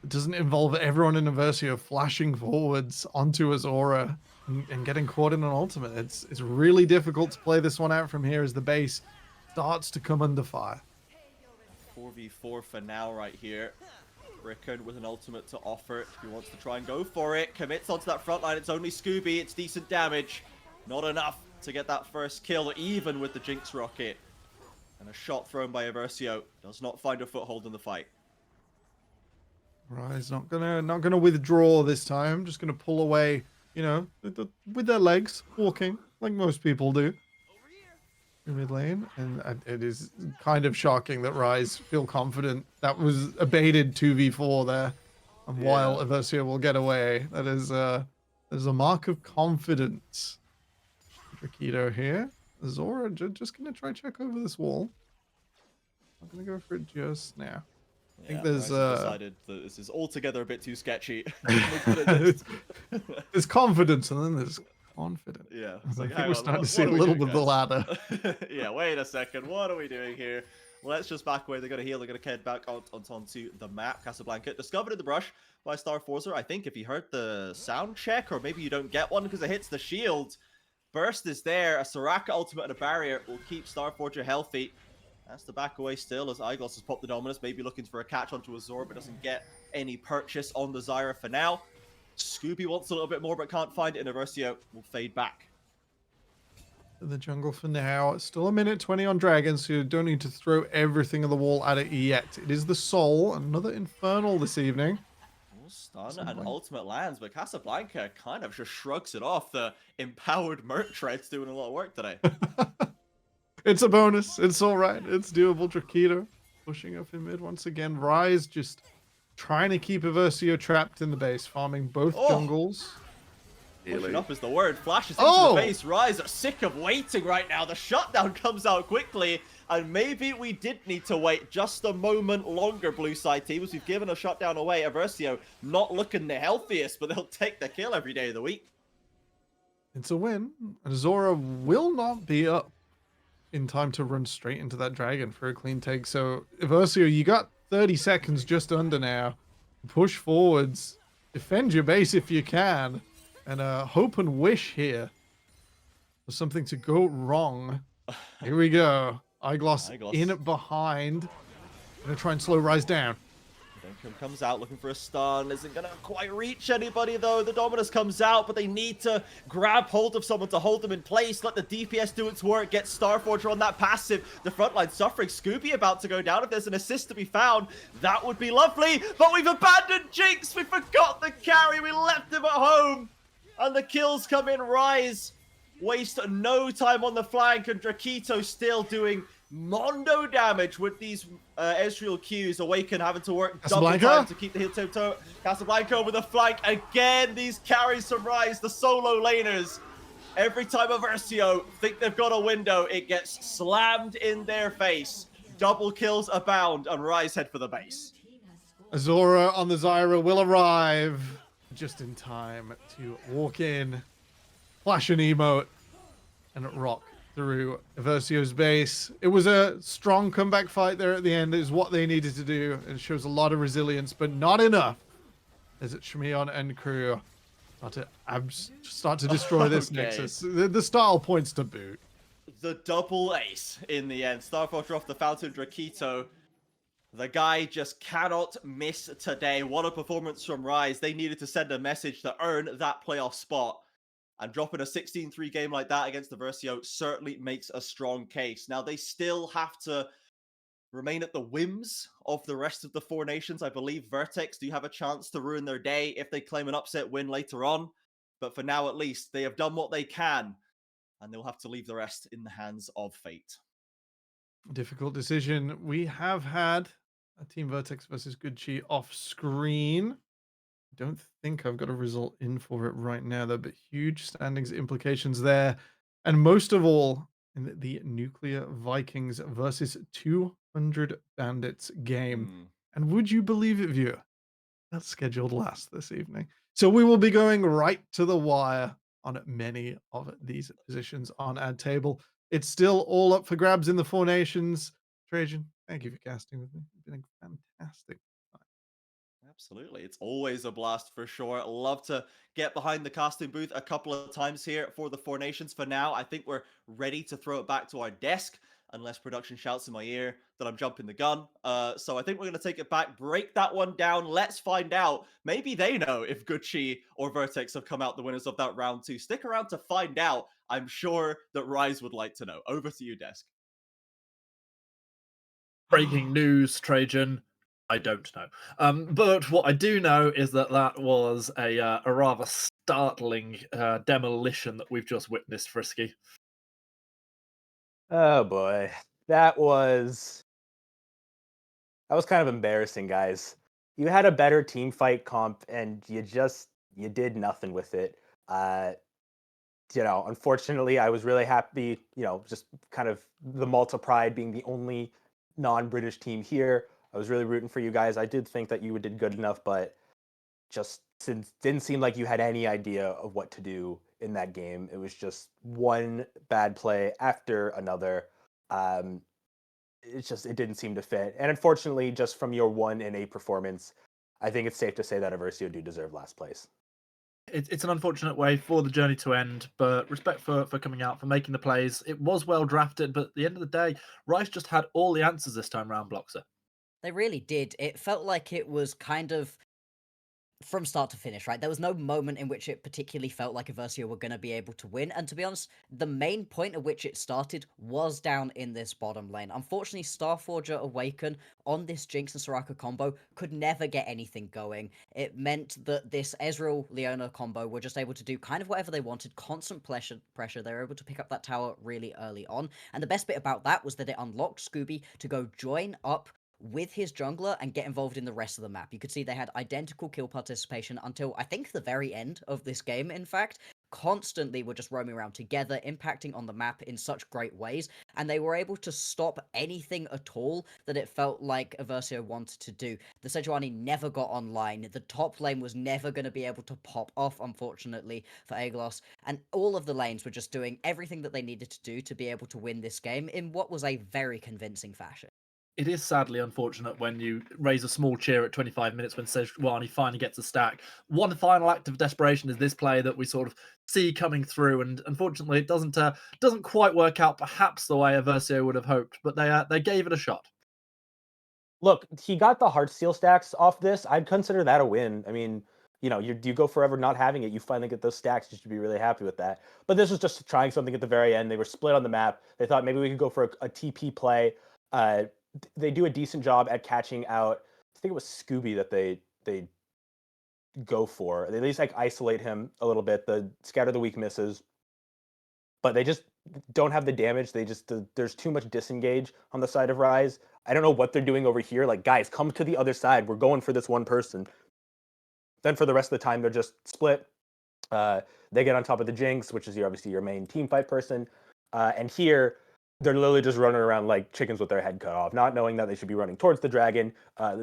It doesn't involve everyone in Versio flashing forwards onto Azora and getting caught in an ultimate. It's really difficult to play this one out from here as the base starts to come under fire. 4v4 for now right here. Rickon with an ultimate to offer. He wants to try and go for it. Commits onto that front line. It's only Scooby. It's decent damage. Not enough to get that first kill, even with the Jinx rocket. And a shot thrown by Versio does not find a foothold in the fight. Rise not gonna withdraw this time. Just gonna pull away, you know, with their legs, walking like most people do. In mid lane, and it is kind of shocking that Rise feel confident. That was a baited 2v4 there, and while Versio will get away, that is there's a mark of confidence. Rakito here. Zora just gonna try check over this wall. I'm gonna go for it just now. I think there's decided that this is altogether a bit too sketchy. There's confidence and then there's confident. Yeah, I like, think we're starting to see a little bit of the ladder. Yeah, wait a second. What are we doing here? Let's just back away. They're going to heal. They're going to head back onto the map. Casablanca, discovered in the brush by Starforcer. I think if you heard the sound check, or maybe you don't get one because it hits the shield. Burst is there. A Soraka ultimate and a barrier will keep Starforger healthy. Has to back away still as Igloss has popped the Dominus, maybe looking for a catch onto Azor, but doesn't get any purchase on the Zyra for now. Scooby wants a little bit more, but can't find it, and Versio will fade back. In the jungle for now. Still a minute 20 on Dragons, so you don't need to throw everything on the wall at it yet. It is the Soul, another Infernal this evening. Stun and ultimate lands, but Casablanca kind of just shrugs it off. The empowered Merc Tread's doing a lot of work today. It's a bonus. It's all right. It's doable. Drakito pushing up in mid once again. Rise just trying to keep Versio trapped in the base, farming both jungles. Pushing up is the word. Flashes into the base. Rise are sick of waiting right now. The shutdown comes out quickly, and maybe we did need to wait just a moment longer, blue side teams. We've given a shutdown away. Versio not looking the healthiest, but they'll take the kill every day of the week. It's a win, and Zora will not be up in time to run straight into that dragon for a clean take. So, Versio, you got 30 seconds just under now. Push forwards, defend your base if you can, and hope and wish here for something to go wrong. Here we go. Igloss in behind. Gonna try and slow Rise down. Duncan comes out looking for a stun. Isn't gonna quite reach anybody though. The Dominus comes out, but they need to grab hold of someone to hold them in place. Let the DPS do its work. Get Starforger on that passive. The front line suffering. Scooby about to go down. If there's an assist to be found, that would be lovely. But we've abandoned Jinx. We forgot the carry. We left him at home. And the kills come in. Rise waste no time on the flank, and Drakito still doing mondo damage with these Ezreal Qs. Awaken having to work double time to keep the heel toe. Casablanca over the flank. Again, these carries from Rise, the solo laners. Every time a Versio think they've got a window, it gets slammed in their face. Double kills abound, and Rise head for the base. Azora on the Zyra will arrive just in time to walk in, flash an emote, and rock through Versio's base. It was a strong comeback fight there at the end. It is what they needed to do. It shows a lot of resilience, but not enough. As it Shmion and crew start to destroy this Nexus. The style points to boot. The double ace in the end. Starforger off the Fountain, Drakito. The guy just cannot miss today. What a performance from Rise. They needed to send a message to earn that playoff spot. And dropping a 16-3 game like that against the Versio certainly makes a strong case. Now, they still have to remain at the whims of the rest of the four nations. I believe Vertex do have a chance to ruin their day if they claim an upset win later on. But for now, at least, they have done what they can. And they'll have to leave the rest in the hands of fate. Difficult decision. We have had a Team Vertex versus Good Chi off screen. Don't think I've got a result in for it right now, though, but huge standings implications there. And most of all, in the Nuclear Vikings versus 200 Bandits game. And would you believe it, viewer? That's scheduled last this evening. So we will be going right to the wire on many of these positions on our table. It's still all up for grabs in the Four Nations. Trajan, thank you for casting with me. It's been a fantastic time. Absolutely. It's always a blast for sure. Love to get behind the casting booth a couple of times here for the Four Nations. For now, I think we're ready to throw it back to our desk, unless production shouts in my ear that I'm jumping the gun. So I think we're going to take it back, break that one down. Let's find out. Maybe they know if Gucci or Vertex have come out the winners of that round 2. Stick around to find out. I'm sure that Rise would like to know. Over to you, Desk. Breaking news, Trajan. I don't know. But what I do know is that that was a rather startling demolition that we've just witnessed, Frisky. Oh boy, that was kind of embarrassing, guys. You had a better team fight comp, and you did nothing with it. Uh, Unfortunately, I was really happy. Just kind of the Malta Pride being the only non-British team here. I was really rooting for you guys. I did think that you did good enough, but just since didn't seem like you had any idea of what to do in that game. It was just one bad play after another. Um, it didn't seem to fit. And unfortunately, just from your 1-8 performance, I think it's safe to say that Aversio do deserve last place. It's an unfortunate way for the journey to end, but respect for coming out, for making the plays. It was well drafted, but at the end of the day, Rice just had all the answers this time round, Bloxer. They really did. It felt like it was kind of from start to finish, right? There was no moment in which it particularly felt like Aversio were going to be able to win. And to be honest, the main point at which it started was down in this bottom lane. Unfortunately, Starforger Awaken on this Jinx and Soraka combo could never get anything going. It meant that this Ezreal-Leona combo were just able to do kind of whatever they wanted, constant pressure. They were able to pick up that tower really early on. And the best bit about that was that it unlocked Scooby to go join up with his jungler and get involved in the rest of the map. You could see they had identical kill participation until I think the very end of this game, in fact. Constantly were just roaming around together, impacting on the map in such great ways, and they were able to stop anything at all that it felt like Aversio wanted to do. The Sejuani never got online, the top lane was never going to be able to pop off, unfortunately, for Aeglos, and all of the lanes were just doing everything that they needed to do to be able to win this game in what was a very convincing fashion. It is sadly unfortunate when you raise a small cheer at 25 minutes when Sejuani finally gets a stack. One final act of desperation is this play that we sort of see coming through, and unfortunately, it doesn't quite work out perhaps the way Aversio would have hoped, but they gave it a shot. Look, he got the Heartsteel stacks off this. I'd consider that a win. I mean, you go forever not having it. You finally get those stacks. You should be really happy with that. But this was just trying something at the very end. They were split on the map. They thought maybe we could go for a TP play. They do a decent job at catching out. I think it was Scooby that they go for. They at least like isolate him a little bit. The scatter the weak misses, but they just don't have the damage. There's too much disengage on the side of Rise. I don't know what they're doing over here. Like, guys, come to the other side. We're going for this one person. Then for the rest of the time, they're just split. They get on top of the Jinx, which is obviously your main team fight person. And here, they're literally just running around like chickens with their head cut off, not knowing that they should be running towards the dragon,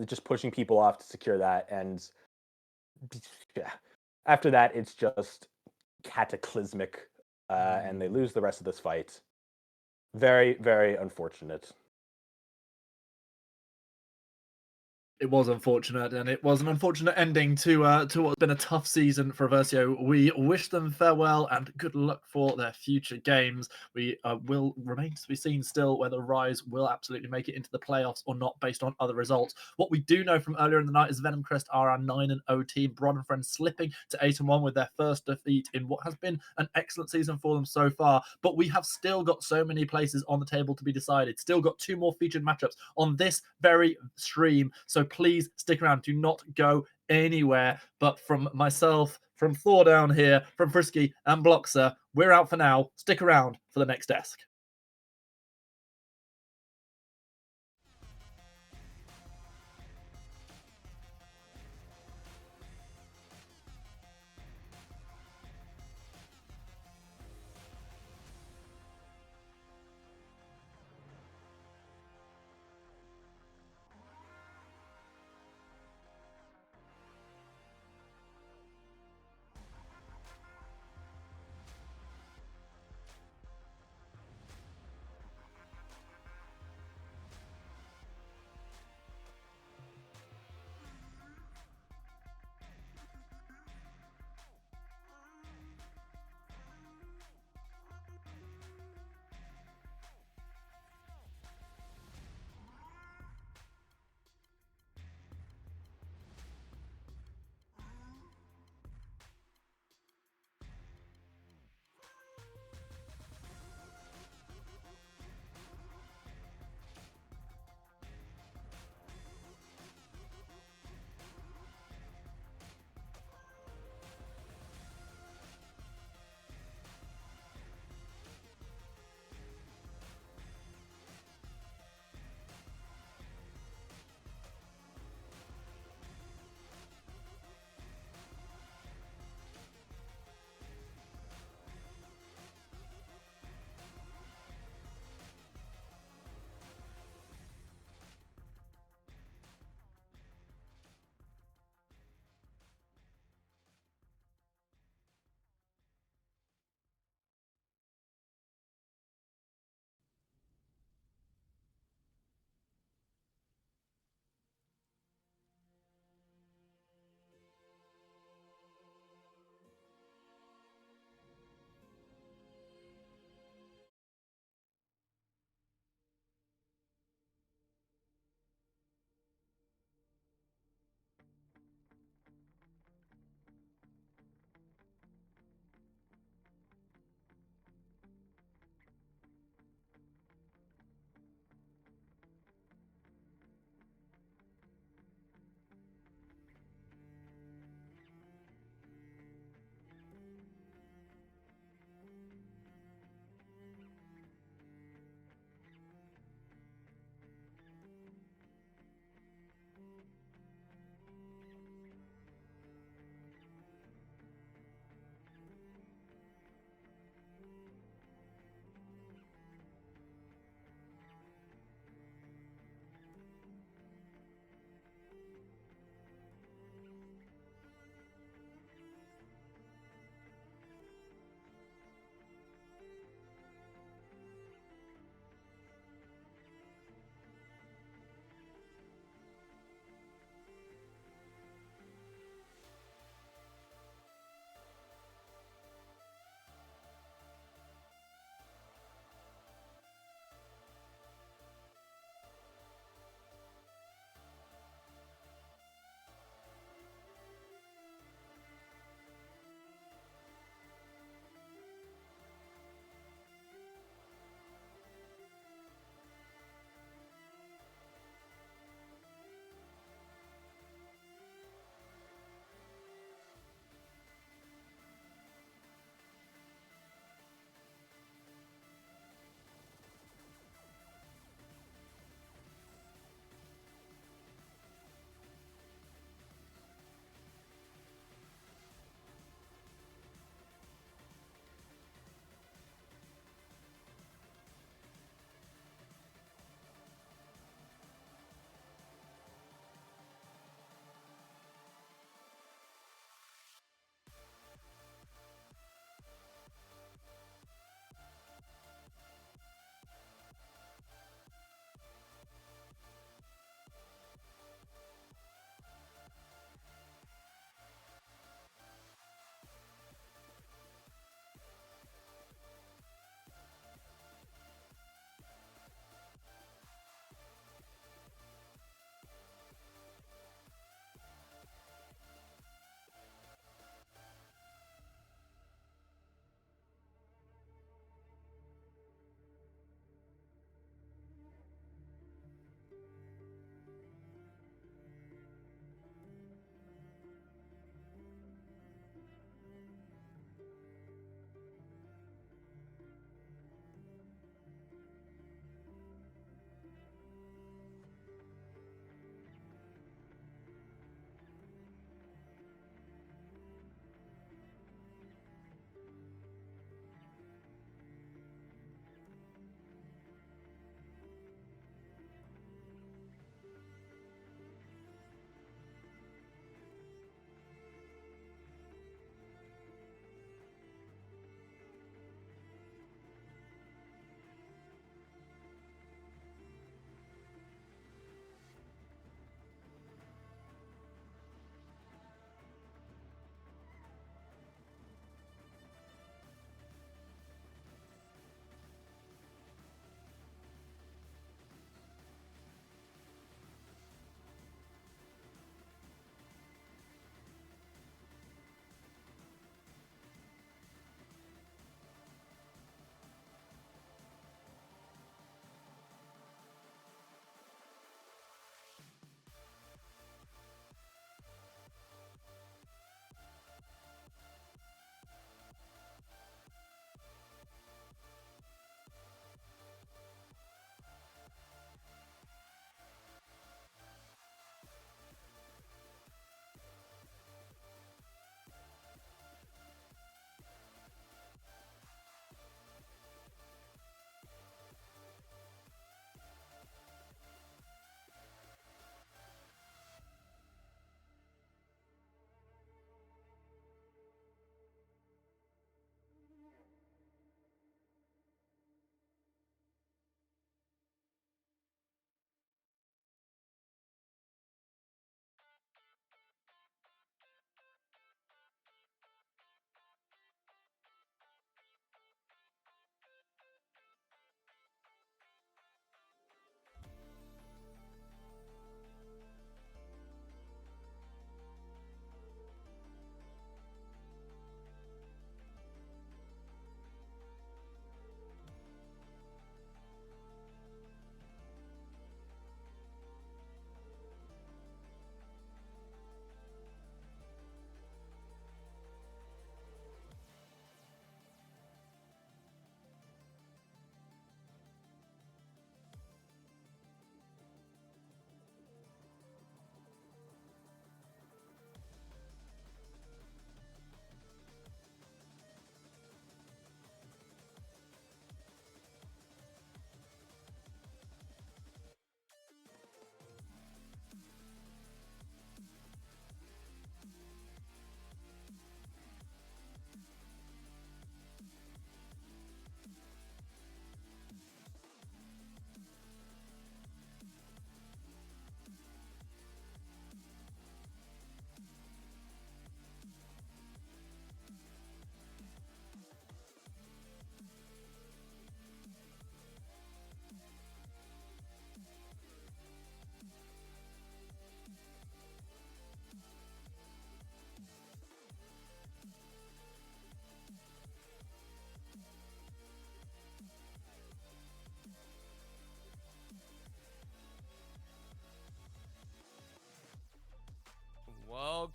just pushing people off to secure that. And yeah, after that, it's just cataclysmic, and they lose the rest of this fight. Very, very unfortunate. It was unfortunate, and it was an unfortunate ending to what's been a tough season for Aversio. We wish them farewell and good luck for their future games. We will remain to be seen still whether Rise will absolutely make it into the playoffs or not based on other results. What we do know from earlier in the night is Venom Crest are our 9-0 team. Brod and Friends slipping to 8-1 with their first defeat in what has been an excellent season for them so far. But we have still got so many places on the table to be decided. Still got 2 more featured matchups on this very stream. So please stick around. Do not go anywhere. But from myself, from Thor down here, from Frisky and Bloxer, we're out for now. Stick around for the next desk.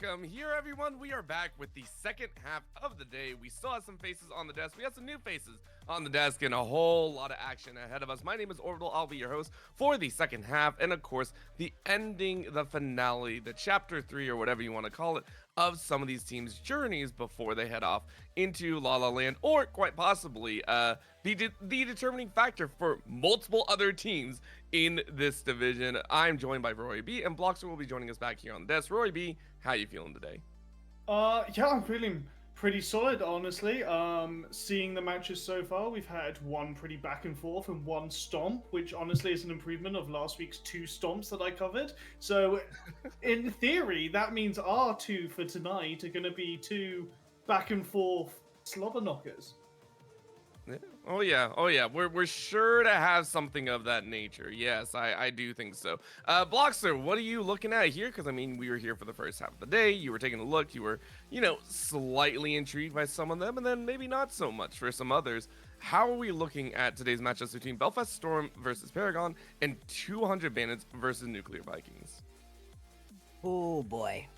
welcome here, everyone. We are back with the second half of the day. We still have some faces on the desk. We have some new faces on the desk and a whole lot of action ahead of us. My name is Orbital. I'll be your host for the second half, and of course, the ending, the finale, the chapter 3, or whatever you want to call it, of some of these teams' journeys before they head off into La La Land, or quite possibly the determining factor for multiple other teams in this division. I'm joined by Rory B, and Bloxer will be joining us back here on the desk. Rory B, how you feeling today? Yeah, I'm feeling pretty solid, honestly. Seeing the matches so far, we've had one pretty back and forth and one stomp, which honestly is an improvement of last week's 2 stomps that I covered. So, in theory, that means our 2 for tonight are going to be 2 back and forth slobber knockers. Yeah. Oh yeah. We're sure to have something of that nature. Yes, I do think so. Bloxer, what are you looking at here? Because I mean, we were here for the first half of the day. You were taking a look. You were, slightly intrigued by some of them, and then maybe not so much for some others. How are we looking at today's matchups between Belfast Storm versus Paragon and 200 Bandits versus Nuclear Vikings? Oh boy.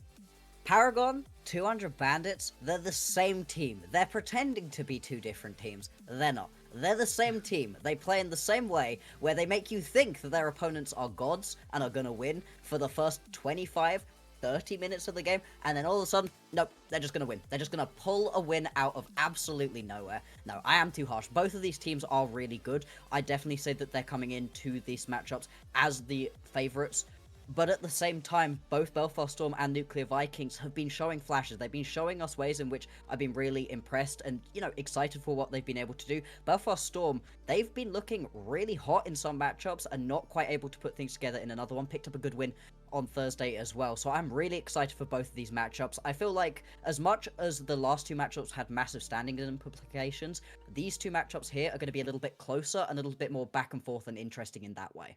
Paragon, 200 Bandits, they're the same team. They're pretending to be 2 different teams. They're not. They're the same team. They play in the same way, where they make you think that their opponents are gods and are gonna win for the first 25, 30 minutes of the game, and then all of a sudden, nope, they're just gonna win. They're just gonna pull a win out of absolutely nowhere. No, I am too harsh. Both of these teams are really good. I definitely say that they're coming into these matchups as the favorites. But at the same time, both Belfast Storm and Nuclear Vikings have been showing flashes. They've been showing us ways in which I've been really impressed and, excited for what they've been able to do. Belfast Storm, they've been looking really hot in some matchups and not quite able to put things together in another one. Picked up a good win on Thursday as well. So I'm really excited for both of these matchups. I feel like as much as the last 2 matchups had massive standings and implications, these 2 matchups here are going to be a little bit closer and a little bit more back and forth and interesting in that way.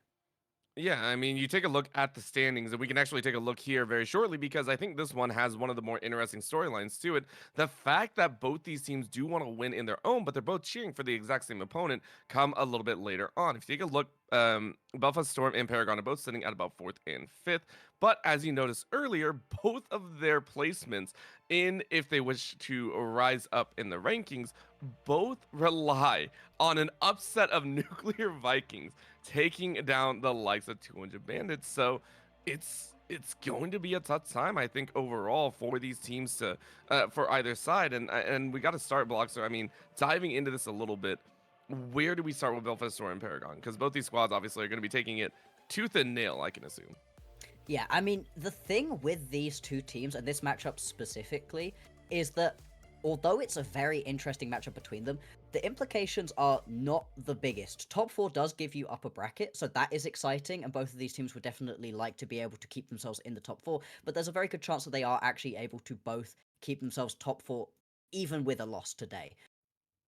Yeah, I mean, you take a look at the standings, and we can actually take a look here very shortly because I think this one has one of the more interesting storylines to it. The fact that both these teams do want to win in their own, but they're both cheering for the exact same opponent, come a little bit later on. If you take a look, Belfast Storm and Paragon are both sitting at about 4th and 5th, but as you noticed earlier, both of their placements if they wish to rise up in the rankings, both rely on an upset of Nuclear Vikings taking down the likes of 200 Bandits. So it's going to be a tough time, I think, overall for these teams to for either side. And we got to start, Bloxer. I mean, diving into this a little bit, where do we start with Belfast Storm and Paragon? Because both these squads obviously are going to be taking it tooth and nail, I can assume. Yeah, I mean, the thing with these 2 teams, and this matchup specifically, is that although it's a very interesting matchup between them, the implications are not the biggest. Top 4 does give you upper bracket, so that is exciting, and both of these teams would definitely like to be able to keep themselves in the top 4, but there's a very good chance that they are actually able to both keep themselves top 4, even with a loss today.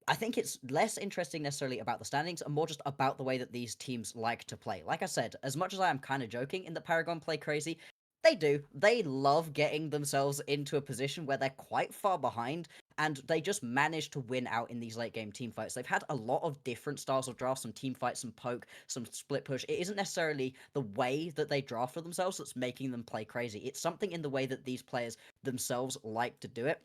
I think it's less interesting necessarily about the standings and more just about the way that these teams like to play. Like I said, as much as I am kind of joking in that Paragon play crazy, they do. They love getting themselves into a position where they're quite far behind, and they just manage to win out in these late game team fights. They've had a lot of different styles of draft, some team fights, some poke, some split push. It isn't necessarily the way that they draft for themselves that's making them play crazy. It's something in the way that these players themselves like to do it.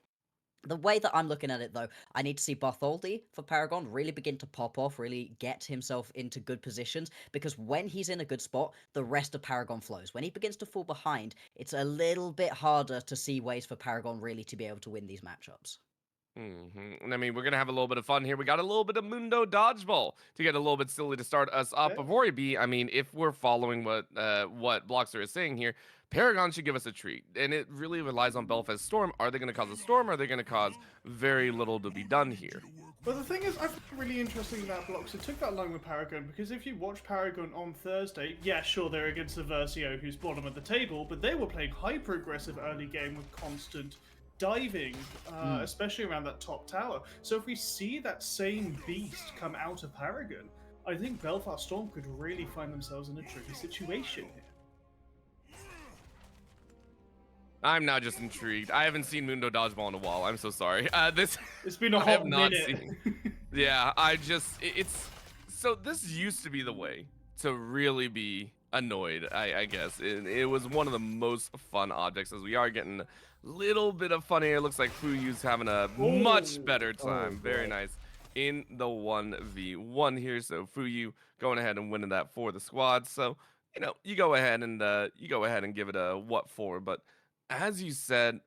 The way that I'm looking at it, though, I need to see Bartholdi for Paragon really begin to pop off, really get himself into good positions, because when he's in a good spot, the rest of Paragon flows. When he begins to fall behind, it's a little bit harder to see ways for Paragon really to be able to win these matchups. And I mean, we're going to have a little bit of fun here. We got a little bit of Mundo Dodgeball to get a little bit silly to start us up. Okay. Before we be, I mean, if we're following what Bloxer is saying here, Paragon should give us a treat. And it really relies on Belfast Storm. Are they going to cause a storm? Or are they going to cause very little to be done here? But the thing is, I find it really interesting about Blocks. It took that long with Paragon, because if you watch Paragon on Thursday, yeah, sure, they're against the Versio, who's bottom of the table, but they were playing hyper-aggressive early game with constant diving, especially around that top tower. So if we see that same beast come out of Paragon, I think Belfast Storm could really find themselves in a tricky situation here. I'm now just intrigued. I haven't seen Mundo Dodgeball in a while. I'm so sorry. It's been a I have hot not minute. seen. Yeah, it's so this used to be the way to really be annoyed, I guess. It was one of the most fun objects, as we are getting a little bit of fun here. It looks like Fuyu's having a much better time. Very boy. nice in the 1v1 here. So Fuyu going ahead and winning that for the squad. So, you go ahead and give it a what for. But as you said,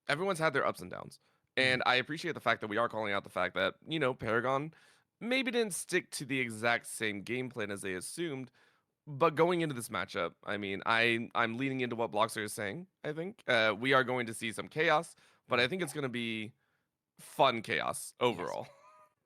everyone's had their ups and downs. And I appreciate the fact that we are calling out the fact that, Paragon maybe didn't stick to the exact same game plan as they assumed. But going into this matchup, I mean, I'm leaning into what Bloxer is saying. I think we are going to see some chaos, but I think it's going to be fun chaos overall.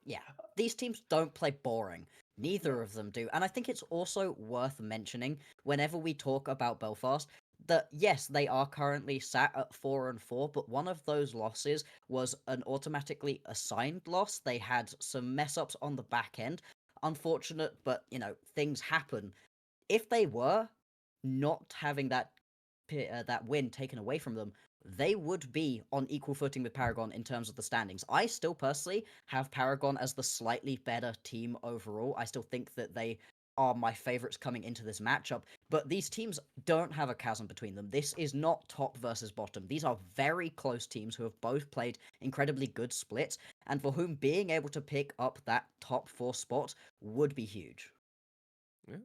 Yeah, these teams don't play boring. Neither of them do. And I think it's also worth mentioning whenever we talk about Belfast that yes, they are currently sat at 4-4, but one of those losses was an automatically assigned loss. They had some mess ups on the back end. Unfortunate, but things happen. If they were not having that win taken away from them, they would be on equal footing with Paragon in terms of the standings. I still personally have Paragon as the slightly better team overall. I still think that they are my favorites coming into this matchup, but these teams don't have a chasm between them. This is not top versus bottom. These are very close teams who have both played incredibly good splits, and for whom being able to pick up that top 4 spot would be huge. Yeah.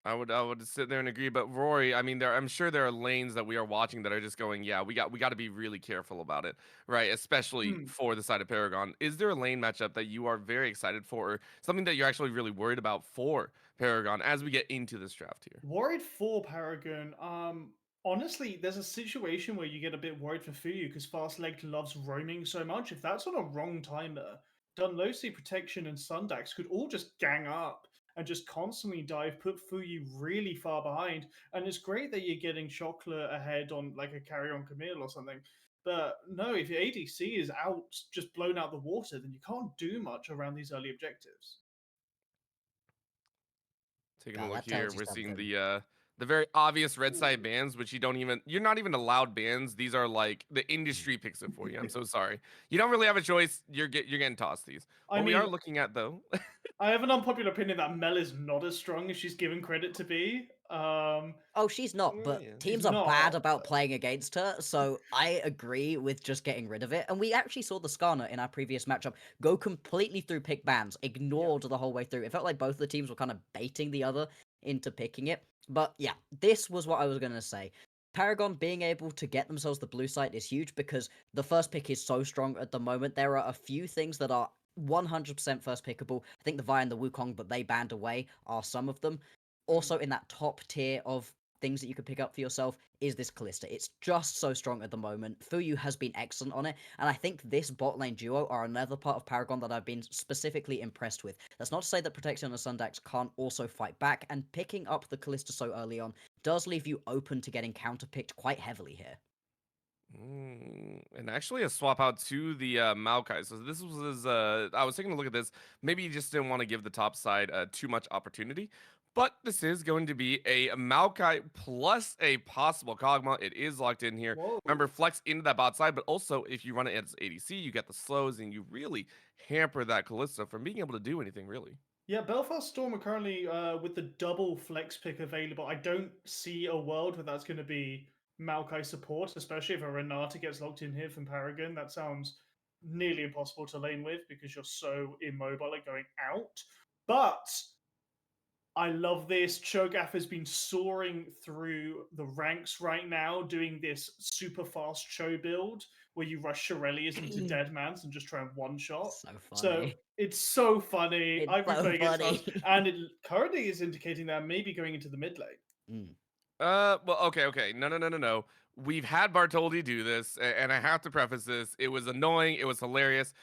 I would sit there and agree, but Rory, I mean, I'm sure there are lanes that we are watching that are just going, yeah, we got to be really careful about it, right? Especially for the side of Paragon. Is there a lane matchup that you are very excited for, or something that you're actually really worried about for Paragon as we get into this draft here? Worried for Paragon. Honestly, there's a situation where you get a bit worried for Fuyu because Fastlegged loves roaming so much. If that's on a wrong timer, Dunlosi, Protection, and Sundax could all just gang up and just constantly dive, put Fuyu really far behind. And it's great that you're getting Chocolate ahead on like a carry on Camille or something. But no, if your ADC is out, just blown out the water, then you can't do much around these early objectives. Taking a God, look that tells here, you we're seeing something. the very obvious red side bans, which you're not even allowed bans. These are like the industry picks it for you. I'm so sorry. You don't really have a choice. You're getting tossed these. I What we mean, are looking at though. I have an unpopular opinion that Mel is not as strong as she's given credit to be. Oh, she's not, but Yeah. teams She's are bad not. about playing against her, so I agree with just getting rid of it. And we actually saw the Skarner in our previous matchup go completely through pick bans, ignored the whole way through. It felt like both the teams were kind of baiting the other into picking it. But yeah, this was what I was going to say. Paragon being able to get themselves the blue site is huge because the first pick is so strong at the moment. There are a few things that are 100% first pickable. I think the Vi and the Wukong, but they banned away, are some of them. Also in that top tier of things that you could pick up for yourself is this Callista. It's just so strong at the moment. Fuyu has been excellent on it, and I think this bot lane duo are another part of Paragon that I've been specifically impressed with. That's not to say that Protection and Sundax can't also fight back, and picking up the Callista so early on does leave you open to getting counterpicked quite heavily here. And actually a swap out to the Maokai. So this was I was taking a look at this. Maybe you just didn't want to give the top side too much opportunity. But this is going to be a Maokai plus a possible Kog'Maw. It is locked in here. Whoa. Remember, flex into that bot side, but also if you run it as ADC, you get the slows and you really hamper that Kalista from being able to do anything really. Yeah, Belfast Storm are currently with the double flex pick available. I don't see a world where that's going to be Maokai support, especially if a Renata gets locked in here from Paragon. That sounds nearly impossible to lane with because you're so immobile at going out. But I love this. Cho'Gath has been soaring through the ranks right now, doing this super fast Cho build where you rush Shirelius into Deadmans and just try and one shot. So So funny. it's so funny. It's I've been so playing against funny. us, and it currently is indicating that maybe going into the mid lane. Well, okay. No. We've had Bartoldi do this, and I have to preface this. It was annoying. It was hilarious.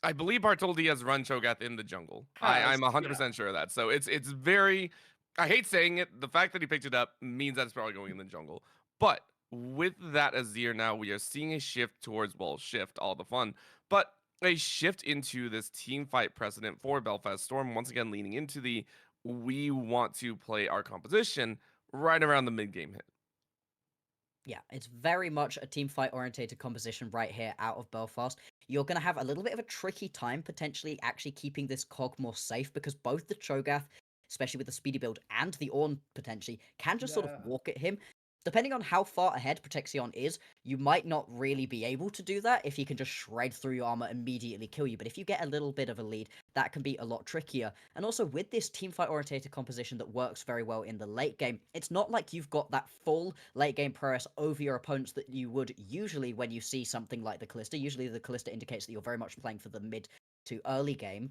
I believe Bartoldi has run Cho'Gath in the jungle. I'm 100% sure of that. So it's very. I hate saying it. The fact that he picked it up means that it's probably going in the jungle. But with that Azir now, we are seeing a shift towards, well, shift, all the fun, but a shift into this team fight precedent for Belfast Storm. Once again, leaning into the we want to play our composition right around the mid game hit. Yeah, it's very much a team fight orientated composition right here out of Belfast. You're going to have a little bit of a tricky time potentially actually keeping this cog more safe because both the Cho'Gath especially with the speedy build and the Ornn potentially, can just sort of Yeah. walk at him. Depending on how far ahead Protection is, you might not really be able to do that if he can just shred through your armor, immediately kill you. But if you get a little bit of a lead, that can be a lot trickier. And also with this teamfight orientated composition that works very well in the late game, it's not like you've got that full late game prowess over your opponents that you would usually when you see something like the Callista. Usually the Callista indicates that you're very much playing for the mid to early game.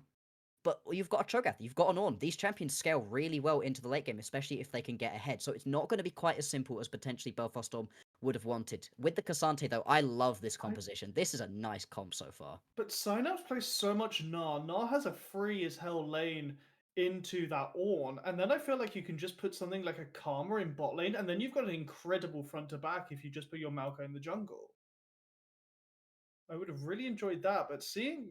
But you've got a Cho'Gath, you've got an Ornn. These champions scale really well into the late game, especially if they can get ahead. So it's not going to be quite as simple as potentially Belfast Storm would have wanted. With the Cassante, though, I love this composition. This is a nice comp so far. But Synapse plays so much Gnar. Gnar has a free as hell lane into that Ornn, and then I feel like you can just put something like a Karma in bot lane, and then you've got an incredible front to back if you just put your Malco in the jungle. I would have really enjoyed that, but seeing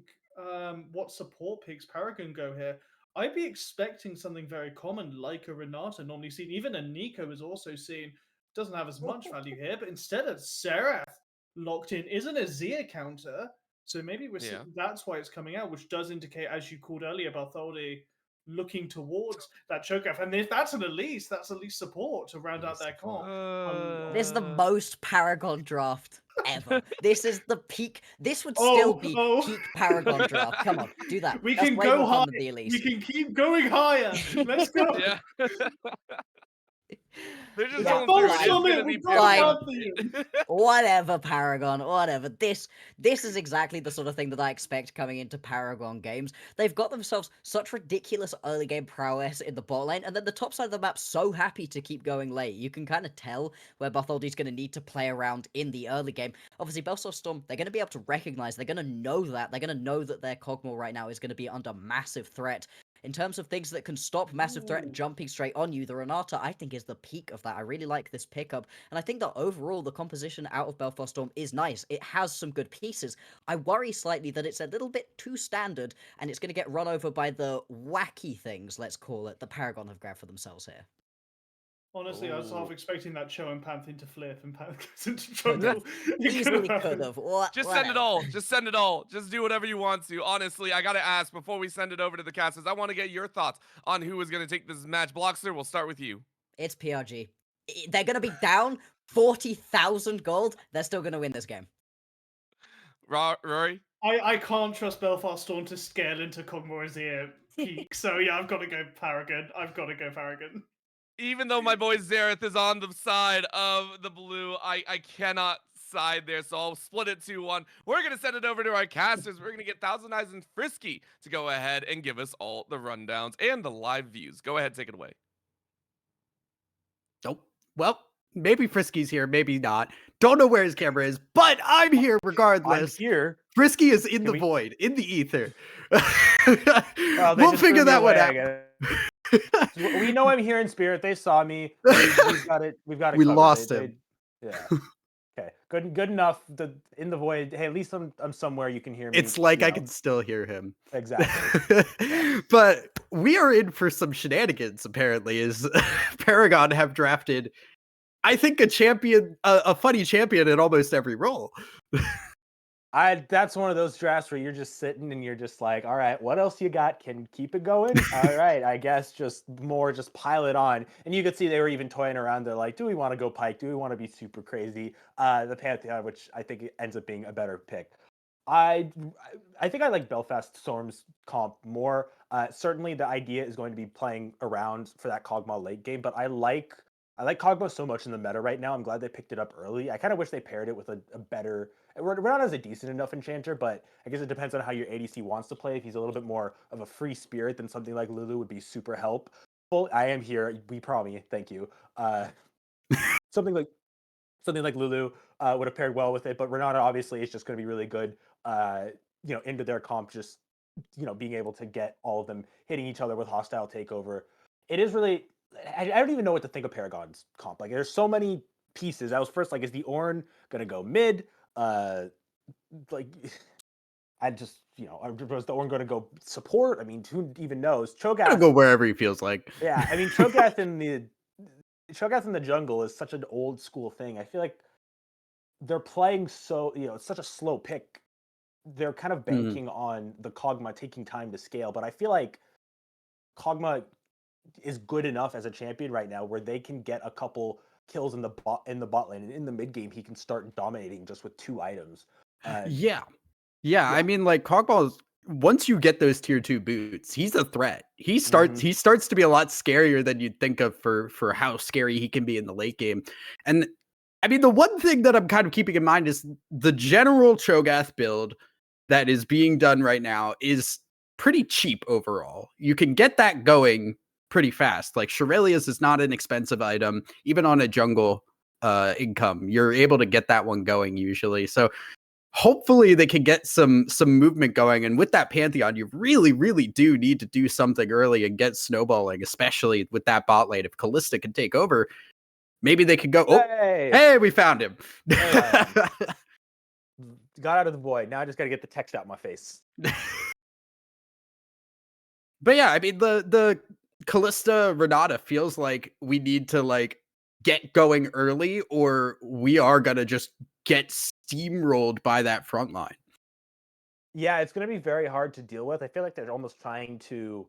what support picks Paragon go here, I'd be expecting something very common like a Renata normally seen. Even a Nico is also seen. Doesn't have as much value here, but instead of Seraph locked in isn't a Zia counter. So maybe we're seeing, that's why it's coming out, which does indicate, as you called earlier, Bartholdi looking towards that Cho'Gath. And if that's an Elise, that's Elise support to round out their comp. This is the most Paragon draft ever. This is the peak. This would still be peak Paragon draft. Come on, do that. We That's can way go more fun higher. than the Elise. We can keep going higher. Let's go. Yeah. They're just Yeah, going through. fine. It's gonna be Fine. Paragon. Whatever, Paragon, whatever. This is exactly the sort of thing that I expect coming into Paragon games. They've got themselves such ridiculous early game prowess in the bot lane, and then the top side of the map so happy to keep going late. You can kind of tell where Bartholdi's going to need to play around in the early game. Obviously, Belfast Storm, they're going to be able to recognize, they're going to know that. They're going to know that their Cogmore right now is going to be under massive threat. In terms of things that can stop massive threat jumping straight on you, the Renata, I think, is the peak of that. I really like this pickup, and I think that overall the composition out of Belfast Storm is nice. It has some good pieces. I worry slightly that it's a little bit too standard, and it's going to get run over by the wacky things, let's call it, that Paragon have grabbed for themselves here. Honestly, I was half expecting that Cho and Pantheon to flip and Pantheon goes into trouble. Easily could have. Just send it all. Just send it all. Just do whatever you want to. Honestly, I gotta ask before we send it over to the casters. I want to get your thoughts on who is gonna take this match. Blockster, we'll start with you. It's PRG. They're gonna be down 40,000 gold. They're still gonna win this game. Rory? I can't trust Belfast Storm to scale into Cogmore's ear peak. So yeah, I've got to go Paragon. Even though my boy Xerath is on the side of the blue, I cannot side there, so I'll split it 2-1. We're going to send it over to our casters. We're going to get Thousand Eyes and Frisky to go ahead and give us all the rundowns and the live views. Go ahead, take it away. Oh, well, maybe Frisky's here, maybe not. Don't know where his camera is, but I'm here regardless. I'm here. Frisky is in the void, in the ether. Well, we'll figure that one out. We know I'm here in spirit. They saw me. We've got it. We've got it. We covered. lost him. Yeah. Okay. Good enough. In the void. Hey, at least I'm somewhere you can hear me. It's like I can still hear him. Exactly. But we are in for some shenanigans. Apparently, as Paragon have drafted, I think, a champion, a funny champion in almost every role. That's one of those drafts where you're just sitting and you're just like, all right, what else you got? Can keep it going? All right, I guess just pile it on. And you could see they were even toying around. They're like, do we want to go Pike? Do we want to be super crazy? The Pantheon, which I think ends up being a better pick. I think I like Belfast Storm's comp more. Certainly the idea is going to be playing around for that Kog'Maw late game, but I like Kog'Maw so much in the meta right now. I'm glad they picked it up early. I kind of wish they paired it with a better... Renata is a decent enough enchanter, but I guess it depends on how your ADC wants to play. If he's a little bit more of a free spirit, then something like Lulu would be super helpful. I am here. We promise. Thank you. Something like Lulu would have paired well with it, but Renata obviously is just going to be really good. Into their comp, just being able to get all of them hitting each other with hostile takeover. It is really... I don't even know what to think of Paragon's comp. Like, there's so many pieces. I was first like, is the Ornn gonna go mid? I just, was the Ornn gonna go support? I mean, who even knows? Cho'Gath go wherever he feels like. Yeah, I mean, Cho'Gath in the jungle is such an old school thing. I feel like they're playing so, it's such a slow pick. They're kind of banking on the Kog'Maw taking time to scale, but I feel like Kog'Maw is good enough as a champion right now where they can get a couple kills in the bot lane, and in the mid game he can start dominating just with 2 items. Yeah. Yeah, I Yeah. mean, like Cogball's once you get those tier 2 boots, he's a threat. He Mhm. starts to be a lot scarier than you'd think of for how scary he can be in the late game. And I mean, the one thing that I'm kind of keeping in mind is the general Cho'Gath build that is being done right now is pretty cheap overall. You can get that going pretty fast. Like Shurelius is not an expensive item, even on a jungle income. You're able to get that one going usually. So hopefully they can get some movement going. And with that Pantheon, you really do need to do something early and get snowballing, especially with that bot lane. If Callista can take over, maybe they could go, oh, Hey! hey, we found him. Got out of the void. Now I just got to get the text out my face. But yeah, I mean the Callista Renata feels like we need to like get going early, or we are gonna just get steamrolled by that front line. Yeah, it's going to be very hard to deal with. I feel like they're almost trying to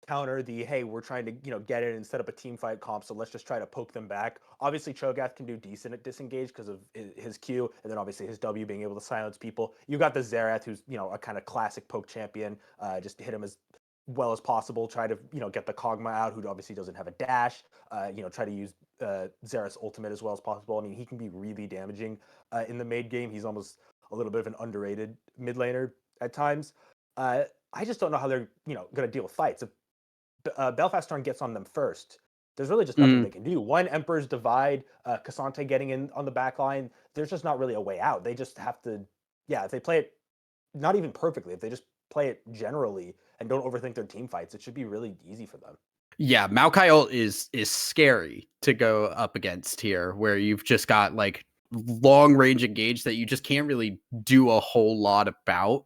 counter the, hey, we're trying to, get it and set up a team fight comp, so let's just try to poke them back. Obviously, Cho'Gath can do decent at disengage because of his Q, and then obviously his W being able to silence people. You got the Xerath, who's, a kind of classic poke champion. Just hit him as well as possible. Try to, get the Kog'Maw out, who obviously doesn't have a dash. Try to use Xerath's ultimate as well as possible. I mean, he can be really damaging in the mid game. He's almost a little bit of an underrated mid laner at times. I just don't know how they're going to deal with fights. If Belfast Storm gets on them first, there's really just nothing they can do. One Emperor's Divide, Cassante getting in on the back line, there's just not really a way out. They just have to, if they play it not even perfectly, if they just play it generally and don't overthink their team fights, it should be really easy for them. Yeah, Maokai ult is scary to go up against here, where you've just got like long range engage that you just can't really do a whole lot about.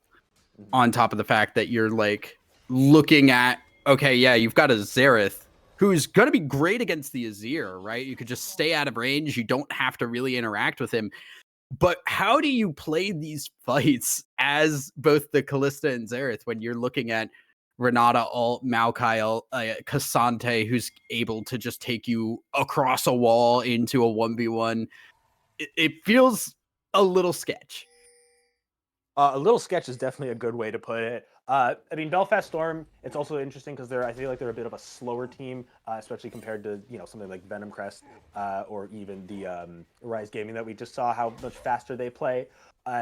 On top of the fact that you're like looking at, okay, yeah, you've got a Xerath who's going to be great against the Azir, right? You could just stay out of range. You don't have to really interact with him. But how do you play these fights as both the Callista and Xerath when you're looking at Renata ult, Maokai ult, Cassante, who's able to just take you across a wall into a 1v1? It feels a little sketch. A little sketch is definitely a good way to put it. I mean, Belfast Storm, it's also interesting because I feel like they're a bit of a slower team, especially compared to, something like Venom Crest or even the Rise Gaming that we just saw, how much faster they play.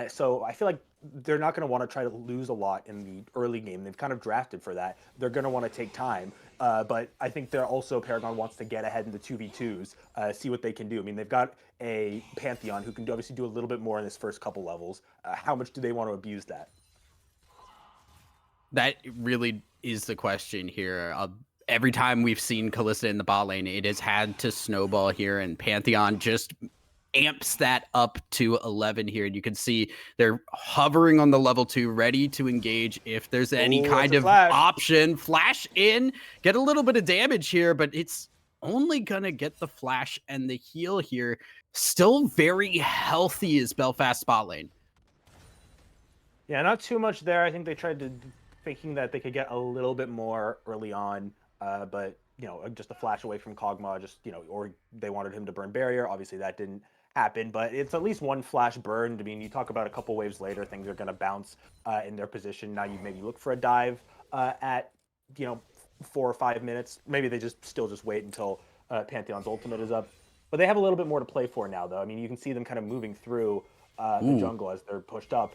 So I feel like they're not going to want to try to lose a lot in the early game. They've kind of drafted for that. They're going to want to take time. But I think they're also, Paragon wants to get ahead in the 2v2s, see what they can do. I mean, they've got a Pantheon who can obviously do a little bit more in this first couple levels. How much do they want to abuse that? That really is the question here. Every time we've seen Callista in the bot lane, it has had to snowball here, and Pantheon just amps that up to 11 here. And you can see they're hovering on the level 2, ready to engage if there's any kind of option. Flash in, get a little bit of damage here, but it's only gonna get the flash and the heal here. Still very healthy is Belfast bot lane. Yeah, not too much there. I think they tried to thinking that they could get a little bit more early on, but just a flash away from Kog'Maw, or they wanted him to burn barrier. Obviously, that didn't happen, but it's at least one flash burned. I mean, you talk about a couple waves later, things are going to bounce in their position. Now you maybe look for a dive at 4 or 5 minutes. Maybe they still wait until Pantheon's ultimate is up. But they have a little bit more to play for now, though. I mean, you can see them kind of moving through the jungle as they're pushed up.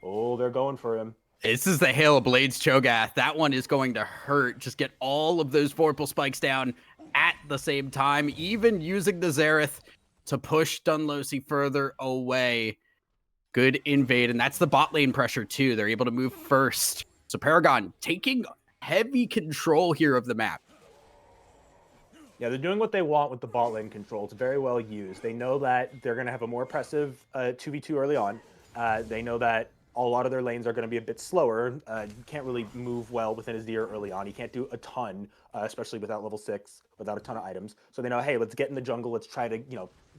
Oh, they're going for him. This is the Hail of Blades Cho'Gath. That one is going to hurt. Just get all of those Vorpal spikes down at the same time, even using the Xerath to push Dunlosi further away. Good invade, and that's the bot lane pressure too. They're able to move first. So Paragon taking heavy control here of the map. Yeah, they're doing what they want with the bot lane control. It's very well used. They know that they're going to have a more oppressive 2v2 early on. They know that a lot of their lanes are going to be a bit slower. You can't really move well within Azir early on. You can't do a ton, especially without level 6, without a ton of items. So they know, hey, let's get in the jungle. Let's try to,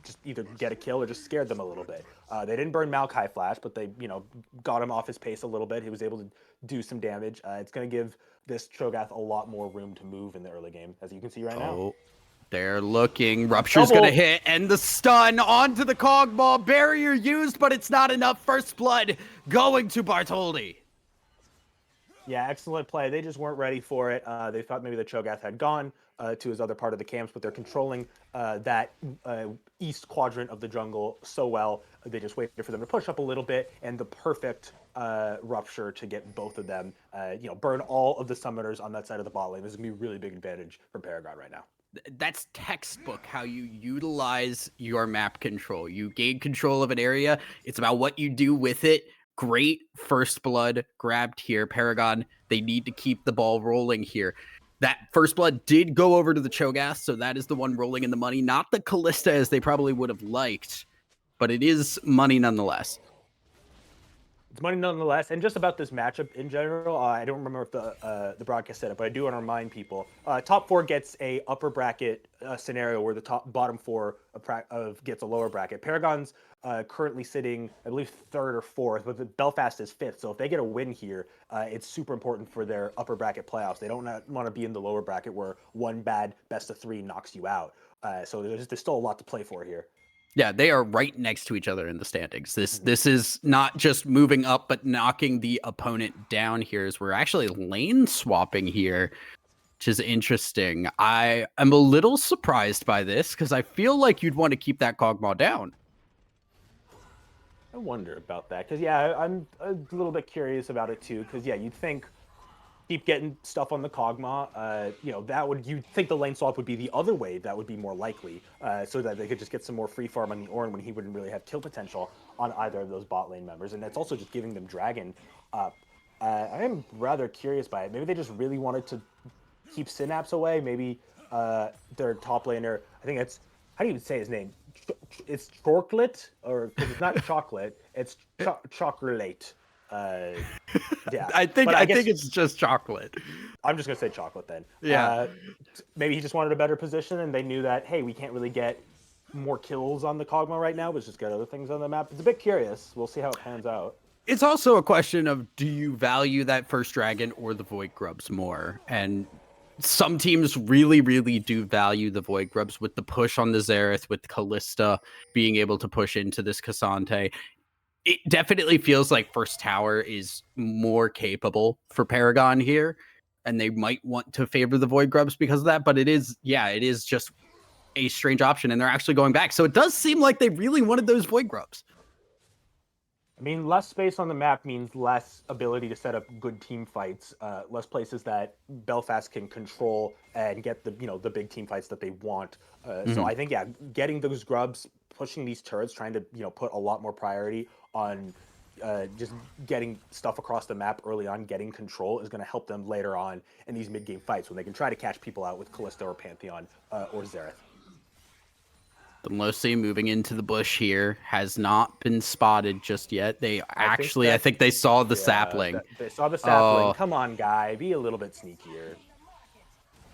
just either get a kill or just scare them a little bit. They didn't burn Maokai Flash, but they, got him off his pace a little bit. He was able to do some damage. It's going to give this Cho'Gath a lot more room to move in the early game, as you can see right now. Oh, they're looking. Rupture's going to hit, and the stun onto the Cogmaw. Barrier used, but it's not enough. First blood going to Bartholdi. Yeah, excellent play. They just weren't ready for it. They thought maybe the Cho'Gath had gone to his other part of the camps, but they're controlling that east quadrant of the jungle so well. They just waited for them to push up a little bit, and the perfect rupture to get both of them, burn all of the summoners on that side of the bot lane. This is going to be a really big advantage for Paragon right now. That's textbook how you utilize your map control. You gain control of an area. It's about what you do with it. Great first blood grabbed here. Paragon, they need to keep the ball rolling here. That first blood did go over to the Cho'Gath, so that is the one rolling in the money. Not the Callista as they probably would have liked, but it is money nonetheless. It's money nonetheless, and just about this matchup in general, I don't remember if the broadcast said it, but I do want to remind people: top four gets a upper bracket scenario where the bottom four gets a lower bracket. Paragon's currently sitting, I believe, third or fourth, but Belfast is fifth. So if they get a win here, it's super important for their upper bracket playoffs. They don't want to be in the lower bracket where one bad best of three knocks you out. So there's still a lot to play for here. Yeah, they are right next to each other in the standings. This is not just moving up, but knocking the opponent down here, as we're actually lane swapping here, which is interesting. I am a little surprised by this because I feel like you'd want to keep that Cogmaw down. I wonder about that because, yeah, I'm a little bit curious about it too because, yeah, you'd think keep getting stuff on the Cogmaw, you'd think the lane swap would be the other way. That would be more likely, so that they could just get some more free farm on the Ornn when he wouldn't really have kill potential on either of those bot lane members. And that's also just giving them Dragon up. I am rather curious by it. Maybe they just really wanted to keep Synapse away. Maybe their top laner, I think it's, how do you say his name? It's Chocolate, or cause it's not chocolate, it's chocolate. Yeah, I think it's just chocolate. I'm just gonna say chocolate then. Yeah. Maybe he just wanted a better position, and they knew that, hey, we can't really get more kills on the Cogmaw right now. Let's just get other things on the map. It's a bit curious. We'll see how it pans out. It's also a question of, do you value that first dragon or the Void Grubs more? And some teams really, really do value the Void Grubs with the push on the Xerath, with Callista being able to push into this Cassante. It definitely feels like first tower is more capable for Paragon here, and they might want to favor the Void Grubs because of that, but it is just a strange option, and they're actually going back. So it does seem like they really wanted those Void Grubs. I mean, less space on the map means less ability to set up good team fights, less places that Belfast can control and get the big team fights that they want. So I think, yeah, getting those grubs, pushing these turrets, trying to put a lot more priority on just getting stuff across the map early on, getting control is going to help them later on in these mid-game fights when they can try to catch people out with Callista or Pantheon or Xerath. Dunlosi moving into the bush here has not been spotted just yet. They actually, I think they saw the sapling. They saw the sapling. Come on, guy, be a little bit sneakier.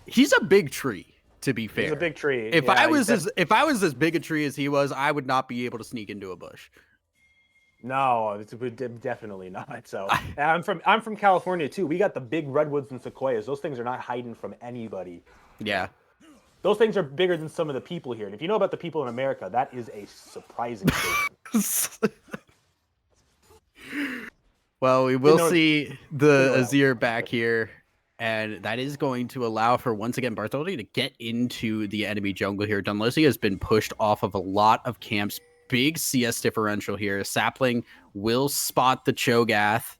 He's a big tree, to be fair. He's a big tree. If I was as big a tree as he was, I would not be able to sneak into a bush. No, definitely not. So I'm from California too. We got the big redwoods and sequoias. Those things are not hiding from anybody. Yeah. Those things are bigger than some of the people here. And if you know about the people in America, that is a surprising thing. Well, we will see the Azir back here. And that is going to allow for, once again, Bartholdi to get into the enemy jungle here. Dunlosi has been pushed off of a lot of camps. Big CS differential here. Sapling will spot the Cho'Gath.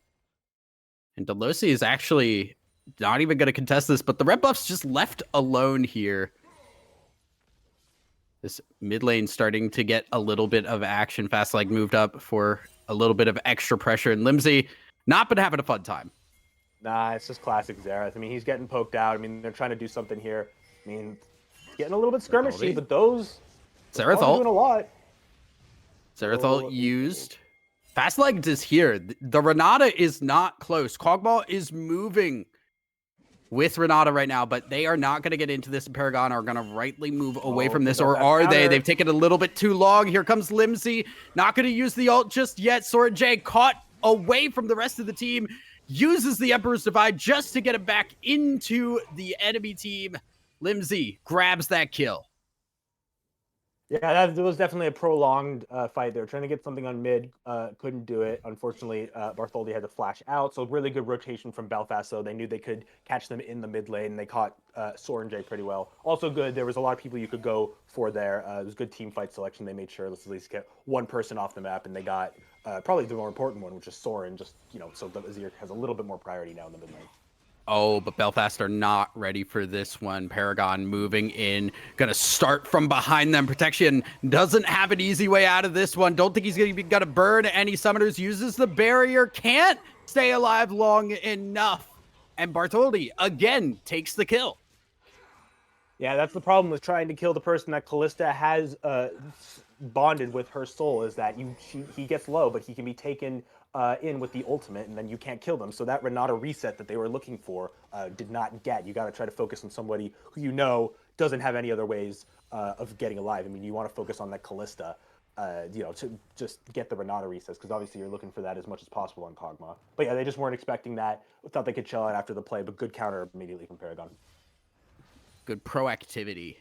And Dunlosi is actually not even going to contest this, but the red buff's just left alone here. This mid lane starting to get a little bit of action. Fastleg moved up for a little bit of extra pressure, and Limsey not been having a fun time. Nah, it's just classic Xerath. I mean, he's getting poked out. I mean, they're trying to do something here. I mean, getting a little bit skirmishy, but those Xerath are doing a lot. Xerath ult used. Fastleg is here. The Renata is not close. Cogmaw is moving with Renata right now, but they are not going to get into this. Paragon are going to rightly move away from this, or are they? They've taken a little bit too long. Here comes Limsey. Not going to use the ult just yet. Sora J caught away from the rest of the team. uses the Emperor's Divide just to get him back into the enemy team. Limsey grabs that kill. Yeah, that was definitely a prolonged fight. They were trying to get something on mid, couldn't do it. Unfortunately, Bartholdi had to flash out, so really good rotation from Belfast, so they knew they could catch them in the mid lane, and they caught Soren J pretty well. Also good, there was a lot of people you could go for there. It was good team fight selection. They made sure let's at least get one person off the map, and they got probably the more important one, which is Soren, just, so the Azir has a little bit more priority now in the mid lane. Oh, but Belfast are not ready for this one. Paragon moving in, gonna start from behind them. Protection doesn't have an easy way out of this one. Don't think he's gonna burn any summoners. Uses the barrier, can't stay alive long enough. And Bartholdi again takes the kill. Yeah, that's the problem with trying to kill the person that Callista has bonded with her soul, is that he gets low, but he can be taken in with the ultimate, and then you can't kill them. So that Renata reset that they were looking for did not get. You got to try to focus on somebody who doesn't have any other ways of getting alive. I mean, you want to focus on that Callista, to just get the Renata resets, because obviously you're looking for that as much as possible on Kog'Maw. But yeah, they just weren't expecting that. Thought they could chill out after the play, but good counter immediately from Paragon. Good proactivity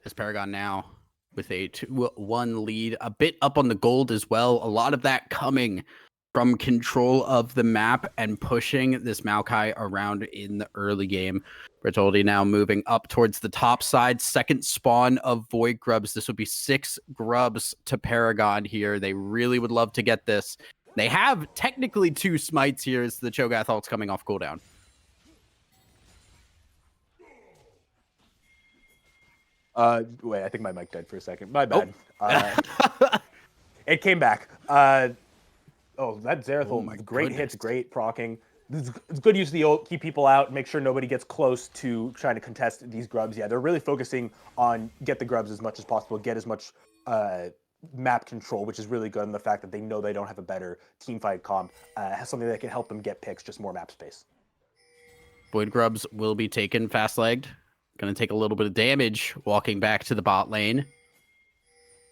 as Paragon now with a 2-1 lead, a bit up on the gold as well. A lot of that coming from control of the map and pushing this Maokai around in the early game. Bertoldi now moving up towards the top side. Second spawn of Void Grubs. This would be 6 Grubs to Paragon here. They really would love to get this. They have technically 2 smites here as the Cho'Gath ult's coming off cooldown. Wait, I think my mic died for a second. My bad. Oh. It came back. That Zerathul, great hits, great proccing. It's good use of the ult, keep people out, make sure nobody gets close to trying to contest these grubs. Yeah, they're really focusing on get the grubs as much as possible, get as much map control, which is really good, and the fact that they know they don't have a better team fight comp has something that can help them get picks, just more map space. Void Grubs will be taken fast-legged. Going to take a little bit of damage walking back to the bot lane.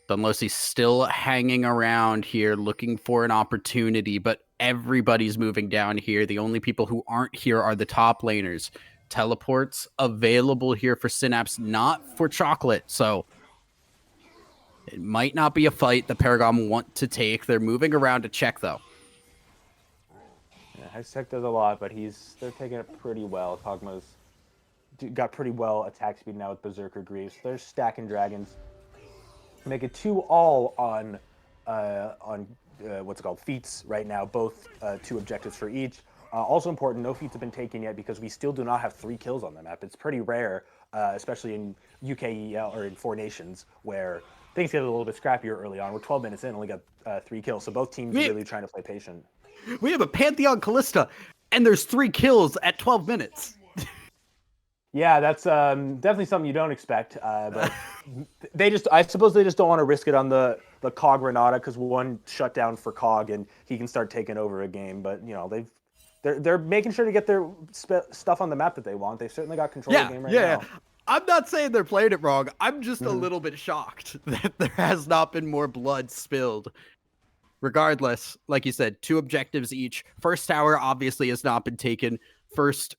Dunlosi's still hanging around here looking for an opportunity, but everybody's moving down here. The only people who aren't here are the top laners. Teleports available here for Synapse, not for Chocolate, so it might not be a fight the Paragon want to take. They're moving around to check, though. Yeah, Hextech does a lot, but they're taking it pretty well. Kog'Maw's got pretty well attack speed now with Berserker Greaves. They're stacking dragons. Make it 2-all on what's it called, feats right now, both 2 objectives for each. Also important, no feats have been taken yet because we still do not have 3 kills on the map. It's pretty rare, especially in UKEL or in 4 Nations, where things get a little bit scrappier early on. We're 12 minutes in, only got 3 kills, so both teams are really trying to play patient. We have a Pantheon Callista, and there's 3 kills at 12 minutes. Yeah, that's definitely something you don't expect. But I suppose they just don't want to risk it on the Cog Renata, because one shutdown for Cog and he can start taking over a game. But they're making sure to get their stuff on the map that they want. They've certainly got control of the game right now. I'm not saying they're playing it wrong. I'm just a little bit shocked that there has not been more blood spilled. Regardless, like you said, 2 objectives each. First tower obviously has not been taken. First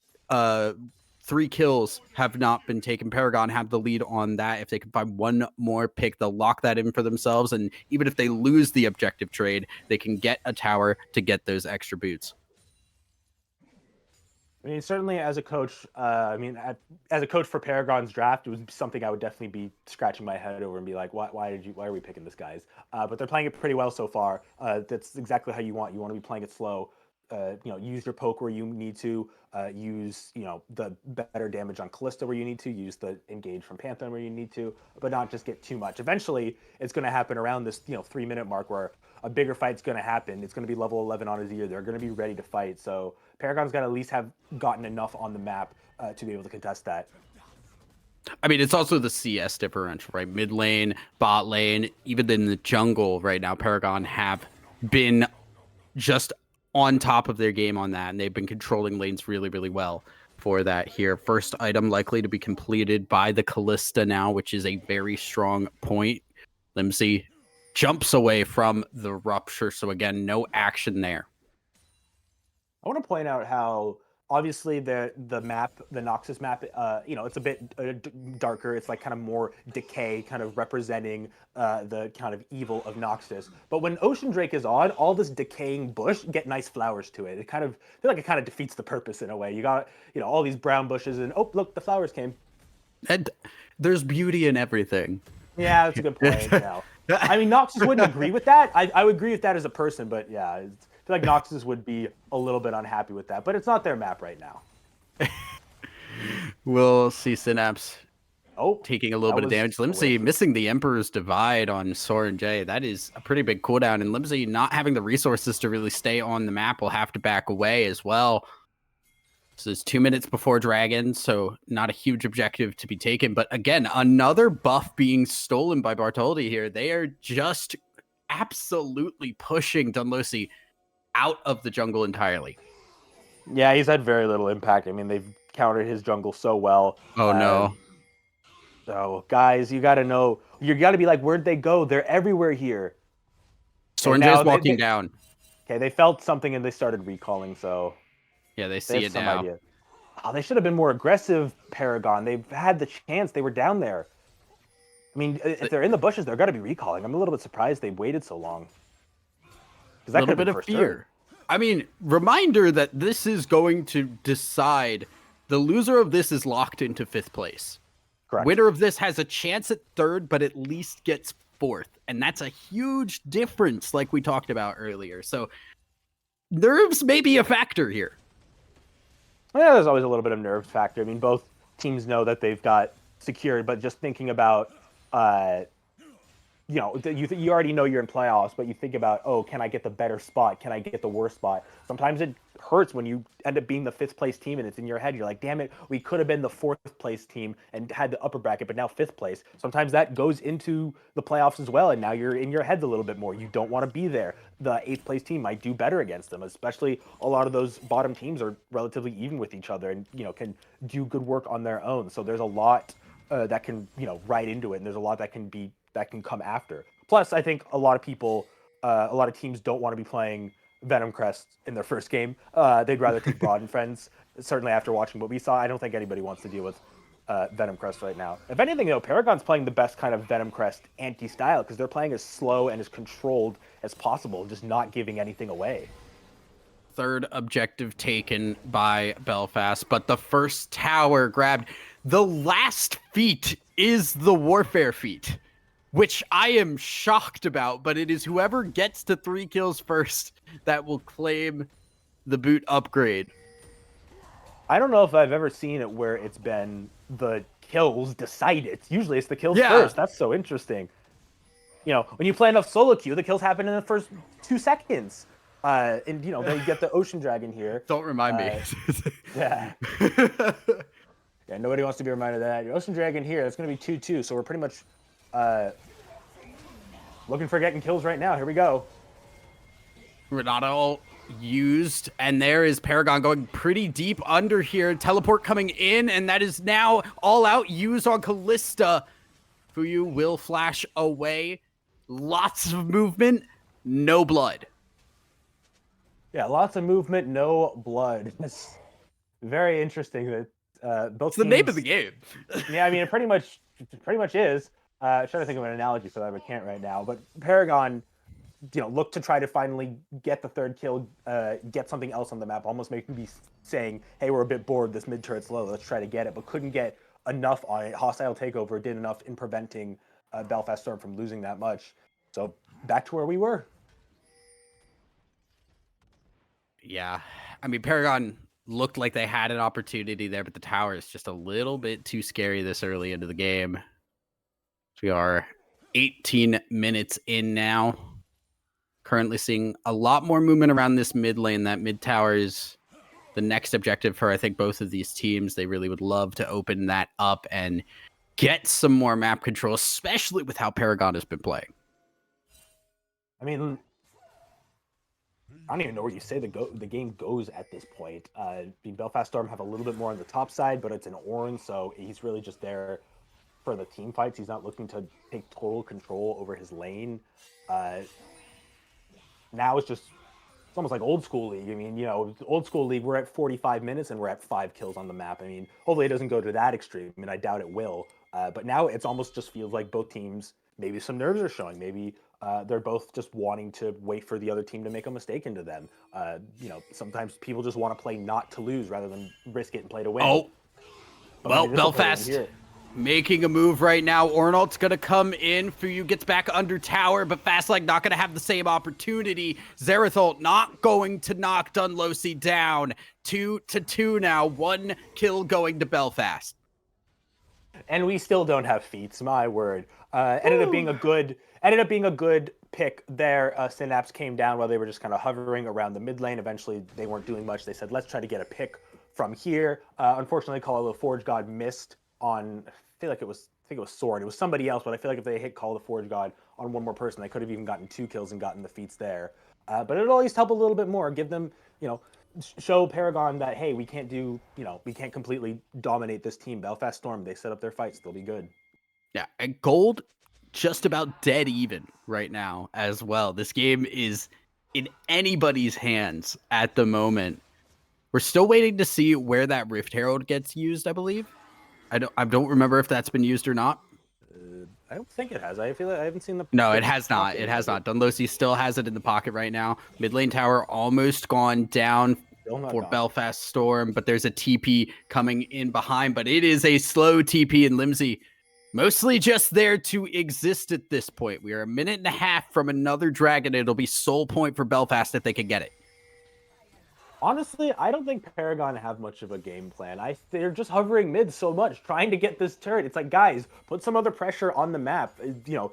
3 kills have not been taken. Paragon have the lead on that. If they can find one more pick, they'll lock that in for themselves. And even if they lose the objective trade, they can get a tower to get those extra boots. I mean, certainly as a coach, as a coach for Paragon's draft, it was something I would definitely be scratching my head over and be like, why are we picking this guys? But they're playing it pretty well so far. That's exactly how you want. You want to be playing it slow. Use your poke where you need to, use, the better damage on Callista where you need to, use the engage from Pantheon where you need to, but not just get too much. Eventually, it's going to happen around this, 3-minute mark where a bigger fight's going to happen. It's going to be level 11 on Azir. They're going to be ready to fight. So Paragon's got to at least have gotten enough on the map to be able to contest that. I mean, it's also the CS differential, right? Mid lane, bot lane, even in the jungle right now, Paragon have been just on top of their game on that, and they've been controlling lanes really, really well for that here. First item likely to be completed by the Callista now, which is a very strong point. Limsey jumps away from the rupture, so again, no action there. I want to point out how obviously the map, the Noxus map, it's a bit darker. It's like kind of more decay, kind of representing the kind of evil of Noxus. But when Ocean Drake is on, all this decaying bush get nice flowers to it. It kind of I feel like it kind of defeats the purpose in a way. You got all these brown bushes, and oh look, the flowers came. And there's beauty in everything. Yeah, that's a good point. I mean, Noxus wouldn't agree with that. I would agree with that as a person, but yeah, I feel like Noxus would be a little bit unhappy with that. But it's not their map right now. We'll see Synapse Oh, taking a little bit of damage. Limsey missing the Emperor's Divide on Soren J. That is a pretty big cooldown. And Limsey not having the resources to really stay on the map will have to back away as well. So it's 2 minutes before Dragon, so not a huge objective to be taken. But again, another buff being stolen by Bartoldi here. They are just absolutely pushing Dunlosi out of the jungle entirely. Yeah, he's had very little impact. I mean, they've countered his jungle so well. Oh, no. So, guys, you got to know. You got to be like, where'd they go? They're everywhere here. Soren J's walking down. Okay, they felt something and they started recalling, so... Yeah, they see it now. Idea. Oh, they should have been more aggressive, Paragon. They've had the chance. They were down there. I mean, if they're in the bushes, they're got to be recalling. I'm a little bit surprised they waited so long. A little bit of fear. I mean, reminder that this is going to decide. The loser of this is locked into 5th place. Correct. Winner of this has a chance at 3rd, but at least gets 4th. And that's a huge difference, like we talked about earlier. So nerves may be a factor here. Yeah, there's always a little bit of nerve factor. I mean, both teams know that they've got secured, but just thinking about, you already know you're in playoffs, but you think about, oh, can I get the better spot? Can I get the worst spot? Sometimes it hurts when you end up being the 5th place team and it's in your head. You're like, damn it, we could have been the 4th place team and had the upper bracket, but now 5th place. Sometimes that goes into the playoffs as well, and now you're in your head a little bit more. You don't want to be there. The 8th place team might do better against them, especially a lot of those bottom teams are relatively even with each other and, can do good work on their own. So there's a lot that can, ride into it, and there's a lot that can come after. Plus, I think a lot of people, a lot of teams don't want to be playing Venom Crest in their first game. They'd rather take Broad and Friends. Certainly after watching what we saw, I don't think anybody wants to deal with Venom Crest right now. If anything, though, Paragon's playing the best kind of Venom Crest anti-style because they're playing as slow and as controlled as possible, just not giving anything away. 3rd objective taken by Belfast, but the first tower grabbed. The last feat is the warfare feat, which I am shocked about, but it is whoever gets to 3 kills first that will claim the boot upgrade. I don't know if I've ever seen it where it's been the kills decide it. Usually it's the kills first. That's so interesting. When you play enough solo queue, the kills happen in the first 2 seconds. And, then you get the Ocean Dragon here. Don't remind me. Yeah. Yeah, nobody wants to be reminded of that. Your Ocean Dragon here, that's going to be 2-2, so we're pretty much looking for getting kills right now. Here we go. Renato used, and there is Paragon going pretty deep under here. Teleport coming in, and that is now all out used on Callista. Fuyu will flash away. Lots of movement, no blood. Yeah, lots of movement, no blood. It's very interesting that both it's the teams... name of the game. Yeah, I mean, it pretty much is. I'm trying to think of an analogy for that, but can't right now. But Paragon, look to try to finally get the 3rd kill, get something else on the map, almost make me saying, hey, we're a bit bored, this mid-turret's low, let's try to get it, but couldn't get enough on it. Hostile Takeover did enough in preventing Belfast Storm from losing that much. So back to where we were. Yeah, I mean, Paragon looked like they had an opportunity there, but the tower is just a little bit too scary this early into the game. We are 18 minutes in now. Currently seeing a lot more movement around this mid lane. That mid tower is the next objective for, I think, both of these teams. They really would love to open that up and get some more map control, especially with how Paragon has been playing. I mean, I don't even know where you say the game goes at this point. Belfast Storm have a little bit more on the top side, but it's an Orin, so he's really just there for the team fights. He's not looking to take total control over his lane. Now it's just it's almost like old school league. I mean, you know, old school league, we're at 45 minutes and we're at 5 kills on the map. I mean, hopefully it doesn't go to that extreme. I mean, I doubt it will. But now it's almost just feels like both teams, maybe some nerves are showing. Maybe they're both just wanting to wait for the other team to make a mistake into them. You know, sometimes people just want to play not to lose rather than risk it and play to win. Oh, But I well, mean, this'll put it in Belfast here. making a move right now. Ornald's going to come in. Fuyu gets back under tower, but Fastleg not going to have the same opportunity. Zerathol not going to knock Dunlosi down. 2-2 now. 1 kill going to Belfast. And we still don't have feats. My word. Ended up being a good pick there. Synapse came down while they were just kind of hovering around the mid lane. Eventually, they weren't doing much. They said, let's try to get a pick from here. Unfortunately, Call of the Forge God missed on, I think it was Sword. It was somebody else, but I feel like if they hit Call of the Forge God on one more person, they could have even gotten 2 kills and gotten the feats there. But it'll at least help a little bit more. Give them, you know, show Paragon that, hey, we can't completely dominate this team. Belfast Storm, they set up their fights. They'll be good. Yeah, and Gold just about dead even right now as well. This game is in anybody's hands at the moment. We're still waiting to see where that Rift Herald gets used, I believe. I don't remember if that's been used or not. I don't think it has. I feel like I haven't seen the. No, it has not. It has not. Dunlosi still has it in the pocket right now. Mid lane tower almost gone down for gone. Belfast Storm, but there's a TP coming in behind, but it is a slow TP, and Limsey mostly just there to exist at this point. We are a minute and a half from another dragon. It'll be soul point for Belfast if they can get it. Honestly, I don't think Paragon have much of a game plan. They're just hovering mid so much, trying to get this turret. It's like, guys, put some other pressure on the map. You know,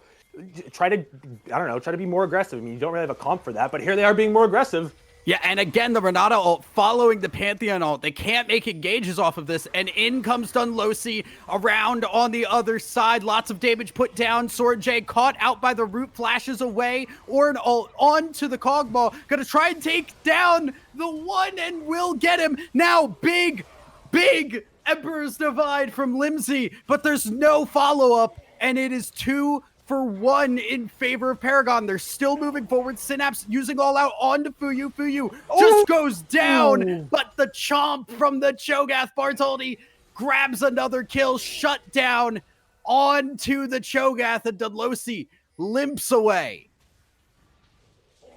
try to be more aggressive. I mean, you don't really have a comp for that, but here they are being more aggressive. Yeah, and again, the Renata ult following the Pantheon ult. They can't make engages off of this, and in comes Dunlosi around on the other side. Lots of damage put down. Sword J caught out by the root, flashes away, or an ult onto the Cogmaw. Gonna try and take down the one and will get him. Now, big Emperor's Divide from Limsey, but there's no follow-up, and it is 2-for-1 in favor of Paragon. They're still moving forward. Synapse using all out onto Fuyu. Fuyu just goes down, but the chomp from the Cho'Gath Bartoldi grabs another kill, shut down onto the Cho'Gath, and Dunlosi limps away.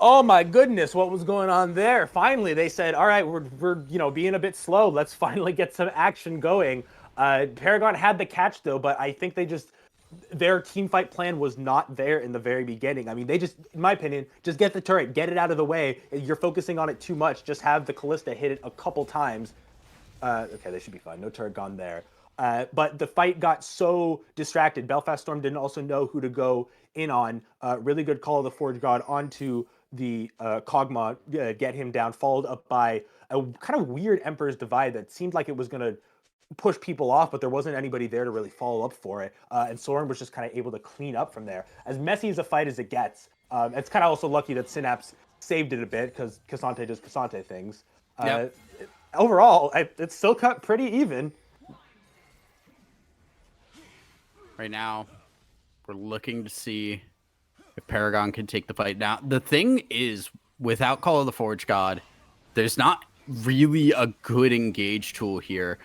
Oh my goodness, what was going on there? Finally, they said, all right, we're being a bit slow. Let's finally get some action going. Paragon had the catch though, but I think their team fight plan was not there in the very beginning. I mean, they just, in my opinion, just get the turret, get it out of the way. You're focusing on it too much. Just have the Callista hit it a couple times. Okay, they should be fine. No turret gone there. But the fight got so distracted. Belfast Storm didn't also know who to go in on. Really good Call of the Forge God onto the Kog'Maw, get him down, followed up by a kind of weird Emperor's Divide that seemed like it was going to push people off, but there wasn't anybody there to really follow up for it. And Soren was just kind of able to clean up from there. As messy as a fight as it gets, it's kind of also lucky that Synapse saved it a bit because Cassante does Cassante things. Yep. Overall, it's still cut pretty even. Right now, we're looking to see if Paragon can take the fight. Now, the thing is, without Call of the Forge God, there's not really a good engage tool here.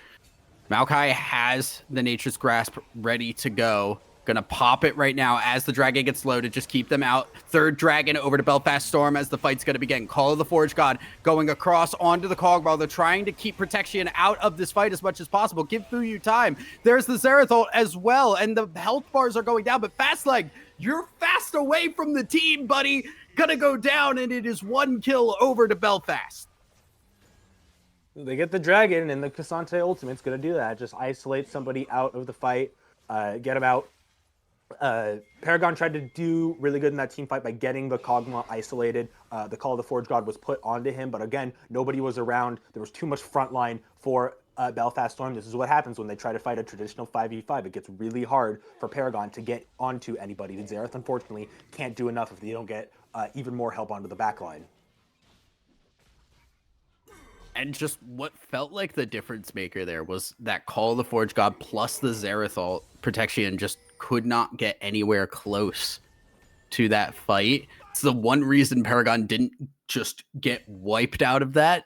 Maokai has the Nature's Grasp ready to go. Gonna pop it right now as the dragon gets loaded. Just keep them out. Third dragon over to Belfast Storm as the fight's gonna begin. Call of the Forge God going across onto the Cogmaw. They're trying to keep Protection out of this fight as much as possible. Give Fuyu time. There's the Zerathol as well, and the health bars are going down, but Fastleg, you're fast away from the team, buddy. Gonna go down, and it is 1 kill over to Belfast. They get the dragon, and the Cassante ultimate's going to do that. Just isolate somebody out of the fight, get them out. Paragon tried to do really good in that team fight by getting the Kog'Maw isolated. The Call of the Forge God was put onto him, but again, nobody was around. There was too much front line for Belfast Storm. This is what happens when they try to fight a traditional 5v5. It gets really hard for Paragon to get onto anybody. The Xerath, unfortunately, can't do enough if they don't get even more help onto the back line. And just what felt like the difference maker there was that Call of the Forge God plus the Zerathol Protection just could not get anywhere close to that fight. It's the one reason Paragon didn't just get wiped out of that.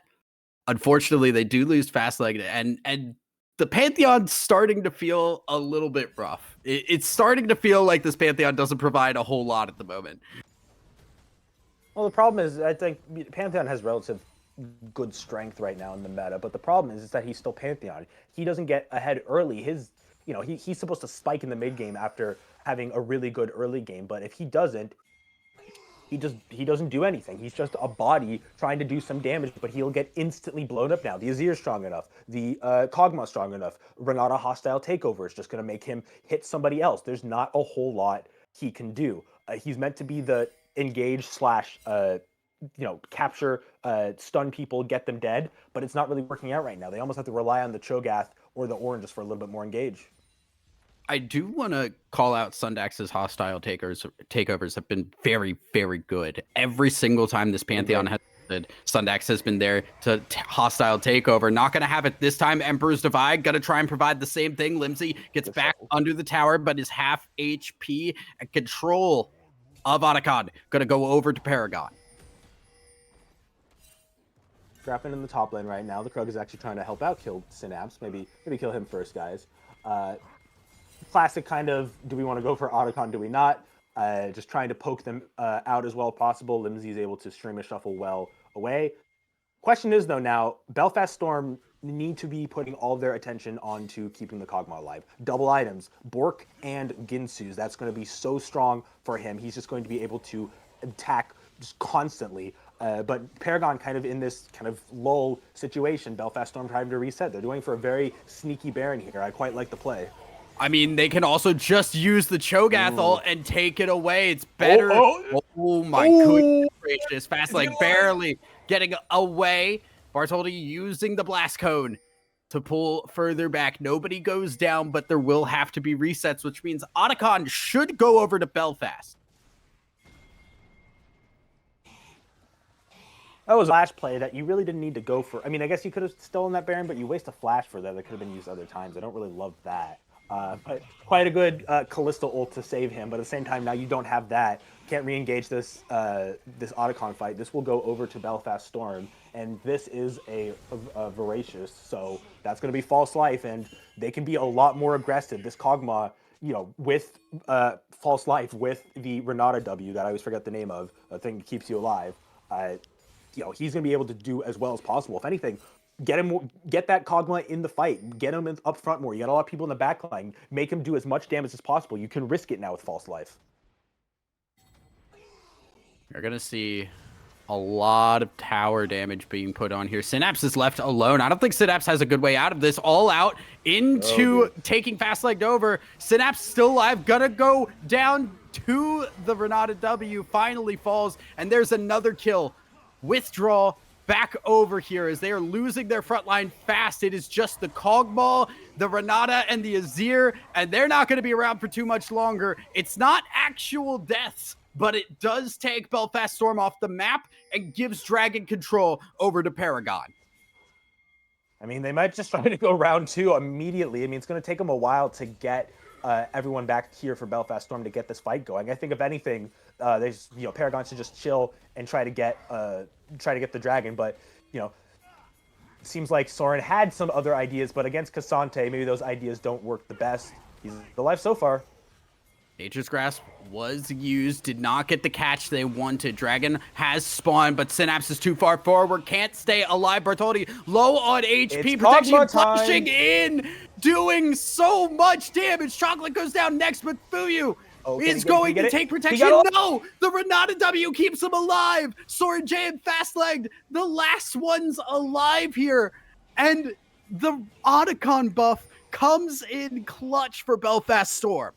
Unfortunately, they do lose fast leg, and the Pantheon's starting to feel a little bit rough. It's starting to feel like this Pantheon doesn't provide a whole lot at the moment. Well, the problem is, I think Pantheon has relative good strength right now in the meta, but the problem is that he's still Pantheon. He doesn't get ahead early. He's supposed to spike in the mid game after having a really good early game, but if he doesn't, he doesn't do anything. He's just a body trying to do some damage, but he'll get instantly blown up now. The Azir's strong enough. The Kog'Maw's strong enough. Renata hostile takeover is just going to make him hit somebody else. There's not a whole lot he can do. He's meant to be the engage slash capture, stun people, get them dead, but it's not really working out right now. They almost have to rely on the Cho'Gath or the Oranges for a little bit more engage. I do want to call out Sundax's hostile takeovers have been very, very good. Every single time this Pantheon has ended, Sundax has been there to hostile takeover. Not going to have it this time. Emperor's Divide, going to try and provide the same thing. Limsey gets back under the tower, but is half HP and control of Otacon. Going to go over to Paragon. Trapping in the top lane right now. The Krug is actually trying to help out kill Synapse. Maybe kill him first, guys. Classic kind of, do we want to go for Otacon, do we not? Just trying to poke them out as well as possible. Limsey is able to stream a shuffle well away. Question is, though, now, Belfast Storm need to be putting all of their attention onto keeping the Kog'Maw alive. Double items, Bork and Ginsu's. That's going to be so strong for him. He's just going to be able to attack just constantly. But Paragon kind of in this kind of lull situation. Belfast Storm trying to reset. They're going for a very sneaky Baron here. I quite like the play. I mean, they can also just use the Cho'Gath ult and take it away. It's better. Oh my goodness gracious. Fast leg barely getting away. Bartholdi using the blast cone to pull further back. Nobody goes down, but there will have to be resets, which means Otacon should go over to Belfast. That was a flash play that you really didn't need to go for. I mean, I guess you could have stolen that Baron, but you waste a flash for that. That could have been used other times. I don't really love that. But quite a good Kalista ult to save him. But at the same time, now you don't have that. Can't re-engage this this Otacon fight. This will go over to Belfast Storm, and this is a Voracious. So that's going to be False Life, and they can be a lot more aggressive. This Kog'Maw, with False Life, with the Renata W that I always forget the name of, the thing that keeps you alive. He's going to be able to do as well as possible. If anything, get that Kog'Maw in the fight. Get him up front more. You got a lot of people in the back line. Make him do as much damage as possible. You can risk it now with False Life. You're going to see a lot of tower damage being put on here. Synapse is left alone. I don't think Synapse has a good way out of this. All out into taking fast legged over. Synapse still alive. Gonna go down to the Renata W. Finally falls. And there's another kill. Withdraw back over here as they are losing their front line fast. It is just the Kog'Maw, the Renata, and the Azir, and they're not going to be around for too much longer. It's not actual deaths, but it does take Belfast Storm off the map and gives Dragon control over to Paragon. I mean, they might just try to go round 2 immediately. I mean, it's going to take them a while to get everyone back here for Belfast Storm to get this fight going. I think if anything, Paragon should just chill and try to get the Dragon. But it seems like Soren had some other ideas, but against Cassante, maybe those ideas don't work the best. He's alive so far. Nature's Grasp was used, did not get the catch they wanted. Dragon has spawned, but Synapse is too far forward, can't stay alive. Bartholdi low on HP, protection pushing in, doing so much damage. Chocolate goes down next, but Fuyu is going to take protection. No, the Renata W keeps him alive. Soren J and fast-legged, the last one's alive here. And the Otacon buff comes in clutch for Belfast Storm.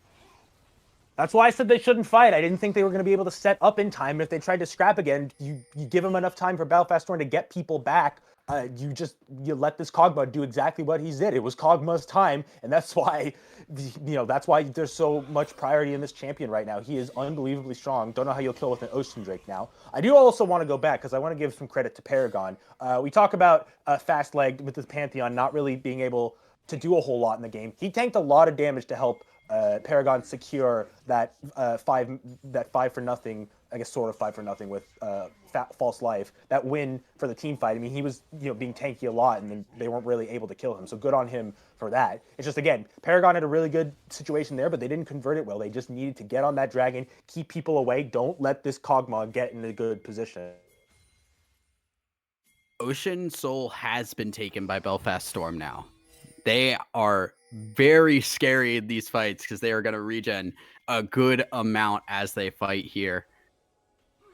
That's why I said they shouldn't fight. I didn't think they were going to be able to set up in time. If they tried to scrap again, you give them enough time for Belfast Storm to get people back. You let this Kog'Maw do exactly what he did. It was Kog'Maw's time, and that's why there's so much priority in this champion right now. He is unbelievably strong. Don't know how you'll kill with an Ocean Drake now. I do also want to go back because I want to give some credit to Paragon. We talk about fast-legged with this Pantheon not really being able to do a whole lot in the game. He tanked a lot of damage to help Paragon secure that 5 for nothing I guess, sort of fight for nothing with False Life. That win for the team fight. I mean, he was being tanky a lot, and then they weren't really able to kill him. So good on him for that. It's just, again, Paragon had a really good situation there, but they didn't convert it well. They just needed to get on that dragon, keep people away. Don't let this Kog'Maw get in a good position. Ocean Soul has been taken by Belfast Storm now. They are very scary in these fights because they are going to regen a good amount as they fight here.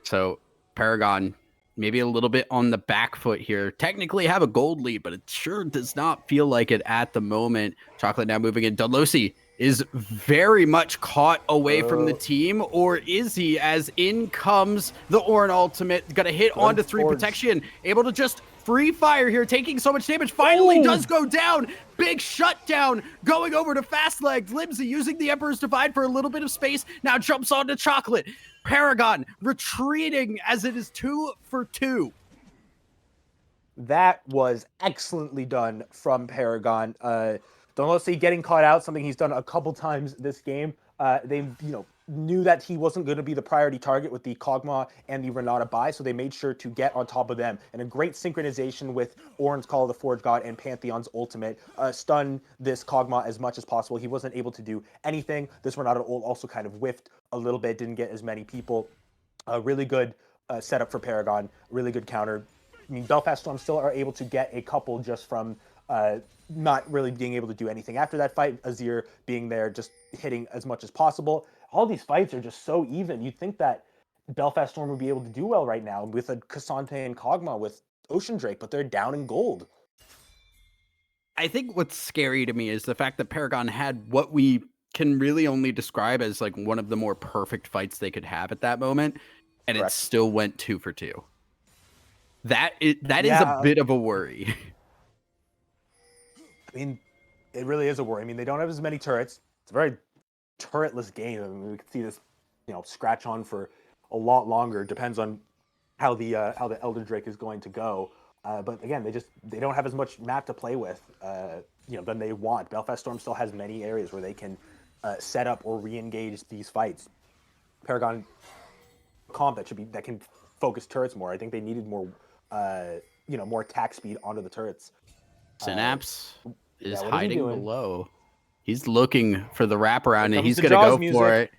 So Paragon maybe a little bit on the back foot here. Technically have a gold lead, but it sure does not feel like it at the moment. Chocolate now moving in. Dunlosi is very much caught away from the team, or is he, as in comes the Orin ultimate, gonna hit onto 3 protection, able to just free fire here, taking so much damage, finally does go down. Big shutdown going over to Fast Legs. Limsy using the Emperor's Divide for a little bit of space, now jumps onto Chocolate. Paragon retreating as it is 2 for 2. That was excellently done from Paragon. Dunlosi getting caught out, something he's done a couple times this game. They, knew that he wasn't going to be the priority target with the Kog'Maw and the Renata buy, so they made sure to get on top of them. And a great synchronization with Orin's Call of the Forge God and Pantheon's ultimate. Stun this Kog'Maw as much as possible. He wasn't able to do anything. This Renata ult also kind of whiffed a little bit, didn't get as many people. Really good setup for Paragon, really good counter. I mean, Belfast Storm still are able to get a couple just from not really being able to do anything after that fight. Azir being there, just hitting as much as possible. All these fights are just so even. You'd think that Belfast Storm would be able to do well right now with a Cassante and Kog'Maw with Ocean Drake, but they're down in gold. I think what's scary to me is the fact that Paragon had what we can really only describe as like one of the more perfect fights they could have at that moment, and Correct. it still went 2 for 2. That is a bit of a worry. I mean, it really is a worry. I mean, they don't have as many turrets. It's a very turretless game. I mean, we could see this, scratch on for a lot longer. Depends on how the Elder Drake is going to go. But again, they don't have as much map to play with, than they want. Belfast Storm still has many areas where they can set up or re-engage these fights. Paragon comp that can focus turrets more. I think they needed more, more attack speed onto the turrets. Synapse is what hiding doing? below. He's looking for the wraparound, and he's the going to Jaws go music. for it.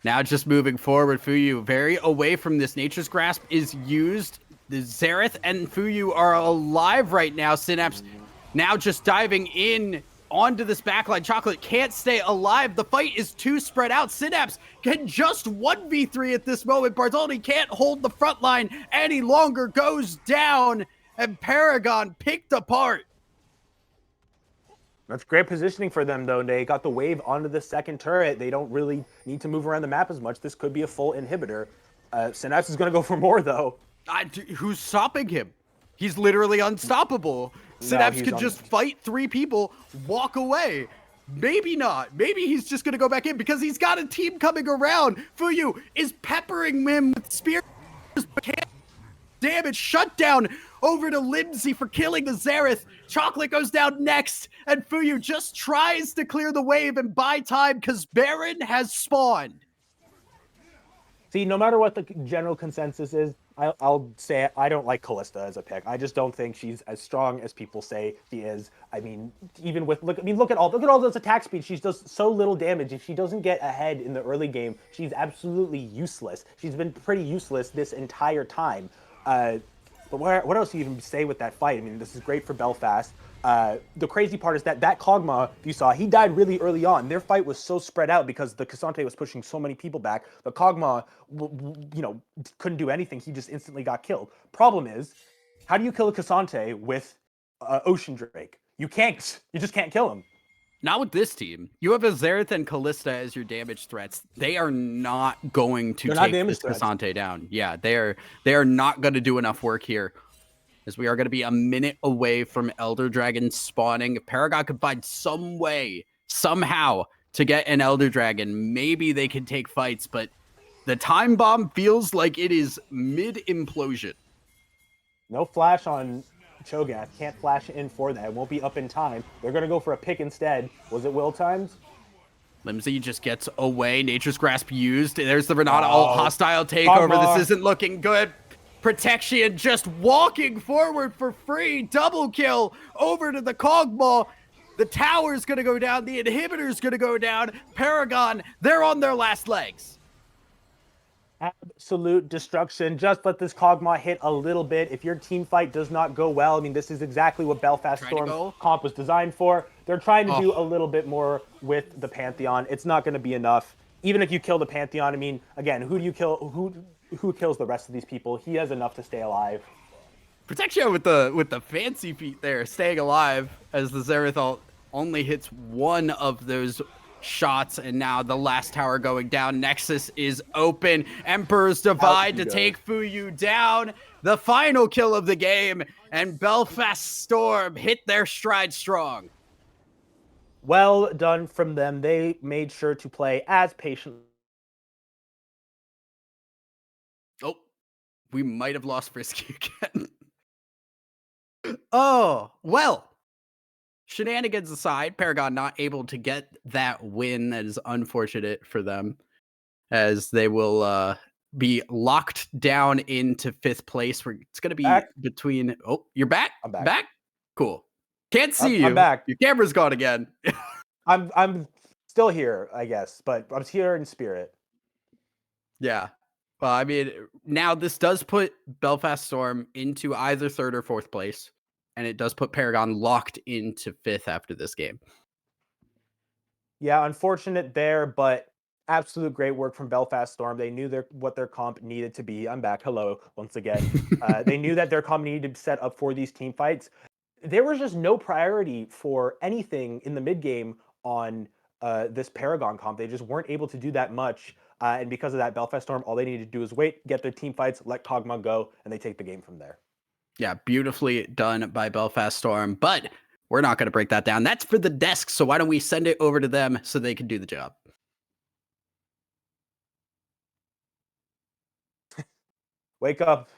Now just moving forward, Fuyu very away from this. Nature's Grasp is used. The Xerath and Fuyu are alive right now. Synapse now just diving in onto this backline. Chocolate can't stay alive. The fight is too spread out. Synapse can just 1v3 at this moment. Bartoldi can't hold the front line any longer. Goes down, and Paragon picked apart. That's great positioning for them, though. They got the wave onto the second turret. They don't really need to move around the map as much. This could be a full inhibitor. Synapse is going to go for more, though. Who's stopping him? He's literally unstoppable. Synapse could just fight 3 people, walk away. Maybe not. Maybe he's just going to go back in because he's got a team coming around. Fuyu is peppering him with spears. Damage shutdown over to Limsy for killing the Xerath. Chocolate goes down next, and Fuyu just tries to clear the wave and buy time because Baron has spawned. See, no matter what the general consensus is, I'll say I don't like Callista as a pick. I just don't think she's as strong as people say she is. I mean, even with look at all those attack speed. She does so little damage. If she doesn't get ahead in the early game, she's absolutely useless. She's been pretty useless this entire time. But what else do you even say with that fight? I mean, this is great for Belfast. The crazy part is that Kog'Maw, you saw, he died really early on. Their fight was so spread out because the Cassante was pushing so many people back. The Kog'Maw, couldn't do anything. He just instantly got killed. Problem is, how do you kill a Cassante with Ocean Drake? You can't. You just can't kill him. Not with this team. You have a Xerath and Callista as your damage threats. They are not going to take this Cassante down. Yeah, they are not going to do enough work here, as we are going to be a minute away from Elder Dragon spawning. If Paragon could find some way, somehow, to get an Elder Dragon, maybe they can take fights, but the time bomb feels like it is mid-implosion. No flash on Cho'Gath. Can't flash in for that. It won't be up in time. They're going to go for a pick instead. Was it will times? Limsey just gets away. Nature's Grasp used. There's the Renata ult. Hostile takeover. Kog'Maw. This isn't looking good. Protection just walking forward for free. Double kill over to the Kog'Maw. The tower's going to go down. The inhibitor's going to go down. Paragon, they're on their last legs. Absolute destruction. Just let this Kog'Maw hit a little bit. If your team fight does not go well, I mean, this is exactly what Belfast Trying to Storm go. comp was designed for. They're trying to do Oh. a little bit more with the Pantheon. It's not going to be enough. Even if you kill the Pantheon, I mean, again, who do you kill? Who kills the rest of these people? He has enough to stay alive. Protection with the fancy feet there, staying alive as the Xerath ult only hits one of those shots, and now the last tower going down. Nexus is open. Emperor's Divide to take Fuyu down. The final kill of the game, and Belfast Storm hit their stride strong. Well done from them. They made sure to play as patient. Oh, we might have lost Frisky again. Oh, well. Shenanigans aside, Paragon not able to get that win. That is unfortunate for them, as they will be locked down into 5th place. Where it's going to be between. Oh, you're back. I'm back. Back. Cool. Can't see you. I'm back. Your camera's gone again. I'm still here, I guess, but I'm here in spirit. Yeah. Well, I mean, now this does put Belfast Storm into either 3rd or 4th place. And it does put Paragon locked into 5th after this game. Yeah, unfortunate there, but absolute great work from Belfast Storm. They knew what their comp needed to be. I'm back. Hello, once again. They knew that their comp needed to be set up for these team fights. There was just no priority for anything in the mid game on this Paragon comp. They just weren't able to do that much. And because of that, Belfast Storm, all they needed to do is wait, get their team fights, let Kog'Maw go, and they take the game from there. Yeah, beautifully done by Belfast Storm, but we're not going to break that down. That's for the desk, so why don't we send it over to them so they can do the job? Wake up.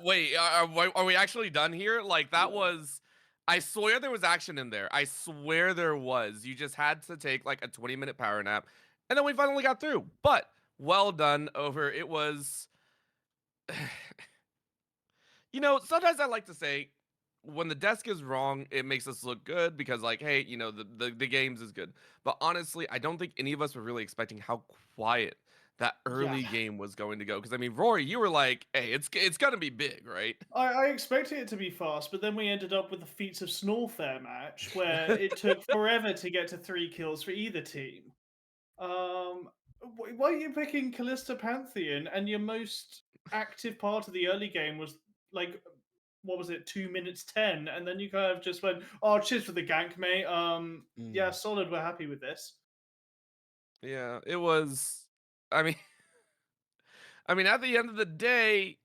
Wait, are we actually done here? Like, that was... I swear there was action in there. I swear there was. You just had to take, like, a 20-minute power nap, and then we finally got through. But, well done over. It was... You know, sometimes I like to say, when the desk is wrong, it makes us look good because, like, hey, you know, the games is good. But honestly, I don't think any of us were really expecting how quiet that early game was going to go. Because, I mean, Rory, you were like, hey, it's going to be big, right? I expected it to be fast, but then we ended up with the Feats of Snorfair match where it took forever to get to 3 kills for either team. Why are you picking Callista Pantheon and your most active part of the early game was like, what was it, 2 minutes 10, and then you kind of just went, oh, cheers for the gank, mate. Yeah, solid, we're happy with this. Yeah, it was. I mean, at the end of the day,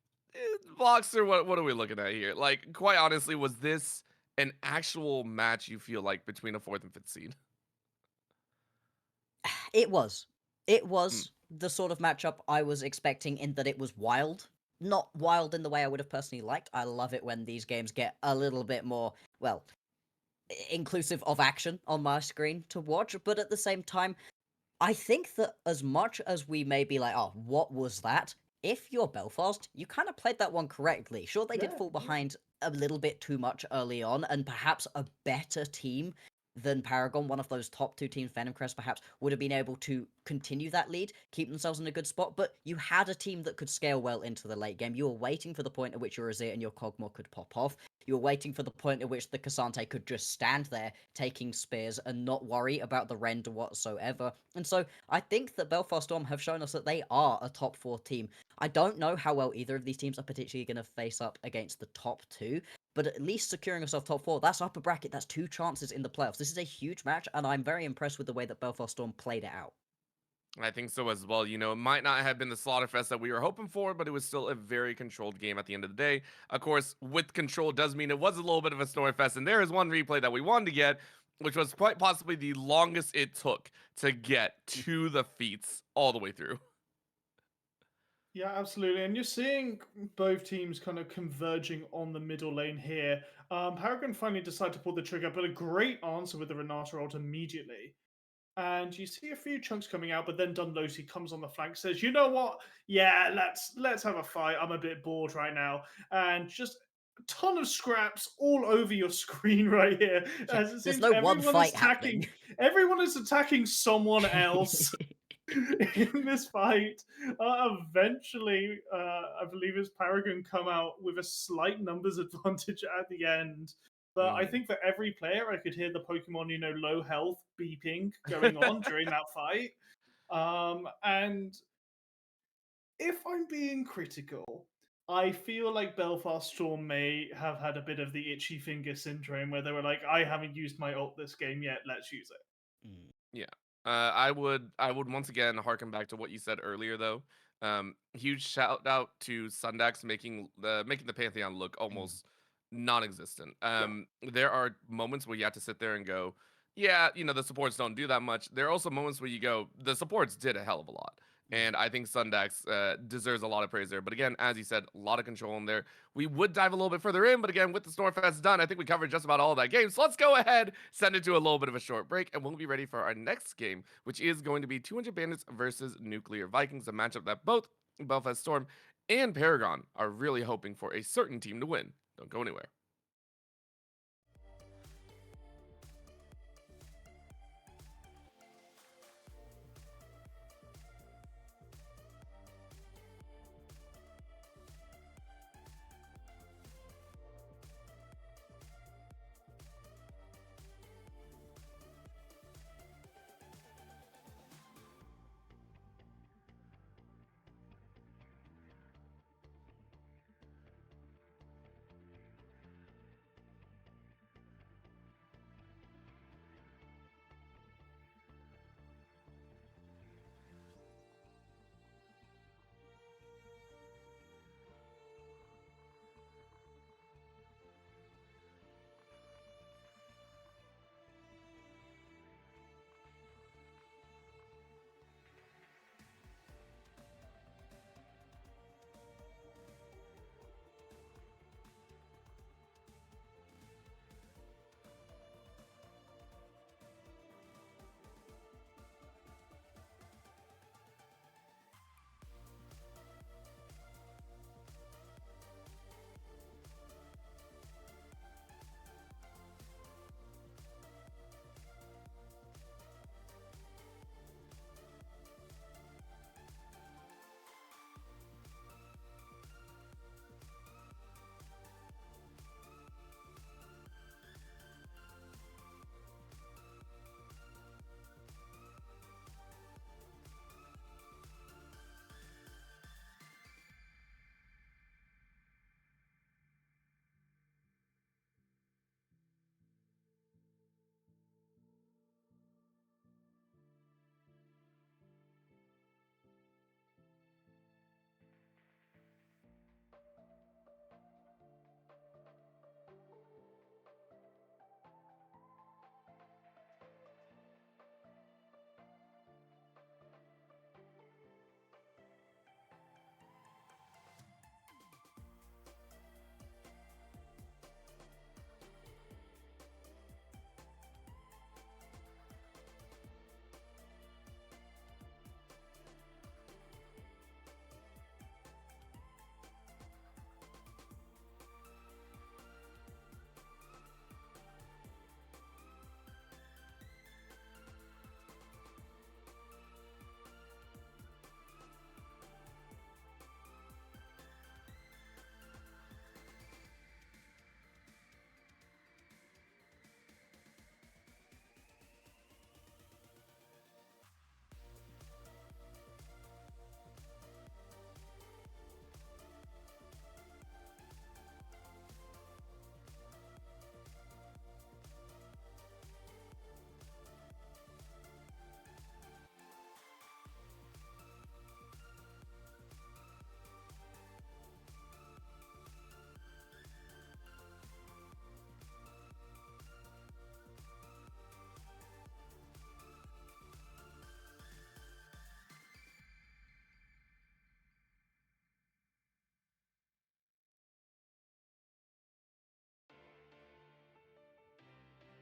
Voxer, what are we looking at here? Like, quite honestly, was this an actual match you feel like between a 4th and 5th seed? It was. It was the sort of matchup I was expecting, in that it was wild. Not wild in the way I would have personally liked. I love it when these games get a little bit more, well, inclusive of action on my screen to watch. But at the same time, I think that as much as we may be like, oh, what was that? If you're Belfast, you kind of played that one correctly. Sure, they did fall behind a little bit too much early on, and perhaps a better team than Paragon, one of those top 2 teams, Venom Crest perhaps, would have been able to continue that lead, keep themselves in a good spot, but you had a team that could scale well into the late game. You were waiting for the point at which your Azir and your Kog'Maw could pop off. You were waiting for the point at which the Cassante could just stand there, taking spears, and not worry about the rend whatsoever. And so, I think that Belfast Storm have shown us that they are a top 4 team. I don't know how well either of these teams are particularly going to face up against the top 2, but at least securing yourself top 4, that's upper bracket, that's 2 chances in the playoffs. This is a huge match, and I'm very impressed with the way that Belfast Storm played it out. I think so as well. You know, it might not have been the Slaughterfest that we were hoping for, but it was still a very controlled game at the end of the day. Of course, with control does mean it was a little bit of a Snorefest, and there is one replay that we wanted to get, which was quite possibly the longest it took to get to the feats all the way through. Yeah, absolutely. And you're seeing both teams kind of converging on the middle lane here. Paragon finally decided to pull the trigger, but a great answer with the Renata ult immediately. And you see a few chunks coming out, but then Dunlosi comes on the flank, says, "You know what? Yeah, let's have a fight. I'm a bit bored right now," and just a ton of scraps all over your screen right here. Yeah, As it there's seems no one fight happening. everyone is attacking someone else in this fight. Eventually, I believe it's Paragon come out with a slight numbers advantage at the end. But I think for every player, I could hear the Pokemon, low health beeping going on during that fight. And if I'm being critical, I feel like Belfast Storm may have had a bit of the itchy finger syndrome where they were like, I haven't used my ult this game yet, let's use it. Mm. Yeah. I would once again harken back to what you said earlier though. Huge shout out to Sundax making the Pantheon look almost non-existent. There are moments where you have to sit there and go, yeah, the supports don't do that much. There are also moments where you go, the supports did a hell of a lot. And I think Sundax deserves a lot of praise there. But again, as you said, a lot of control in there. We would dive a little bit further in, but again, with the Snorefest done, I think we covered just about all of that game. So let's go ahead, send it to a little bit of a short break, and we'll be ready for our next game, which is going to be 200 Bandits versus Nuclear Vikings, a matchup that both Belfast Storm and Paragon are really hoping for a certain team to win. Don't go anywhere.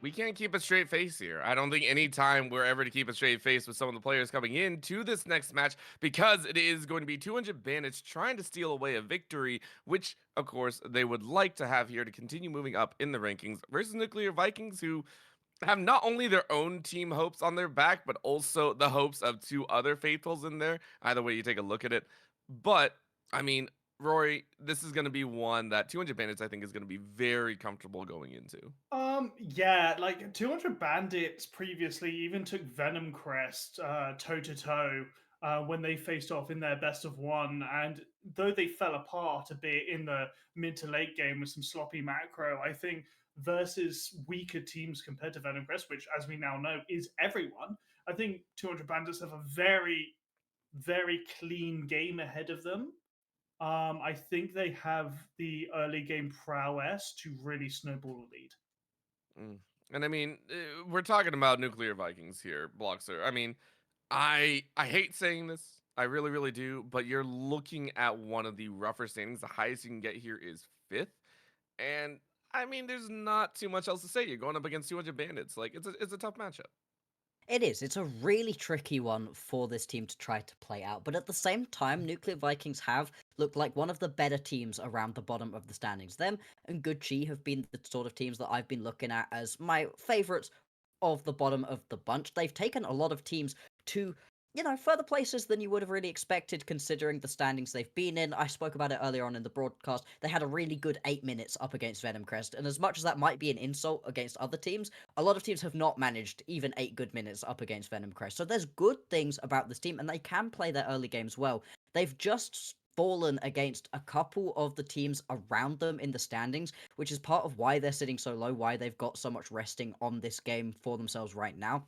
we can't keep a straight face here. I don't think any time we're ever to keep a straight face with some of the players coming in to this next match, because it is going to be 200 Bandits trying to steal away a victory, which of course they would like to have here to continue moving up in the rankings versus Nuclear Vikings, who have not only their own team hopes on their back, but also the hopes of two other faithfuls in there. Either way you take a look at it. But I mean, Rory, this is going to be one that 200 Bandits, I think, is going to be very comfortable going into. Yeah, like 200 Bandits previously even took Venom Crest toe to toe when they faced off in their best of one, and though they fell apart a bit in the mid to late game with some sloppy macro, I think versus weaker teams compared to Venom Crest, which as we now know is everyone, I think 200 Bandits have a very, very clean game ahead of them. I think they have the early game prowess to really snowball a lead. And I mean, we're talking about Nuclear Vikings here, Bloxer. I mean, I hate saying this. I really, really do. But you're looking at one of the rougher standings. The highest you can get here is 5th. And I mean, there's not too much else to say. You're going up against 200 Bandits. Like, it's a tough matchup. It is. It's a really tricky one for this team to try to play out. But at the same time, Nuclear Vikings have looked like one of the better teams around the bottom of the standings. Them and Good Chi have been the sort of teams that I've been looking at as my favorites of the bottom of the bunch. They've taken a lot of teams to, further places than you would have really expected considering the standings they've been in. I spoke about it earlier on in the broadcast. They had a really good 8 minutes up against Venom Crest, and as much as that might be an insult against other teams, a lot of teams have not managed even 8 good minutes up against Venom Crest. So there's good things about this team, and they can play their early games well. They've just fallen against a couple of the teams around them in the standings, which is part of why they're sitting so low, why they've got so much resting on this game for themselves right now.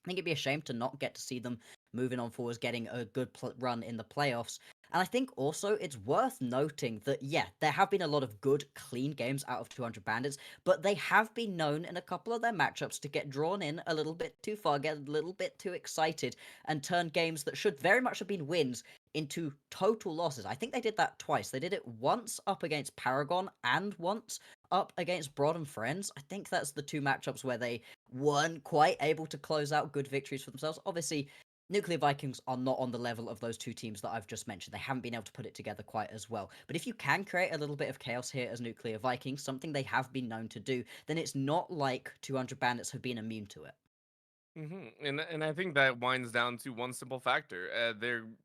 I think it'd be a shame to not get to see them moving on forwards, getting a good run in the playoffs. And I think also it's worth noting that, yeah, there have been a lot of good, clean games out of 200 Bandits, but they have been known in a couple of their matchups to get drawn in a little bit too far, get a little bit too excited, and turn games that should very much have been wins into total losses. I think they did that twice. They did it once up against Paragon and once up against Broad and Friends. I think that's the two matchups where they weren't quite able to close out good victories for themselves. Obviously, Nuclear Vikings are not on the level of those two teams that I've just mentioned. They haven't been able to put it together quite as well. But if you can create a little bit of chaos here as Nuclear Vikings, something they have been known to do, then it's not like 200 Bandits have been immune to it. And I think that winds down to one simple factor.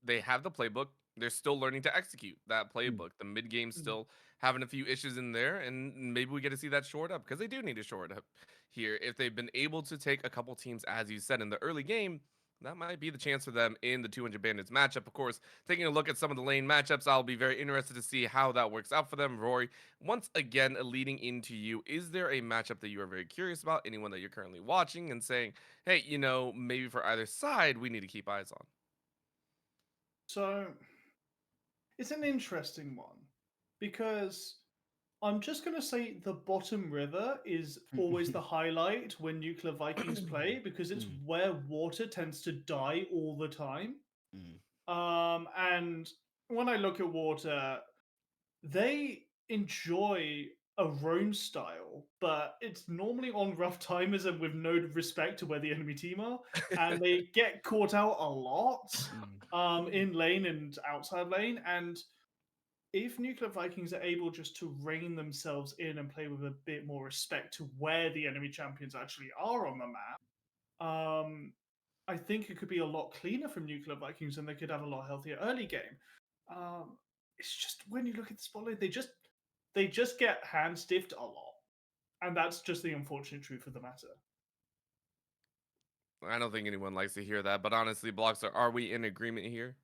They have the playbook. They're still learning to execute that playbook. The mid game's still having a few issues in there, and maybe we get to see that shored up because they do need to shore it up here. If they've been able to take a couple teams, as you said, in the early game, that might be the chance for them in the 200 Bandits matchup. Of course, taking a look at some of the lane matchups, I'll be very interested to see how that works out for them. Rory, once again, leading into you, is there a matchup that you are very curious about? Anyone that you're currently watching and saying, hey, maybe for either side, we need to keep eyes on? So, it's an interesting one because I'm just going to say the bottom river is always the highlight when Nuclear Vikings play because it's where water tends to die all the time. And when I look at water, they enjoy a roam style, but it's normally on rough timers and with no respect to where the enemy team are, and they get caught out a lot in lane and outside lane. And if Nuclear Vikings are able just to rein themselves in and play with a bit more respect to where the enemy champions actually are on the map, I think it could be a lot cleaner from Nuclear Vikings and they could have a lot healthier early game. It's just when you look at the spotlight, they just get hand stiffed a lot. And that's just the unfortunate truth of the matter. I don't think anyone likes to hear that, but honestly, Bloxer, are we in agreement here?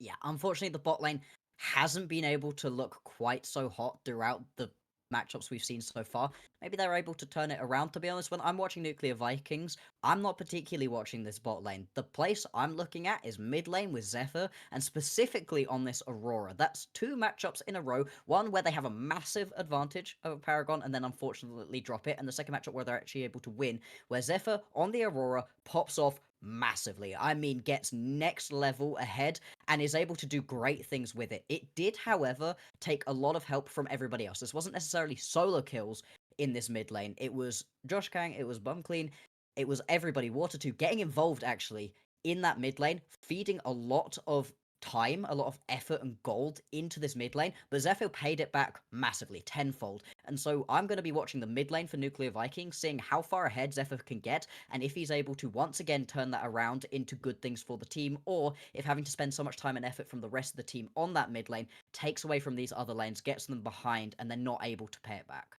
Yeah, unfortunately, the bot lane hasn't been able to look quite so hot throughout the matchups we've seen so far. Maybe they're able to turn it around, to be honest. When I'm watching Nuclear Vikings, I'm not particularly watching this bot lane. The place I'm looking at is mid lane with Zephyr, and specifically on this Aurora. That's two matchups in a row. One where they have a massive advantage over Paragon, and then unfortunately drop it. And the second matchup where they're actually able to win, where Zephyr on the Aurora pops off massively. I mean, gets next level ahead and is able to do great things with it. It did, however, take a lot of help from everybody else. This wasn't necessarily solo kills in this mid lane. It was Josh Kang, it was Bumclean, it was everybody, Water 2, getting involved actually in that mid lane, feeding a lot of time, a lot of effort and gold into this mid lane, but Zephyr paid it back massively, tenfold. And so I'm going to be watching the mid lane for Nuclear Vikings, seeing how far ahead Zephyr can get, and if he's able to once again turn that around into good things for the team, or if having to spend so much time and effort from the rest of the team on that mid lane takes away from these other lanes, gets them behind, and they're not able to pay it back.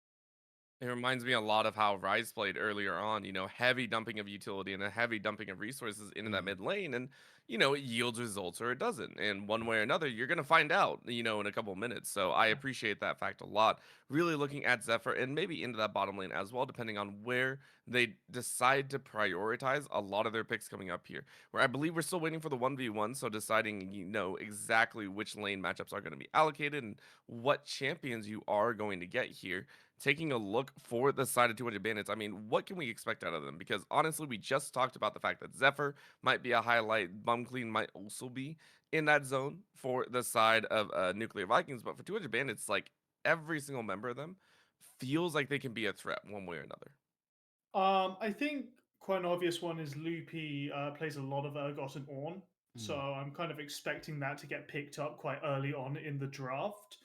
It reminds me a lot of how Rise played earlier on, heavy dumping of utility and a heavy dumping of resources into that mid lane. And, it yields results or it doesn't. And one way or another, you're going to find out, in a couple of minutes. So I appreciate that fact a lot. Really looking at Zephyr and maybe into that bottom lane as well, depending on where they decide to prioritize a lot of their picks coming up here. Where I believe we're still waiting for the 1v1. So deciding, exactly which lane matchups are going to be allocated and what champions you are going to get here. Taking a look for the side of 200 Bandits, I mean, what can we expect out of them? Because honestly, we just talked about the fact that Zephyr might be a highlight, Bumclean might also be in that zone for the side of Nuclear Vikings, but for 200 Bandits, like every single member of them feels like they can be a threat one way or another. I think quite an obvious one is Loopy plays a lot of Urgot and Ornn, so I'm kind of expecting that to get picked up quite early on in the draft.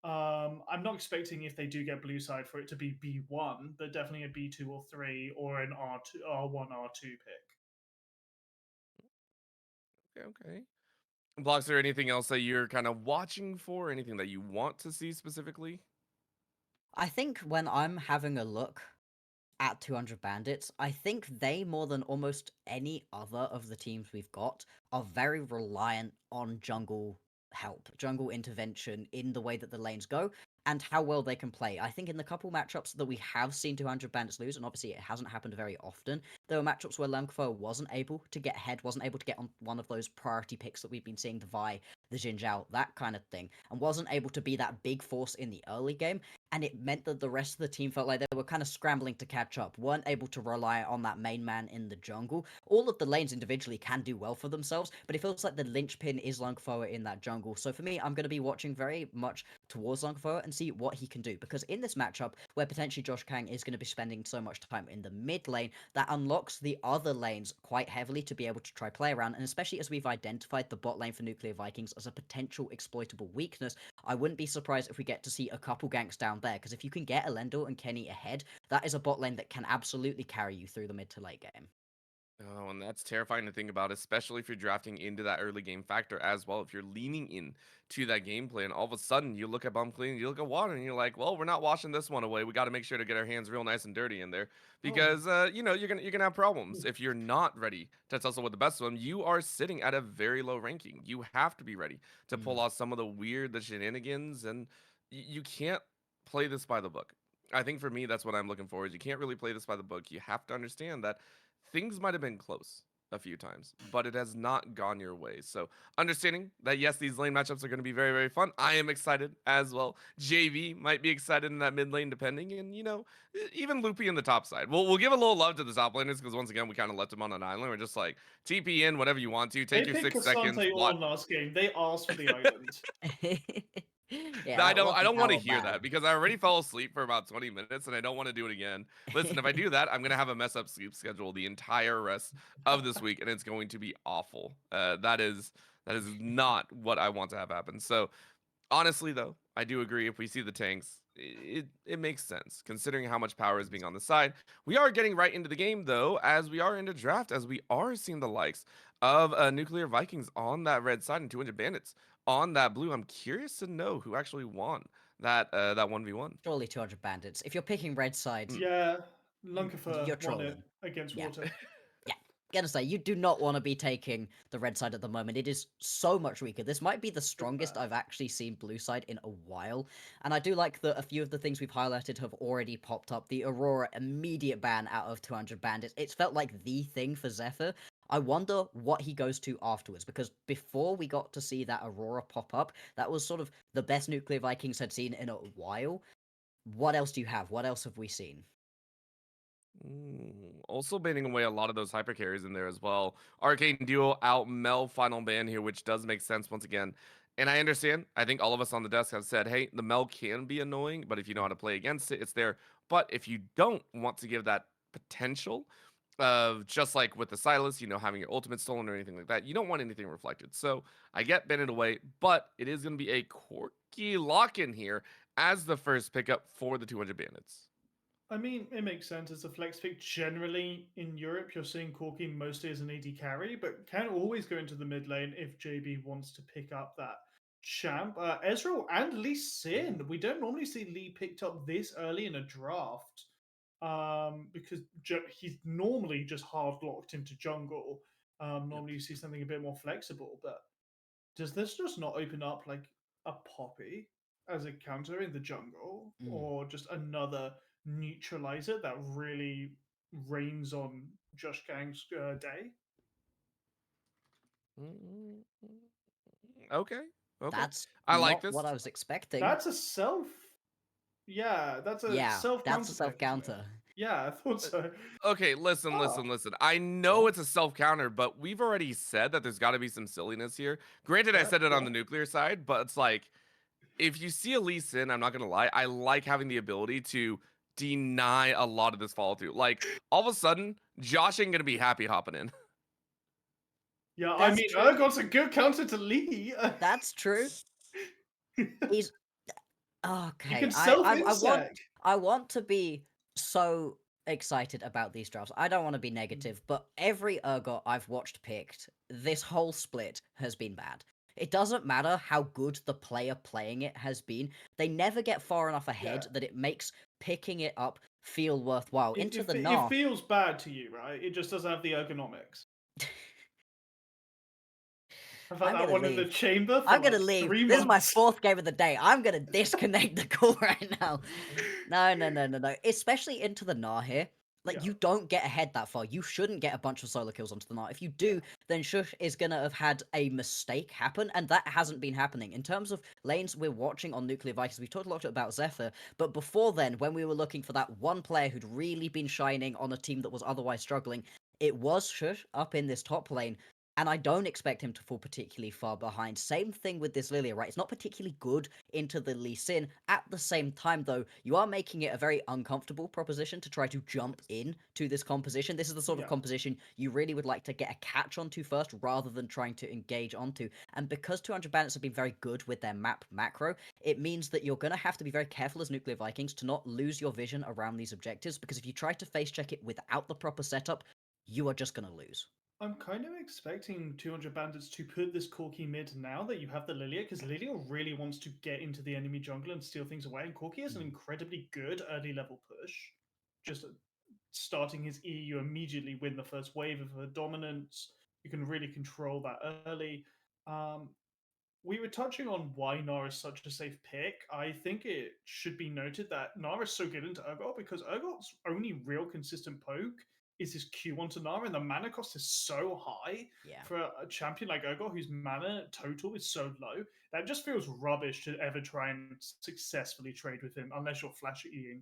I'm not expecting if they do get blue side for it to be B1, but definitely a B2 or 3 or an R2, R1, R2 pick. Okay. Blocks, is there anything else that you're kind of watching for? Anything that you want to see specifically? I think when I'm having a look at 200 Bandits, I think they, more than almost any other of the teams we've got, are very reliant on jungle help, jungle intervention in the way that the lanes go, and how well they can play. I think in the couple matchups that we have seen 200 Bandits lose, and obviously it hasn't happened very often, there were matchups where Lungfo wasn't able to get ahead, wasn't able to get on one of those priority picks that we've been seeing, the Vi, the Xin Zhao, that kind of thing, and wasn't able to be that big force in the early game. And it meant that the rest of the team felt like they were kind of scrambling to catch up, weren't able to rely on that main man in the jungle. All of the lanes individually can do well for themselves, but it feels like the linchpin is Lungfoa in that jungle. So for me, I'm going to be watching very much towards Lungfoa and see what he can do, because in this matchup, where potentially Josh Kang is going to be spending so much time in the mid lane, that unlocks the other lanes quite heavily to be able to try play around, and especially as we've identified the bot lane for Nuclear Vikings as a potential exploitable weakness, I wouldn't be surprised if we get to see a couple ganks down there, because if you can get Elendil and Kenny ahead, that is a bot lane that can absolutely carry you through the mid to late game. Oh, and that's terrifying to think about, especially if you're drafting into that early game factor as well. If you're leaning in to that gameplay, and all of a sudden you look at Bumclean, you look at Water, and you're like, "Well, we're not washing this one away. We got to make sure to get our hands real nice and dirty in there, because you're gonna have problems if you're not ready to tussle with the best of them. You are sitting at a very low ranking. You have to be ready to pull off some of the shenanigans, and you can't play this by the book. I think for me, that's what I'm looking for. Is you can't really play this by the book. You have to understand that things might have been close a few times, but it has not gone your way. So understanding that, yes, these lane matchups are going to be very, very fun. I am excited as well. JV might be excited in that mid lane, depending, and even Loopy in the top side. We'll give a little love to the top laners, because once again we kind of left them on an island. We're just like, TP in whatever you want to. Take They your picked 6 seconds. Cassante on last game. They asked for the island. Yeah, I that don't wasn't want to how hear bad. that, because I already fell asleep for about 20 minutes and I don't want to do it again. Listen, if I do that, I'm going to have a mess up sleep schedule the entire rest of this week, and it's going to be awful. That is not what I want to have happen. So honestly, though, I do agree. If we see the tanks, it makes sense considering how much power is being on the side. We are getting right into the game, though, as we are into draft, as we are seeing the likes of Nuclear Vikings on that red side and 200 Bandits on that blue. I'm curious to know who actually won that 1v1. Surely 200 Bandits. If you're picking red side, Yeah, you're Lunkifer won it trolling. against Yeah. Water. Yeah, gonna say, you do not want to be taking the red side at the moment. It is so much weaker. This might be the strongest bad. I've actually seen blue side in a while. And I do like that a few of the things we've highlighted have already popped up. The Aurora immediate ban out of 200 Bandits. It's felt like the thing for Zephyr. I wonder what he goes to afterwards, because before we got to see that Aurora pop up, that was sort of the best Nuclear Vikings had seen in a while. What else do you have? What else have we seen? Also banning away a lot of those hyper carries in there as well. Arcane Duo out Mel final ban here, which does make sense once again. And I understand. I think all of us on the desk have said, hey, the Mel can be annoying, but if you know how to play against it, it's there. But if you don't want to give that potential of just like with the Silas, having your ultimate stolen or anything like that, you don't want anything reflected. So I get Bennett away, but it is going to be a Corki lock-in here as the first pickup for the 200 Bandits. I mean, it makes sense as a flex pick. Generally, in Europe, you're seeing Corki mostly as an AD carry, but can always go into the mid lane if JB wants to pick up that champ. Ezreal and Lee Sin. We don't normally see Lee picked up this early in a draft because he's normally just hard locked into jungle. Normally, you see something a bit more flexible, but does this just not open up like a Poppy as a counter in the jungle, or just another neutralizer that really rains on Josh Gang's day? Okay. That's I like not this. what I was expecting. That's a self. Yeah, that's a self. That's a self counter. counter. Yeah, I thought so. Okay, listen. I know it's a self counter, but we've already said that there's got to be some silliness here. Granted, I said it on the nuclear side, but it's like if you see a Lee Sin, I'm not gonna lie, I like having the ability to deny a lot of this follow through. Like all of a sudden, Josh ain't gonna be happy hopping in. Yeah, That's I mean, true. Urgot's a good counter to Lee. That's true. He's You okay. can self-insect. I want to be so excited about these drafts. I don't want to be negative, but every Urgot I've watched picked this whole split has been bad. It doesn't matter how good the player playing it has been. They never get far enough ahead that it makes picking it up feel worthwhile. Into the It Gnar. feels bad to you, right? It just doesn't have the ergonomics. I've had that one in the chamber for I'm gonna like leave. 3 This is my months. 4th game of the day. I'm gonna disconnect the call right now. No. Especially into the Gnar here. Like, you don't get ahead that far. You shouldn't get a bunch of solo kills onto the Gnar. If you do, then Shush is gonna have had a mistake happen, and that hasn't been happening. In terms of lanes we're watching on Nuclear Vikings, we talked a lot about Zephyr, but before then, when we were looking for that one player who'd really been shining on a team that was otherwise struggling, it was Shush up in this top lane. And I don't expect him to fall particularly far behind. Same thing with this Lilia, right? It's not particularly good into the Lee Sin. At the same time, though, you are making it a very uncomfortable proposition to try to jump in to this composition. This is the sort of composition you really would like to get a catch onto first, rather than trying to engage onto. And because 200 Bandits have been very good with their map macro, it means that you're going to have to be very careful as Nuclear Vikings to not lose your vision around these objectives, because if you try to face check it without the proper setup, you are just going to lose. I'm kind of expecting 200 Bandits to put this Corki mid now that you have the Lilia, because Lilia really wants to get into the enemy jungle and steal things away, and Corki has an incredibly good early level push. Just starting his E, you immediately win the first wave of her dominance. You can really control that early. We were touching on why Gnar is such a safe pick. I think it should be noted that Gnar is so good into Urgot because Urgot's only real consistent poke is his Q onto Gnar, and the mana cost is so high for a champion like Urgot, whose mana total is so low. That just feels rubbish to ever try and successfully trade with him, unless you're flash eating.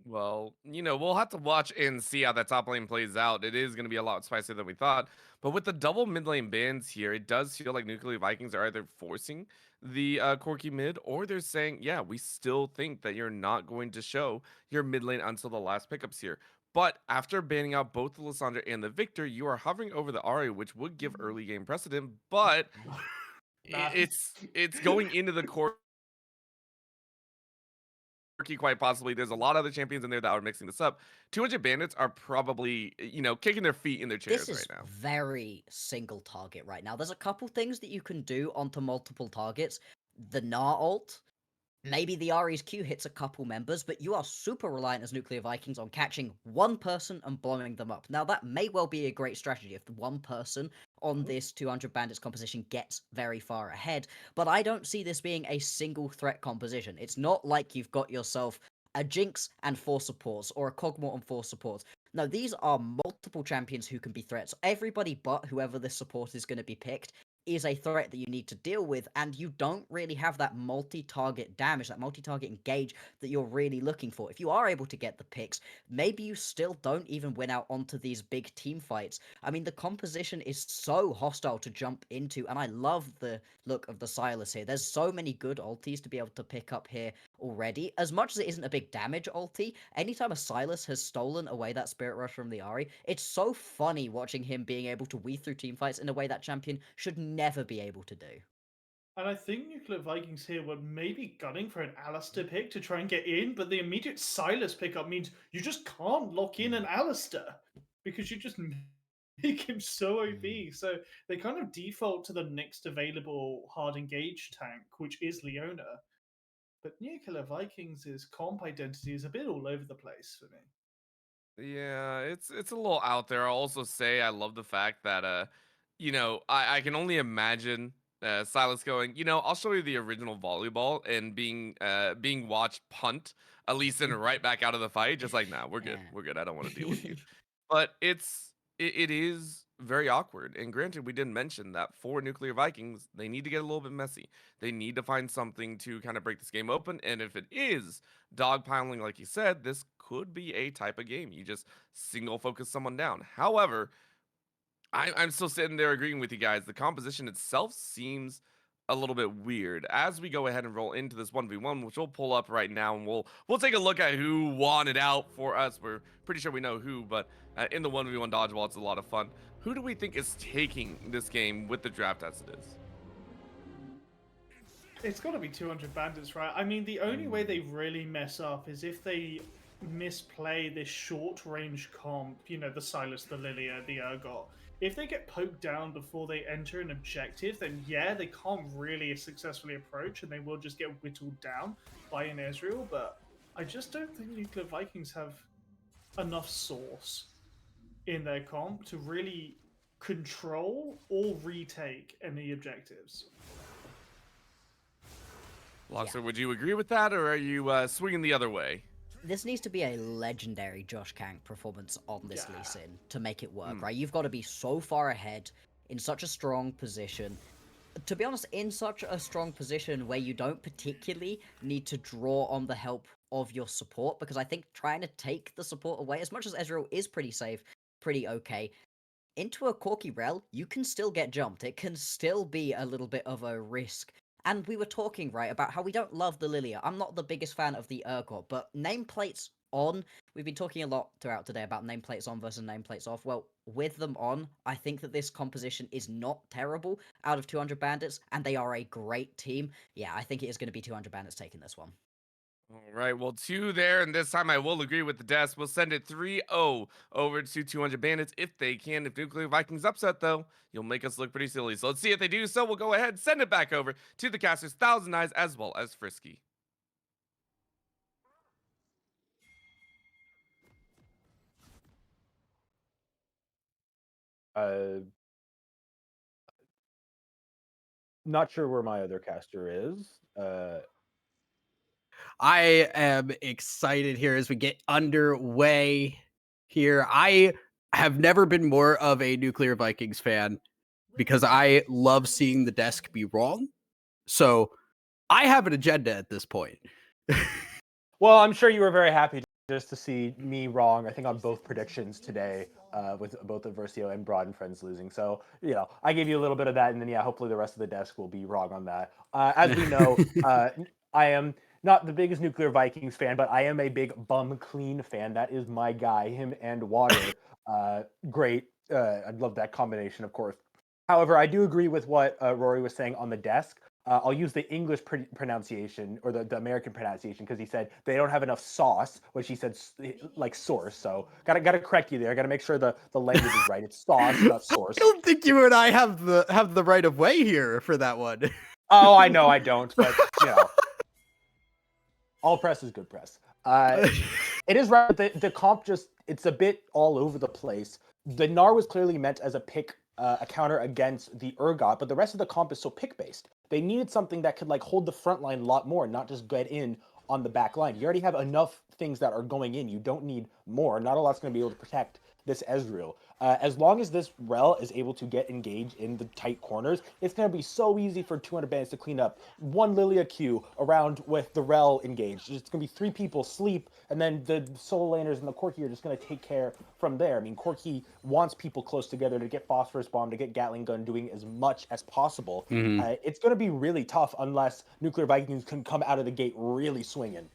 Well, we'll have to watch and see how that top lane plays out. It is going to be a lot spicier than we thought. But with the double mid lane bans here, it does feel like Nuclear Vikings are either forcing the Corki mid, or they're saying, yeah, we still think that you're not going to show your mid lane until the last pickups here. But after banning out both the Lissandra and the Victor, you are hovering over the Ahri, which would give early game precedent, but it's going into the core. Quite possibly. There's a lot of other champions in there that are mixing this up. 200 Bandits are probably, kicking their feet in their chairs right now. This is very single target right now. There's a couple things that you can do onto multiple targets. The Gnar ult, maybe the Ahri's Q hits a couple members, but you are super reliant as Nuclear Vikings on catching one person and blowing them up. Now, that may well be a great strategy if the one person on this 200 Bandits composition gets very far ahead, but I don't see this being a single threat composition. It's not like you've got yourself a Jinx and 4 supports, or a Kog'Maw and 4 supports. No, these are multiple champions who can be threats. Everybody but whoever this support is going to be picked is a threat that you need to deal with, and you don't really have that multi-target damage, that multi-target engage that you're really looking for. If you are able to get the picks, maybe you still don't even win out onto these big team fights. I mean, the composition is so hostile to jump into, and I love the look of the Silas here. There's so many good ultis to be able to pick up here already. As much as it isn't a big damage ulti, anytime a Silas has stolen away that Spirit Rush from the Ahri, it's so funny watching him being able to weave through teamfights in a way that champion should never be able to do. And I think Nuclear Vikings here were maybe gunning for an Alistair pick to try and get in, but the immediate Silas pickup means you just can't lock in an Alistair because you just make him so OP. So they kind of default to the next available hard engage tank, which is Leona. But Nuclear Vikings' comp identity is a bit all over the place for me. Yeah, it's a little out there. I'll also say I love the fact that I can only imagine Silas going, I'll show you the original volleyball and being watched punt Aleeson right back out of the fight, just like, nah, we're good. Yeah. We're good. I don't want to deal with you. But it is very awkward. And granted, we didn't mention that for Nuclear Vikings, they need to get a little bit messy. They need to find something to kind of break this game open. And if it is dogpiling, like you said, this could be a type of game. You just single focus someone down. However, I'm still sitting there agreeing with you guys. The composition itself seems a little bit weird. As we go ahead and roll into this 1v1, which we'll pull up right now, and we'll take a look at who won it out for us. We're pretty sure we know who, but in the 1v1 dodgeball, it's a lot of fun. Who do we think is taking this game with the draft as it is? It's got to be 200 Bandits, right? I mean, the only way they really mess up is if they misplay this short-range comp, the Silas, the Lilia, the Urgot. If they get poked down before they enter an objective, then yeah, they can't really successfully approach, and they will just get whittled down by an Ezreal, but I just don't think Nuclear Vikings have enough source in their comp to really control or retake any objectives. Loxer, would you agree with that, or are you swinging the other way? This needs to be a legendary Josh Kang performance on this Yeah. Lee Sin to make it work, right? You've got to be so far ahead in such a strong position. To be honest, in such a strong position where you don't particularly need to draw on the help of your support, because I think trying to take the support away, as much as Ezreal is pretty safe, pretty okay, into a Corki Rel, you can still get jumped. It can still be a little bit of a risk. And we were talking, right, about how we don't love the Lilia. I'm not the biggest fan of the Urgot, but nameplates on, we've been talking a lot throughout today about nameplates on versus nameplates off. Well, with them on, I think that this composition is not terrible out of 200 Bandits, and they are a great team. Yeah, I think it is going to be 200 Bandits taking this one. All right, well, 2 there, and this time I will agree with the desk. We'll send it 3-0 over to 200 Bandits if they can. If Nuclear Vikings upset, though, you'll make us look pretty silly. So let's see if they do so. We'll go ahead and send it back over to the casters, Thousand Eyes, as well as Frisky. Not sure where my other caster is. I am excited here as we get underway here. I have never been more of a Nuclear Vikings fan because I love seeing the desk be wrong. So I have an agenda at this point. Well, I'm sure you were very happy just to see me wrong, I think, on both predictions today, with both the Versio and Broad and Friends losing. So, I gave you a little bit of that, and then, hopefully the rest of the desk will be wrong on that. As we know, I am not the biggest Nuclear Vikings fan, but I am a big Bum Clean fan. That is my guy, him and Water. Great. I love that combination, of course. However, I do agree with what Rory was saying on the desk. I'll use the English pronunciation or the American pronunciation because he said they don't have enough sauce, which he said like source. So gotta correct you there. Gotta make sure the language is right. It's sauce, not source. I don't think you and I have the right of way here for that one. Oh, I know I don't, but all press is good press. It is right. The comp it's a bit all over the place. The Gnar was clearly meant as a pick. A counter against the Urgot, but the rest of the comp is so pick-based. They needed something that could hold the front line a lot more, not just get in on the back line. You already have enough things that are going in. You don't need more. Not a lot's going to be able to protect this Ezreal. As long as this Rel is able to get engaged in the tight corners, it's going to be so easy for 200 Bandits to clean up. One Lilia Q around with the Rel engaged. It's going to be 3 people sleep, and then the solo laners and the Corki are just going to take care from there. I mean, Corki wants people close together to get Phosphorus Bomb, to get Gatling Gun, doing as much as possible. It's going to be really tough unless Nuclear Vikings can come out of the gate really swinging.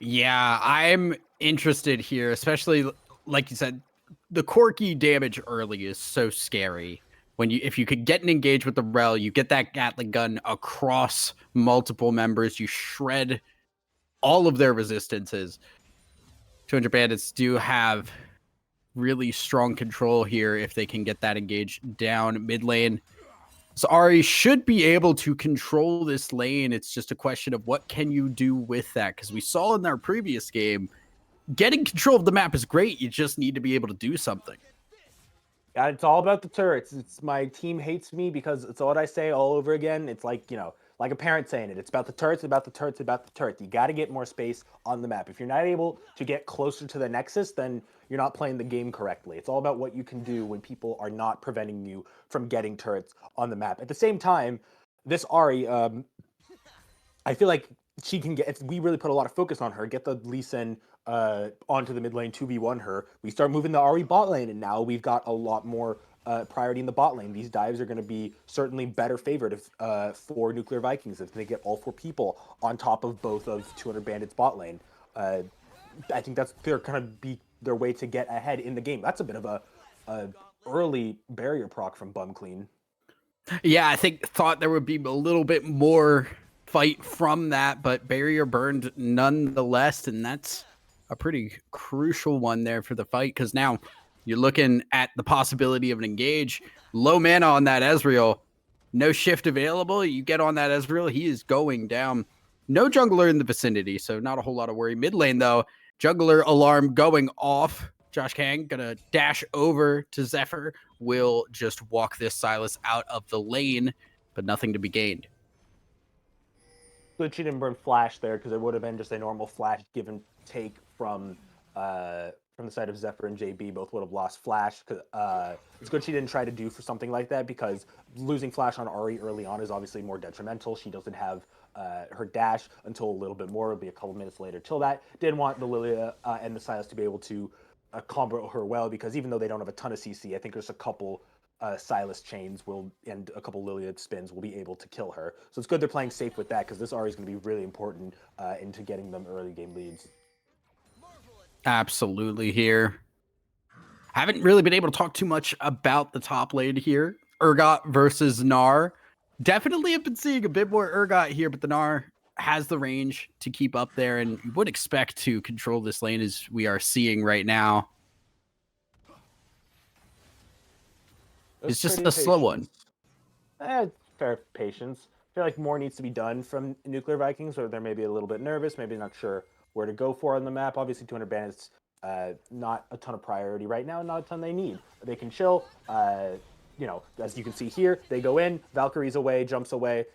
Yeah, I'm interested here, especially like you said, the Corki damage early is so scary. If you could get an engage with the Rel, you get that Gatling gun across multiple members, you shred all of their resistances. 200 Bandits do have really strong control here if they can get that engage down mid lane. So Ari should be able to control this lane. It's just a question of what can you do with that? Because we saw in our previous game, getting control of the map is great. You just need to be able to do something. Yeah, it's all about the turrets. It's my team hates me because it's what I say all over again. It's like, like a parent saying it. It's about the turrets, about the turrets, about the turrets. You got to get more space on the map. If you're not able to get closer to the Nexus, then you're not playing the game correctly. It's all about what you can do when people are not preventing you from getting turrets on the map. At the same time, this Ari, I feel like she can get, if we really put a lot of focus on her, get the Lee Sin onto the mid lane, 2v1 her, we start moving the Ari bot lane, and now we've got a lot more priority in the bot lane. These dives are going to be certainly better favored for Nuclear Vikings if they get all 4 people on top of both of 200 Bandits bot lane. I think they're going to be their way to get ahead in the game. That's a bit of a early barrier proc from Bum Clean. Yeah, I thought there would be a little bit more fight from that, but barrier burned nonetheless, and that's a pretty crucial one there for the fight, because now you're looking at the possibility of an engage. Low mana on that Ezreal. No shift available. You get on that Ezreal, he is going down. No jungler in the vicinity, so not a whole lot of worry. Mid lane, though, jungler alarm going off. Josh Kang gonna dash over to Zephyr. Will just walk this Sylas out of the lane, but nothing to be gained. Good she didn't burn flash there, because it would have been just a normal flash give and take from the side of Zephyr and JB. Both would have lost flash. It's good she didn't try to do for something like that, because losing flash on Ari early on is obviously more detrimental. She doesn't have her dash until a little bit more. It'll be a couple minutes later till that. Didn't want the Lilia and the Sylas to be able to combo her well, because even though they don't have a ton of CC, I think there's a couple Sylas chains and a couple Lilia spins will be able to kill her. So it's good they're playing safe with that, because this Ari is going to be really important into getting them early game leads. Absolutely here. Haven't really been able to talk too much about the top lane here. Urgot versus Gnar. Definitely have been seeing a bit more Urgot here, but the Gnar has the range to keep up there, and you would expect to control this lane as we are seeing right now. It's just a slow one. Fair patience. I feel like more needs to be done from Nuclear Vikings, or they're maybe a little bit nervous, maybe not sure where to go for on the map. Obviously, 200 Bandits, not a ton of priority right now, not a ton they need. They can chill. As you can see here, they go in, Valkyrie's away, jumps away.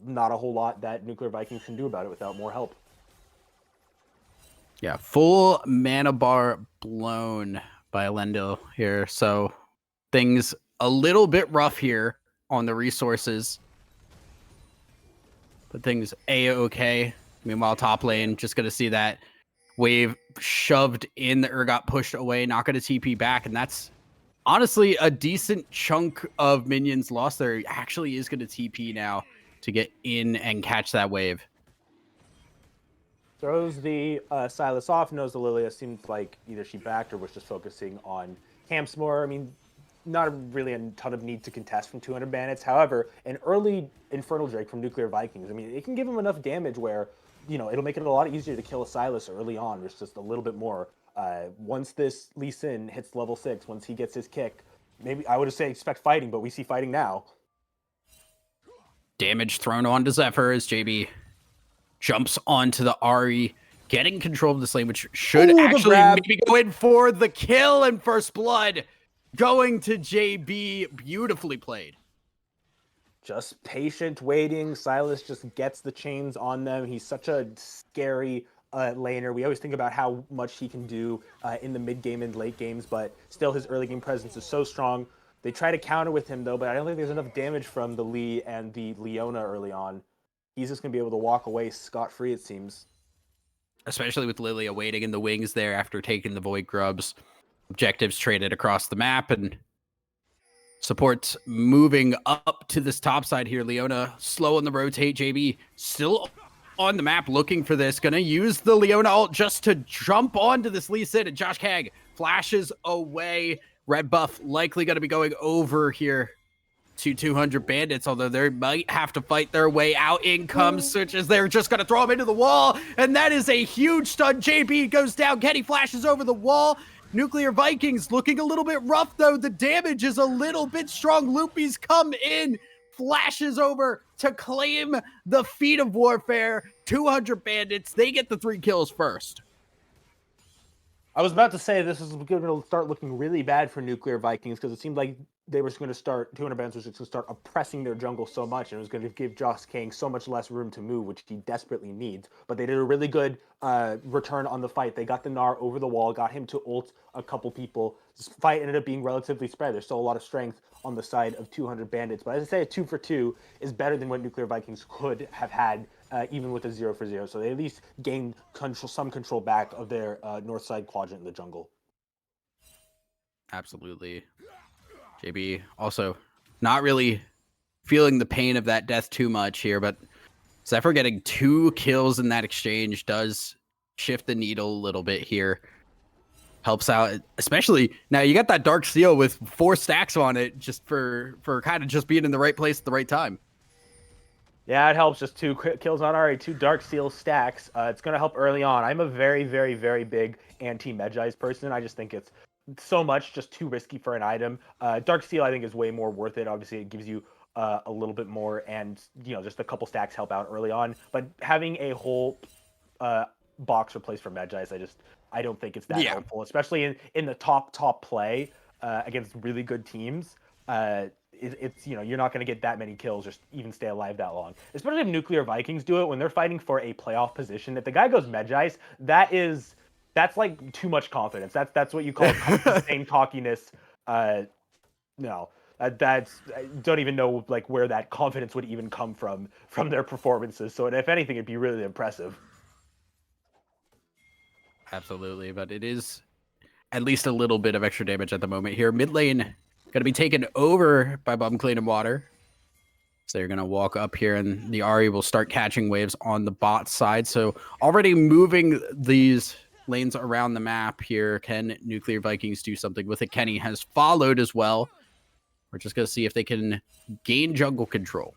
Not a whole lot that Nuclear Vikings can do about it without more help. Yeah, full mana bar blown by Elendil here. So things a little bit rough here on the resources. But things A-okay. Meanwhile, top lane, just going to see that wave shoved in, the Urgot pushed away, not going to TP back. And that's honestly a decent chunk of minions lost there. He actually is going to TP now to get in and catch that wave. Throws the Sylas off, knows the Lilia. Seems like either she backed or was just focusing on camps more. I mean, not really a ton of need to contest from 200 Bandits. However, an early Infernal Drake from Nuclear Vikings, I mean, it can give them enough damage where, it'll make it a lot easier to kill a Sylas early on. There's just a little bit more. Once this Lee Sin hits level 6, once he gets his kick, maybe I would have said expect fighting, but we see fighting now. Damage thrown onto Zephyr as JB jumps onto the Ari, getting control of this lane, which should actually maybe go in for the kill, and first blood going to JB. Beautifully played. Just patient waiting. Sylas just gets the chains on them. He's such a scary laner. We always think about how much he can do in the mid game and late games, but still his early game presence is so strong. They try to counter with him though, but I don't think there's enough damage from the Lee and the Leona early on. He's just going to be able to walk away scot-free, it seems. Especially with Lilia waiting in the wings there after taking the Void Grubs. Objectives traded across the map, and supports moving up to this top side here. Leona slow on the rotate. JB still on the map looking for this. Gonna use the Leona ult just to jump onto this Lee Sin, and Josh Kang flashes away. Red buff likely gonna be going over here to 200 Bandits, although they might have to fight their way out. In comes Switch as they're just going to throw him into the wall, and that is a huge stun. JB goes down. Kenny flashes over the wall. Nuclear Vikings looking a little bit rough, though. The damage is a little bit strong. Loopies come in, flashes over to claim the feat of warfare. 200 Bandits, they get the 3 kills first. I was about to say this is going to start looking really bad for Nuclear Vikings because it seemed like they were going to start, 200 Bandits was just going to start oppressing their jungle so much, and it was going to give Josh King so much less room to move, which he desperately needs. But they did a really good return on the fight. They got the Gnar over the wall, got him to ult a couple people. This fight ended up being relatively spread. There's still a lot of strength on the side of 200 Bandits. But as I say, a 2 for 2 is better than what Nuclear Vikings could have had even with a 0 for 0. So they at least gained some control back of their north side quadrant in the jungle. Absolutely. JB also not really feeling the pain of that death too much here, but Zephyr getting 2 kills in that exchange does shift the needle a little bit here. Helps out, especially now you got that Dark Steel with 4 stacks on it just for kind of just being in the right place at the right time. Yeah, it helps. Just 2 kills on already, 2 Dark Steel stacks. It's going to help early on. I'm a very, very, very big anti-Medjai's person. I just think it's so much, just too risky for an item. Dark Steel, I think, is way more worth it. Obviously, it gives you a little bit more, and just a couple stacks help out early on. But having a whole box replaced for Medjai's, I don't think it's that helpful, especially in the top play against really good teams. It's you're not going to get that many kills, just even stay alive that long. Especially if Nuclear Vikings do it when they're fighting for a playoff position. If the guy goes Medjai's, that's like too much confidence. That's what you call insane cockiness. No, that's I don't even know like where that confidence would even come from their performances. So if anything, it'd be really impressive. Absolutely, but it is at least a little bit of extra damage at the moment here. Mid lane going to be taken over by Bum Clean and Water. So they're going to walk up here, and the Ahri will start catching waves on the bot side. So already moving these lanes around the map here. Can Nuclear Vikings do something with it? Kenny has followed as well. We're just going to see if they can gain jungle control.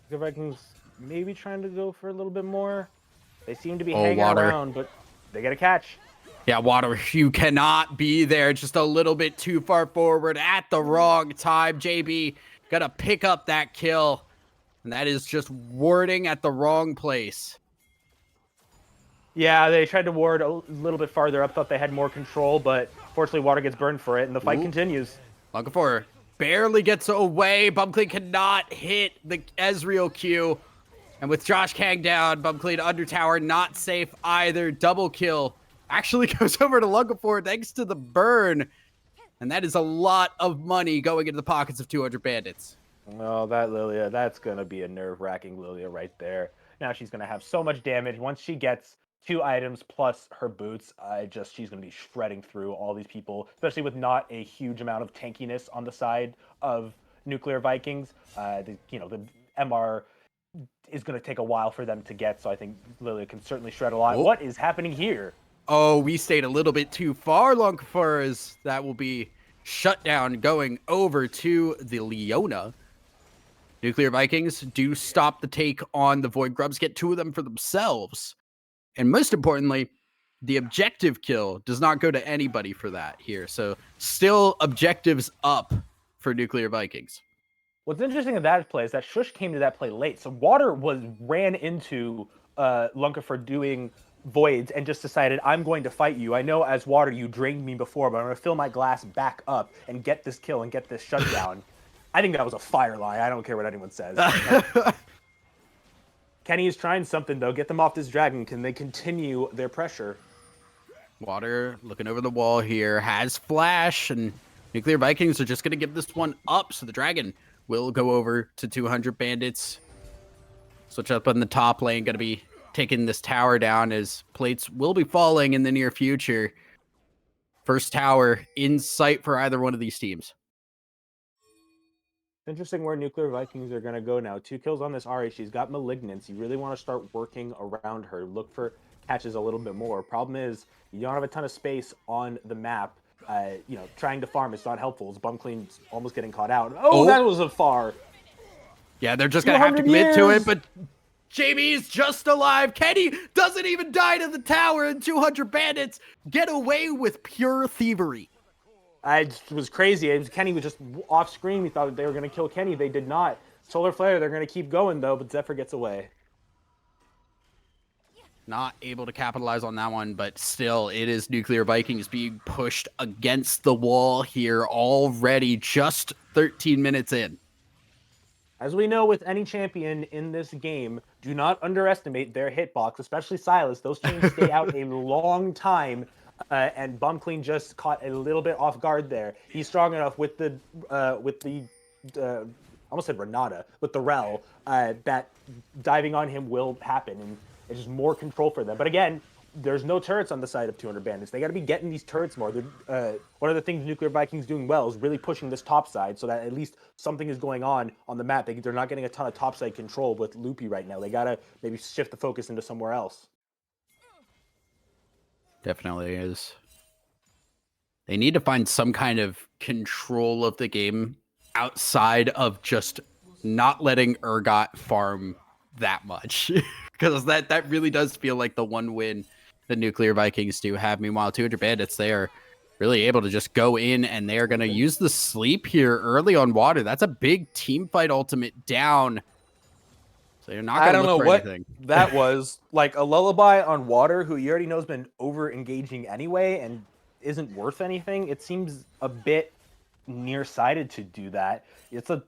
The Vikings maybe trying to go for a little bit more. They seem to be hanging around, but they get a catch. Yeah, Water, you cannot be there. Just a little bit too far forward at the wrong time. JB got to pick up that kill. And that is just warding at the wrong place. Yeah, they tried to ward a little bit farther up. Thought they had more control, but fortunately Water gets burned for it, and the fight continues. Longfor barely gets away. Bumclean cannot hit the Ezreal Q. And with Josh Kang down, Bumclean under tower, not safe either. Double kill. Actually goes over to Longfor thanks to the burn. And that is a lot of money going into the pockets of 200 Bandits. Oh, that Lilia, that's going to be a nerve-wracking Lilia right there. Now she's going to have so much damage. Once she gets 2 items plus her boots, she's going to be shredding through all these people, especially with not a huge amount of tankiness on the side of Nuclear Vikings. The MR is going to take a while for them to get, so I think Lilia can certainly shred a lot. What is happening here? Oh, we stayed a little bit too far, Longfor, as that will be shut down going over to the Leona. Nuclear Vikings do stop the take on the Void Grubs, get 2 of them for themselves. And most importantly, the objective kill does not go to anybody for that here. So still objectives up for Nuclear Vikings. What's interesting in that play is that Shush came to that play late. So Water ran into Lunka for doing voids and just decided, I'm going to fight you. I know as Water you drained me before, but I'm going to fill my glass back up and get this kill and get this shutdown. I think that was a fire lie. I don't care what anyone says. Kenny is trying something, though. Get them off this dragon. Can they continue their pressure? Water looking over the wall here, has flash, and Nuclear Vikings are just going to give this one up, so the dragon will go over to 200 bandits. Switch up on the top lane, going to be taking this tower down as plates will be falling in the near future. First tower in sight for either one of these teams. Interesting where Nuclear Vikings are going to go now. 2 kills on this Ahri. She's got Malignance. You really want to start working around her. Look for catches a little bit more. Problem is, you don't have a ton of space on the map. Trying to farm is not helpful. Bumclean's almost getting caught out. Oh, that was a far. Yeah, they're just going to have to commit to years. it, but JB's just alive. Kenny doesn't even die to the tower, and 200 bandits get away with pure thievery. It was crazy. Kenny was just off screen. We thought they were going to kill Kenny. They did not. Solar Flare, they're going to keep going, though, but Zephyr gets away. Not able to capitalize on that one, but still, it is Nuclear Vikings being pushed against the wall here already, just 13 minutes in. As we know with any champion in this game, do not underestimate their hitbox, especially Silas. Those chains stay out a long time, and Bumclean just caught a little bit off guard there. He's strong enough with the almost said Renata, with the Rel, that diving on him will happen, and it's just more control for them. But again, there's no turrets on the side of 200 bandits. They got to be getting these turrets more. One of the things Nuclear Vikings doing well is really pushing this top side so that at least something is going on the map. They're not getting a ton of top side control with Loopy right now. They got to maybe shift the focus into somewhere else. Definitely is. They need to find some kind of control of the game outside of just not letting Urgot farm that much. Because that really does feel like the one win the Nuclear Vikings do have. Meanwhile, 200 bandits, they are really able to just go in, and they are going to use the sleep here early on Water. That's a big team fight ultimate down. So you're not going to look for anything. That was. Like a lullaby on Water, who you already know has been over engaging anyway and isn't worth anything. It seems a bit nearsighted to do that. It's a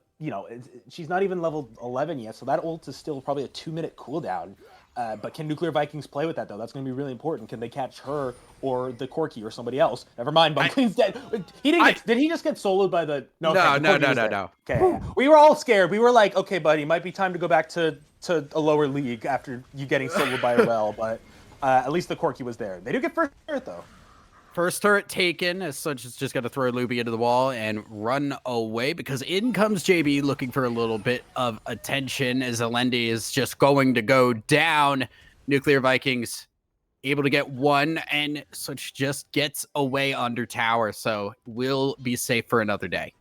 she's not even level 11 yet, so that ult is still probably a 2-minute cooldown. But can Nuclear Vikings play with that, though? That's going to be really important. Can they catch her or the Corki or somebody else? Never mind, Bumclean's dead. Did he just get soloed by the... No. Okay, we were all scared. We were like, okay, buddy, might be time to go back to a lower league after you getting soloed by a Rel, but at least the Corki was there. They do get first turret, though. First turret taken, as such, it's just got to throw Luby into the wall and run away, because in comes JB looking for a little bit of attention as Alendi is just going to go down. Nuclear Vikings able to get one, and such just gets away under tower, so will be safe for another day.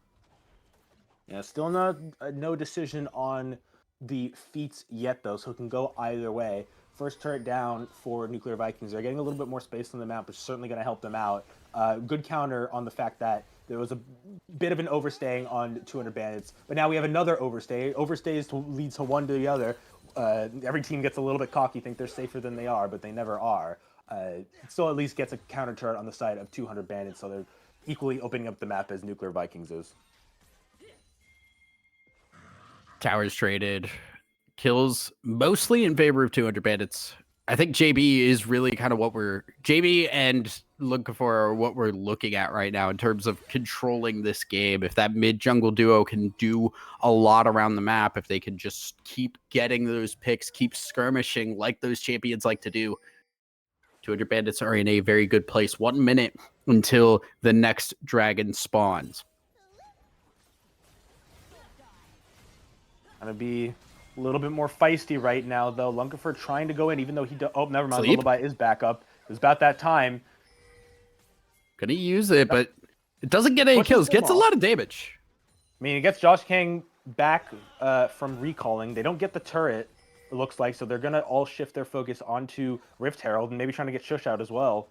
Yeah, still no decision on the feats yet, though, so it can go either way. First turret down for Nuclear Vikings. They're getting a little bit more space on the map, which is certainly going to help them out. Good counter on the fact that there was a bit of an overstaying on 200 bandits, but now we have another overstay. Overstays leads to one to the other. Every team gets a little bit cocky, think they're safer than they are, but they never are. It still at least gets a counter turret on the side of 200 bandits, so they're equally opening up the map as Nuclear Vikings is. Towers traded. Kills mostly in favor of 200 bandits. I think JB is really kind of JB and Lunkafor are what we're looking at right now in terms of controlling this game. If that mid jungle duo can do a lot around the map, if they can just keep getting those picks, keep skirmishing like those champions like to do, 200 bandits are in a very good place. 1 minute until the next dragon spawns. Gonna be a little bit more feisty right now, though. Lunkafor trying to go in, even though oh, never mind. Sleep? Lullaby is back up. It was about that time. Gonna use it, but it doesn't get any Pushes kills. them Gets a off. lot of damage. I mean, it gets Josh Kang back from recalling. They don't get the turret, it looks like, so they're gonna all shift their focus onto Rift Herald and maybe trying to get Shush out as well.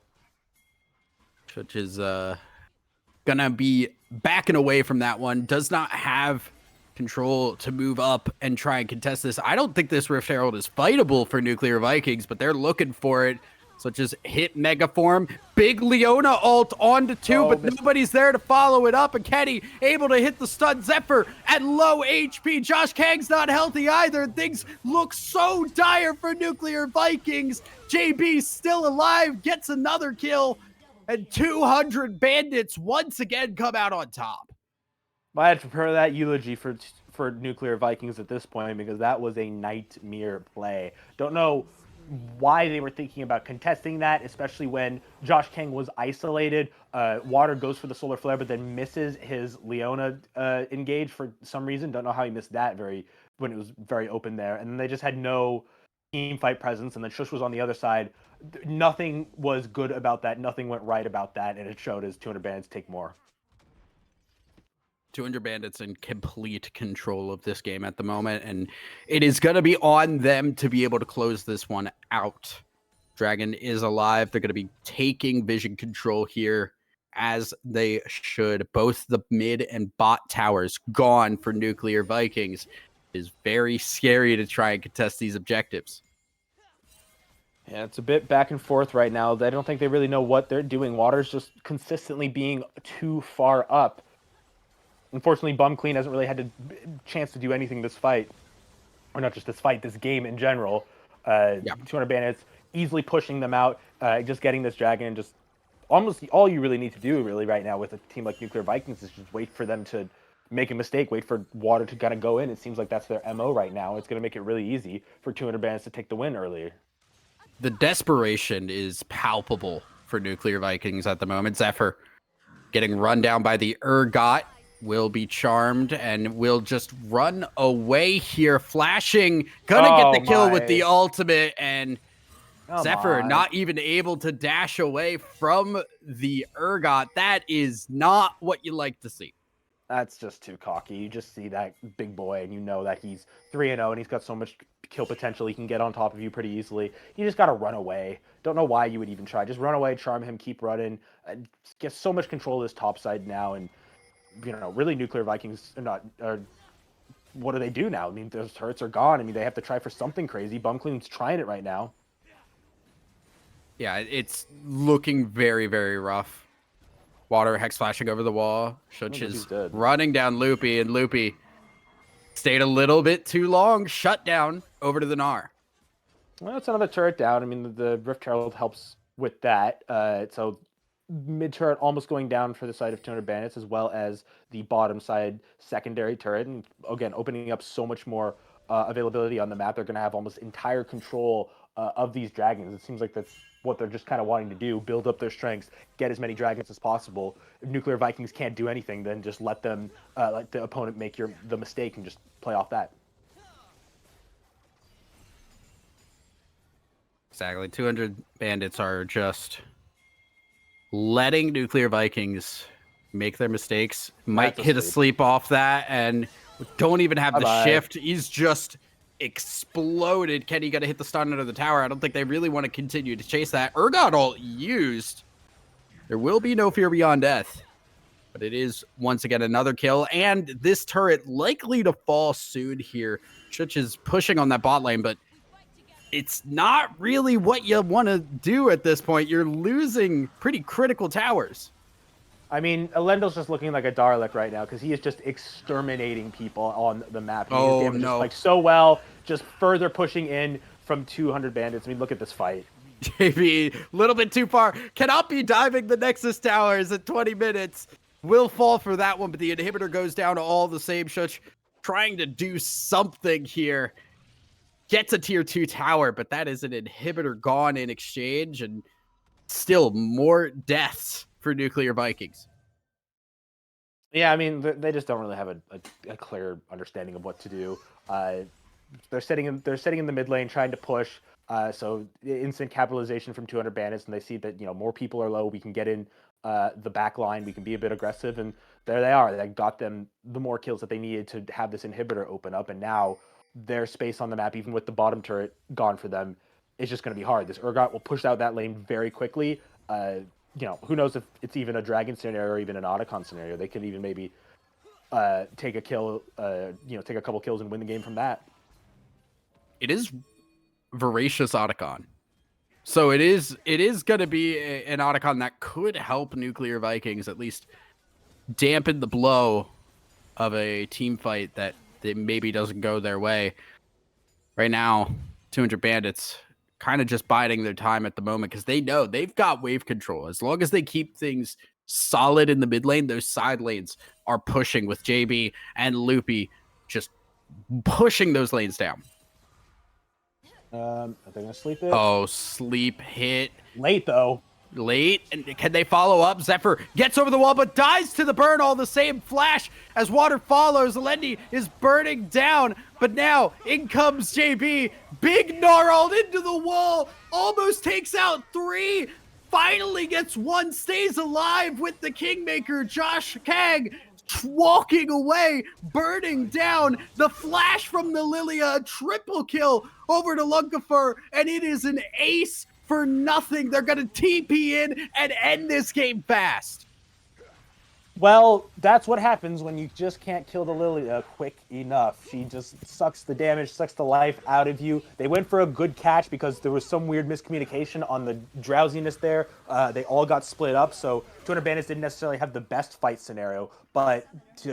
Which is gonna be backing away from that one. Does not have control to move up and try and contest this. I don't think this Rift Herald is fightable for Nuclear Vikings, but they're looking for it. So just hit Megaform. Big Leona ult onto 2, but nobody's there to follow it up. And Kenny able to hit the stun. Zephyr at low HP. Josh Kang's not healthy either. Things look so dire for Nuclear Vikings. JB still alive, gets another kill. And 200 Bandits once again come out on top. I had to prepare that eulogy for Nuclear Vikings at this point because that was a nightmare play. Don't know why they were thinking about contesting that, especially when Josh Kang was isolated. Water goes for the solar flare, but then misses his Leona engage for some reason. Don't know how he missed that when it was very open there. And then they just had no team fight presence. And then Shush was on the other side. Nothing was good about that. Nothing went right about that. And it showed as 200 Bandits take more. 200 Bandits in complete control of this game at the moment, and it is going to be on them to be able to close this one out. Dragon is alive. They're going to be taking vision control here, as they should. Both the mid and bot towers gone for Nuclear Vikings. It is very scary to try and contest these objectives. Yeah, it's a bit back and forth right now. I don't think they really know what they're doing. Water's just consistently being too far up. Unfortunately, Bum Clean hasn't really had a chance to do anything this fight. Or not just this fight, this game in general. 200 Bandits easily pushing them out, just getting this dragon, and just almost all you really need to do really right now with a team like Nuclear Vikings is just wait for them to make a mistake, wait for Water to kind of go in. It seems like that's their MO right now. It's going to make it really easy for 200 Bandits to take the win earlier. The desperation is palpable for Nuclear Vikings at the moment. Zephyr getting run down by the Urgot. Will be charmed and will just run away here. Flashing, gonna get the kill with the ultimate, and Zephyr not even able to dash away from the Urgot. That is not what you like to see. That's just too cocky. You just see that big boy and you know that he's 3-0 and he's got so much kill potential. He can get on top of you pretty easily. You just got to run away. Don't know why you would even try. Just run away, charm him, keep running. Get so much control of this top side now, and really Nuclear Vikings are not. What do they do now? I mean, those turrets are gone. I mean, they have to try for something crazy. Bumclean's trying it right now. Yeah, it's looking very, very rough. Water hex flashing over the wall. Shuch is running down Loopy, and Loopy stayed a little bit too long. Shut down over to the Gnar. Well, that's another turret down. I mean, the Rift Herald helps with that. So mid turret almost going down for the side of 200 Bandits, as well as the bottom side secondary turret. And again, opening up so much more availability on the map. They're going to have almost entire control of these dragons. It seems like that's what they're just kind of wanting to do, build up their strengths, get as many dragons as possible. If Nuclear Vikings can't do anything, then just let them, let the opponent make the mistake and just play off that. Exactly. 200 Bandits are just letting Nuclear Vikings make their mistakes. Might hit a sleep off that, and don't even have the shift. He's just exploded. Kenny got to hit the stun under the tower. I don't think they really want to continue to chase that. Urgot ult used. There will be no fear beyond death, but it is once again another kill, and this turret likely to fall soon here. Chuch is pushing on that bot lane, but it's not really what you want to do at this point. You're losing pretty critical towers. I mean, Elendo's just looking like a Dalek right now because he is just exterminating people on the map. He is just so well, just further pushing in from 200 Bandits. I mean, look at this fight. JB, a little bit too far. Cannot be diving the Nexus towers at 20 minutes. Will fall for that one, but the inhibitor goes down to all the same. Shush trying to do something here. Gets a tier 2 tower, but that is an inhibitor gone in exchange, and still more deaths for Nuclear Vikings. Yeah, I mean, they just don't really have a clear understanding of what to do. They're sitting in the mid lane trying to push. So instant capitalization from 200 Bandits, and they see that more people are low. We can get in the back line. We can be a bit aggressive, and there they are. They got them the more kills that they needed to have this inhibitor open up, and now their space on the map, even with the bottom turret gone for them, is just going to be hard. This Urgot will push out that lane very quickly. Who knows if it's even a Dragon scenario or even an Otacon scenario. They could even maybe take a kill, take a couple kills and win the game from that. It is Voracious Otacon. So it is going to be an Otacon that could help Nuclear Vikings at least dampen the blow of a team fight that maybe doesn't go their way. Right now, 200 Bandits kind of just biding their time at the moment because they know they've got wave control. As long as they keep things solid in the mid lane, those side lanes are pushing with JB and Loopy just pushing those lanes down. Are they gonna sleep it? Oh, sleep hit. Late though. Late, and can they follow up? Zephyr gets over the wall, but dies to the burn all the same. Flash as water follows. Alendi is burning down, but now in comes JB. Big gnarled into the wall, almost takes out 3. Finally gets 1, stays alive with the Kingmaker. Josh Kang walking away, burning down. The flash from the Lilia, a triple kill over to Lunkafer, and it is an ace for nothing. They're going to TP in and end this game fast. Well, that's what happens when you just can't kill the Lilia quick enough. She just sucks the damage, sucks the life out of you. They went for a good catch because there was some weird miscommunication on the drowsiness there. They all got split up, so 200 Bandits didn't necessarily have the best fight scenario, but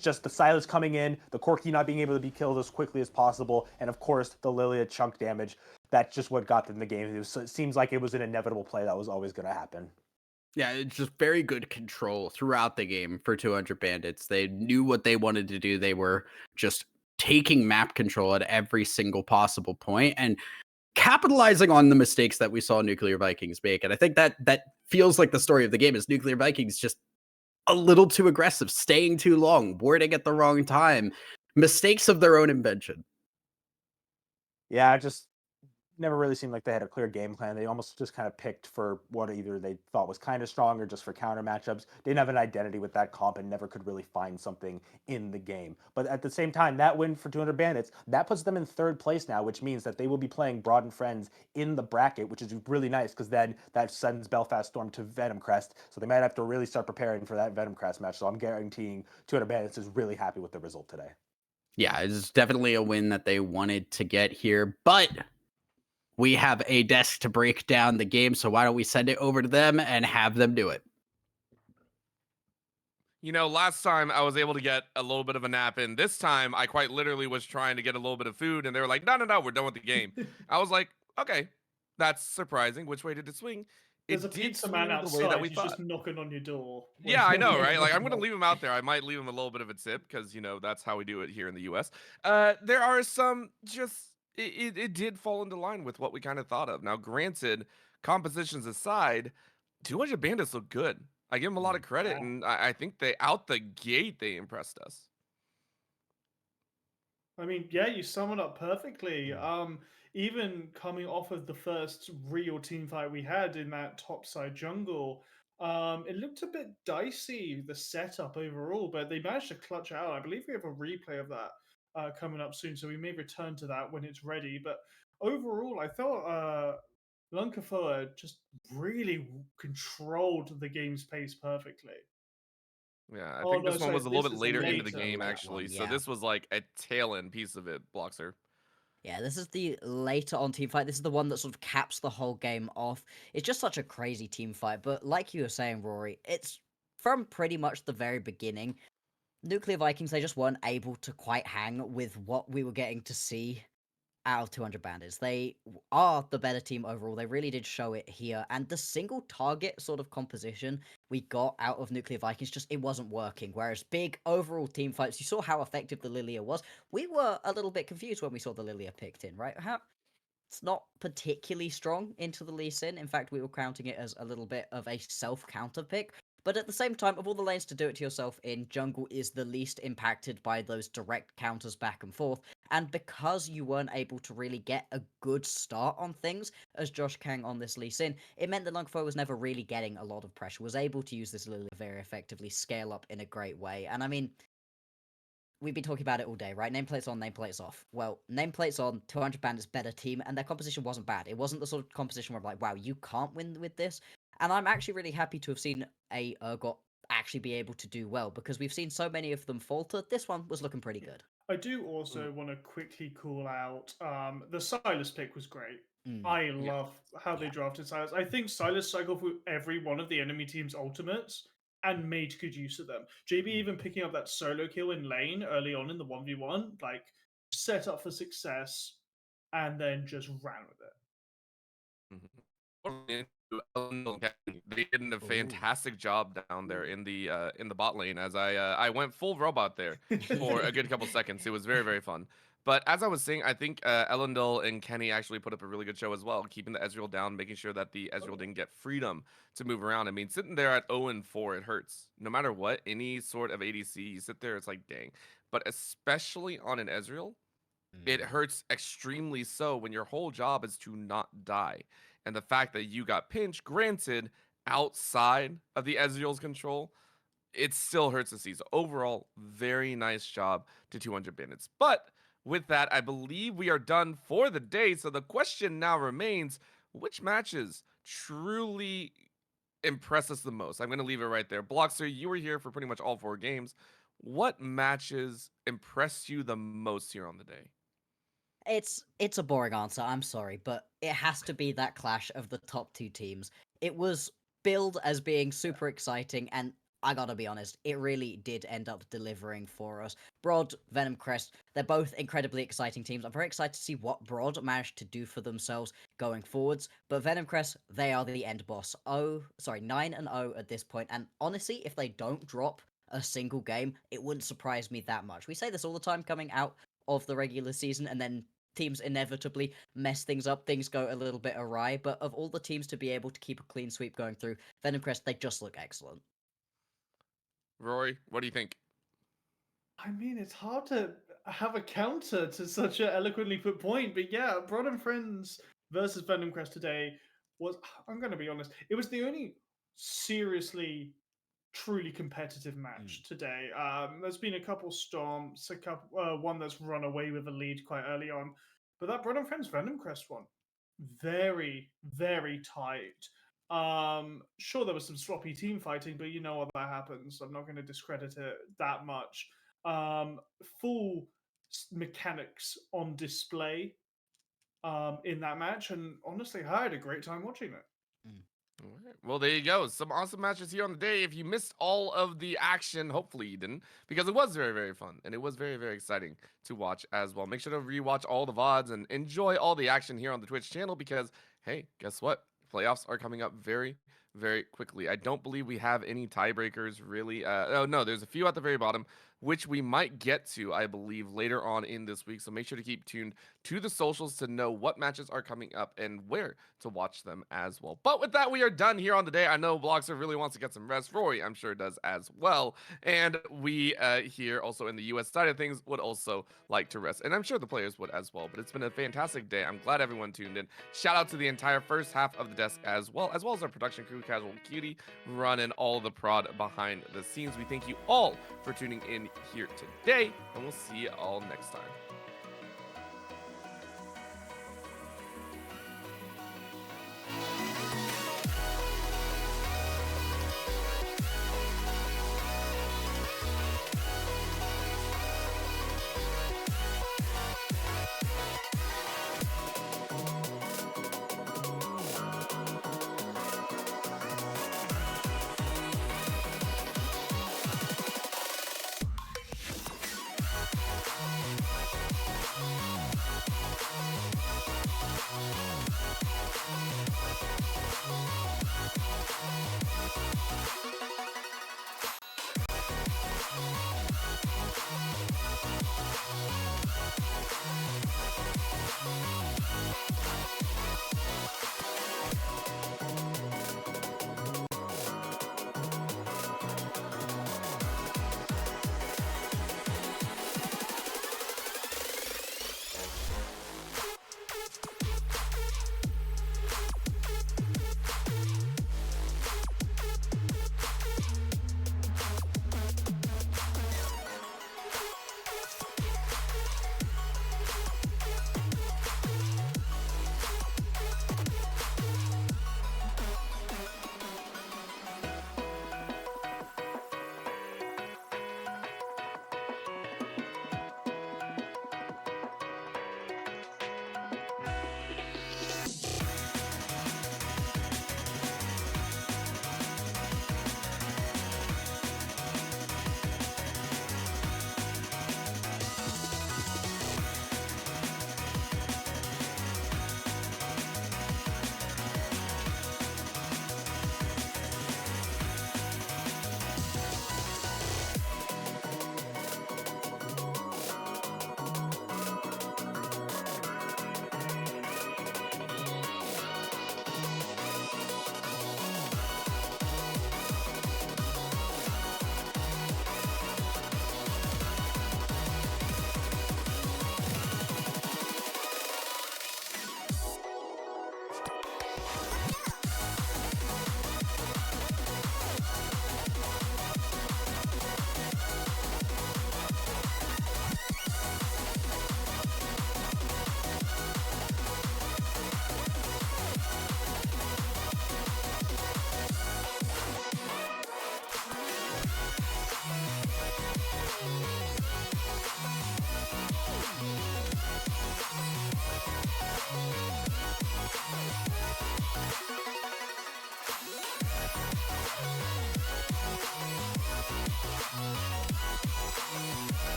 just the silence coming in, the Corki not being able to be killed as quickly as possible, and of course the Lilia chunk damage. That's just what got them the game. It seems like it was an inevitable play that was always going to happen. Yeah, it's just very good control throughout the game for 200 Bandits. They knew what they wanted to do. They were just taking map control at every single possible point and capitalizing on the mistakes that we saw Nuclear Vikings make. And I think that feels like the story of the game is Nuclear Vikings just a little too aggressive, staying too long, warding at the wrong time, mistakes of their own invention. Yeah, just never really seemed like they had a clear game plan. They almost just kind of picked for what either they thought was kind of strong or just for counter matchups. Didn't have an identity with that comp and never could really find something in the game. But at the same time, that win for 200 Bandits, that puts them in 3rd place now, which means that they will be playing Broad and Friends in the bracket, which is really nice because then that sends Belfast Storm to Venom Crest. So they might have to really start preparing for that Venom Crest match. So I'm guaranteeing 200 Bandits is really happy with the result today. Yeah, it's definitely a win that they wanted to get here, but we have a desk to break down the game, so why don't we send it over to them and have them do it? You know, last time I was able to get a little bit of a nap in. This time, I quite literally was trying to get a little bit of food, and they were like, no, we're done with the game. I was like, okay, that's surprising. Which way did it swing? There's It a did pizza swing man the way outside. that we He's thought. just knocking on your door. Yeah, I know, right? Like, I'm going to leave him out there. I might leave him a little bit of a tip because, you know, that's how we do it here in the US. There are some just, it did fall into line with what we kind of thought of. Now, granted, compositions aside, 200 Bandits look good. I give them a lot of credit, Yeah. and I think they, out the gate, they impressed us. I mean, yeah, you sum it up perfectly. Even coming off of the first real team fight we had in that topside jungle, it looked a bit dicey, the setup overall, but they managed to clutch out. I believe we have a replay of that coming up soon, so we may return to that when it's ready. But overall, I thought Lunkafoa just really controlled the game's pace perfectly. Yeah, I Oh, think no, this one sorry, was a little this bit is later into the later. game, That actually. one, So yeah. this was like a tail end piece of it, Bloxer. Yeah, this is the later on team fight. This is the one that sort of caps the whole game off. It's just such a crazy team fight. But like you were saying, Rory, it's from pretty much the very beginning. Nuclear Vikings, they just weren't able to quite hang with what we were getting to see out of 200 Bandits. They are the better team overall. They really did show it here. And the single target sort of composition we got out of Nuclear Vikings, just it wasn't working. Whereas big overall team fights, you saw how effective the Lilia was. We were a little bit confused when we saw the Lilia picked in, right? It's not particularly strong into the Lee Sin. In fact, we were counting it as a little bit of a self-counter pick. But at the same time, of all the lanes to do it to yourself in, jungle is the least impacted by those direct counters back and forth. And because you weren't able to really get a good start on things, as Josh Kang on this Lee Sin, it meant that Lungfo was never really getting a lot of pressure, was able to use this Lilia very effectively, scale up in a great way. And I mean, we've been talking about it all day, right? Nameplates on, nameplates off. Well, nameplates on, 200 Bandits better team, and their composition wasn't bad. It wasn't the sort of composition where I'm like, wow, you can't win with this. And I'm actually really happy to have seen a Urgot actually be able to do well, because we've seen so many of them falter. This one was looking pretty good. I do also want to quickly call out the Silas pick was great. Mm. I love how they Yeah. drafted Silas. I think Silas cycled through every one of the enemy team's ultimates and made good use of them. JB even picking up that solo kill in lane early on in the 1v1, like set up for success and then just ran with it. They did a fantastic job down there in the bot lane as I went full robot there for a good couple seconds. It was very, very fun. But as I was saying, I think Elendil and Kenny actually put up a really good show as well, keeping the Ezreal down, making sure that the Ezreal didn't get freedom to move around. I mean, sitting there at 0-4, it hurts. No matter what, any sort of ADC, you sit there, it's like, dang. But especially on an Ezreal, it hurts extremely so when your whole job is to not die. And the fact that you got pinched, granted, outside of the Ezreal's control, it still hurts to see. So overall, very nice job to 200 bandits. But with that, I believe we are done for the day. So the question now remains, which matches truly impress us the most? I'm going to leave it right there. Bloxer, you were here for pretty much all 4 games. What matches impressed you the most here on the day? It's a boring answer, I'm sorry, but it has to be that clash of the top 2 teams. It was billed as being super exciting, and I gotta be honest, it really did end up delivering for us. Broad, Venom Crest, they're both incredibly exciting teams. I'm very excited to see what Broad managed to do for themselves going forwards, but Venom Crest, they are the end boss. 9-0 at this point, and honestly, if they don't drop a single game, it wouldn't surprise me that much. We say this all the time coming out of the regular season, and then teams inevitably mess things up, things go a little bit awry, but of all the teams to be able to keep a clean sweep going through, Venom Crest, they just look excellent. Rory, what do you think? I mean, it's hard to have a counter to such an eloquently put point, but yeah, Broad and Friends versus Venom Crest today was, I'm going to be honest, it was the only seriously truly competitive match today. There's been a couple stomps, one that's run away with the lead quite early on, but that Broad and Friends Venom Crest one, very, very tight. Sure, there was some sloppy team fighting, but you know what that happens. I'm not going to discredit it that much. Full mechanics on display in that match, and honestly, I had a great time watching it. All right. Well, there you go. Some awesome matches here on the day. If you missed all of the action, hopefully you didn't, because it was very, very fun and it was very, very exciting to watch as well. Make sure to rewatch all the VODs and enjoy all the action here on the Twitch channel because, hey, guess what? Playoffs are coming up very, very quickly. I don't believe we have any tiebreakers really. Oh, no, there's a few at the very bottom, which we might get to, I believe, later on in this week. So make sure to keep tuned to the socials to know what matches are coming up and where to watch them as well. But with that, we are done here on the day. I know Bloxer really wants to get some rest. Rory, I'm sure, does as well. And we here also in the US side of things would also like to rest. And I'm sure the players would as well. But it's been a fantastic day. I'm glad everyone tuned in. Shout out to the entire first half of the desk as well as our production crew, Casual Cutie, running all the prod behind the scenes. We thank you all for tuning in here today, and we'll see you all next time.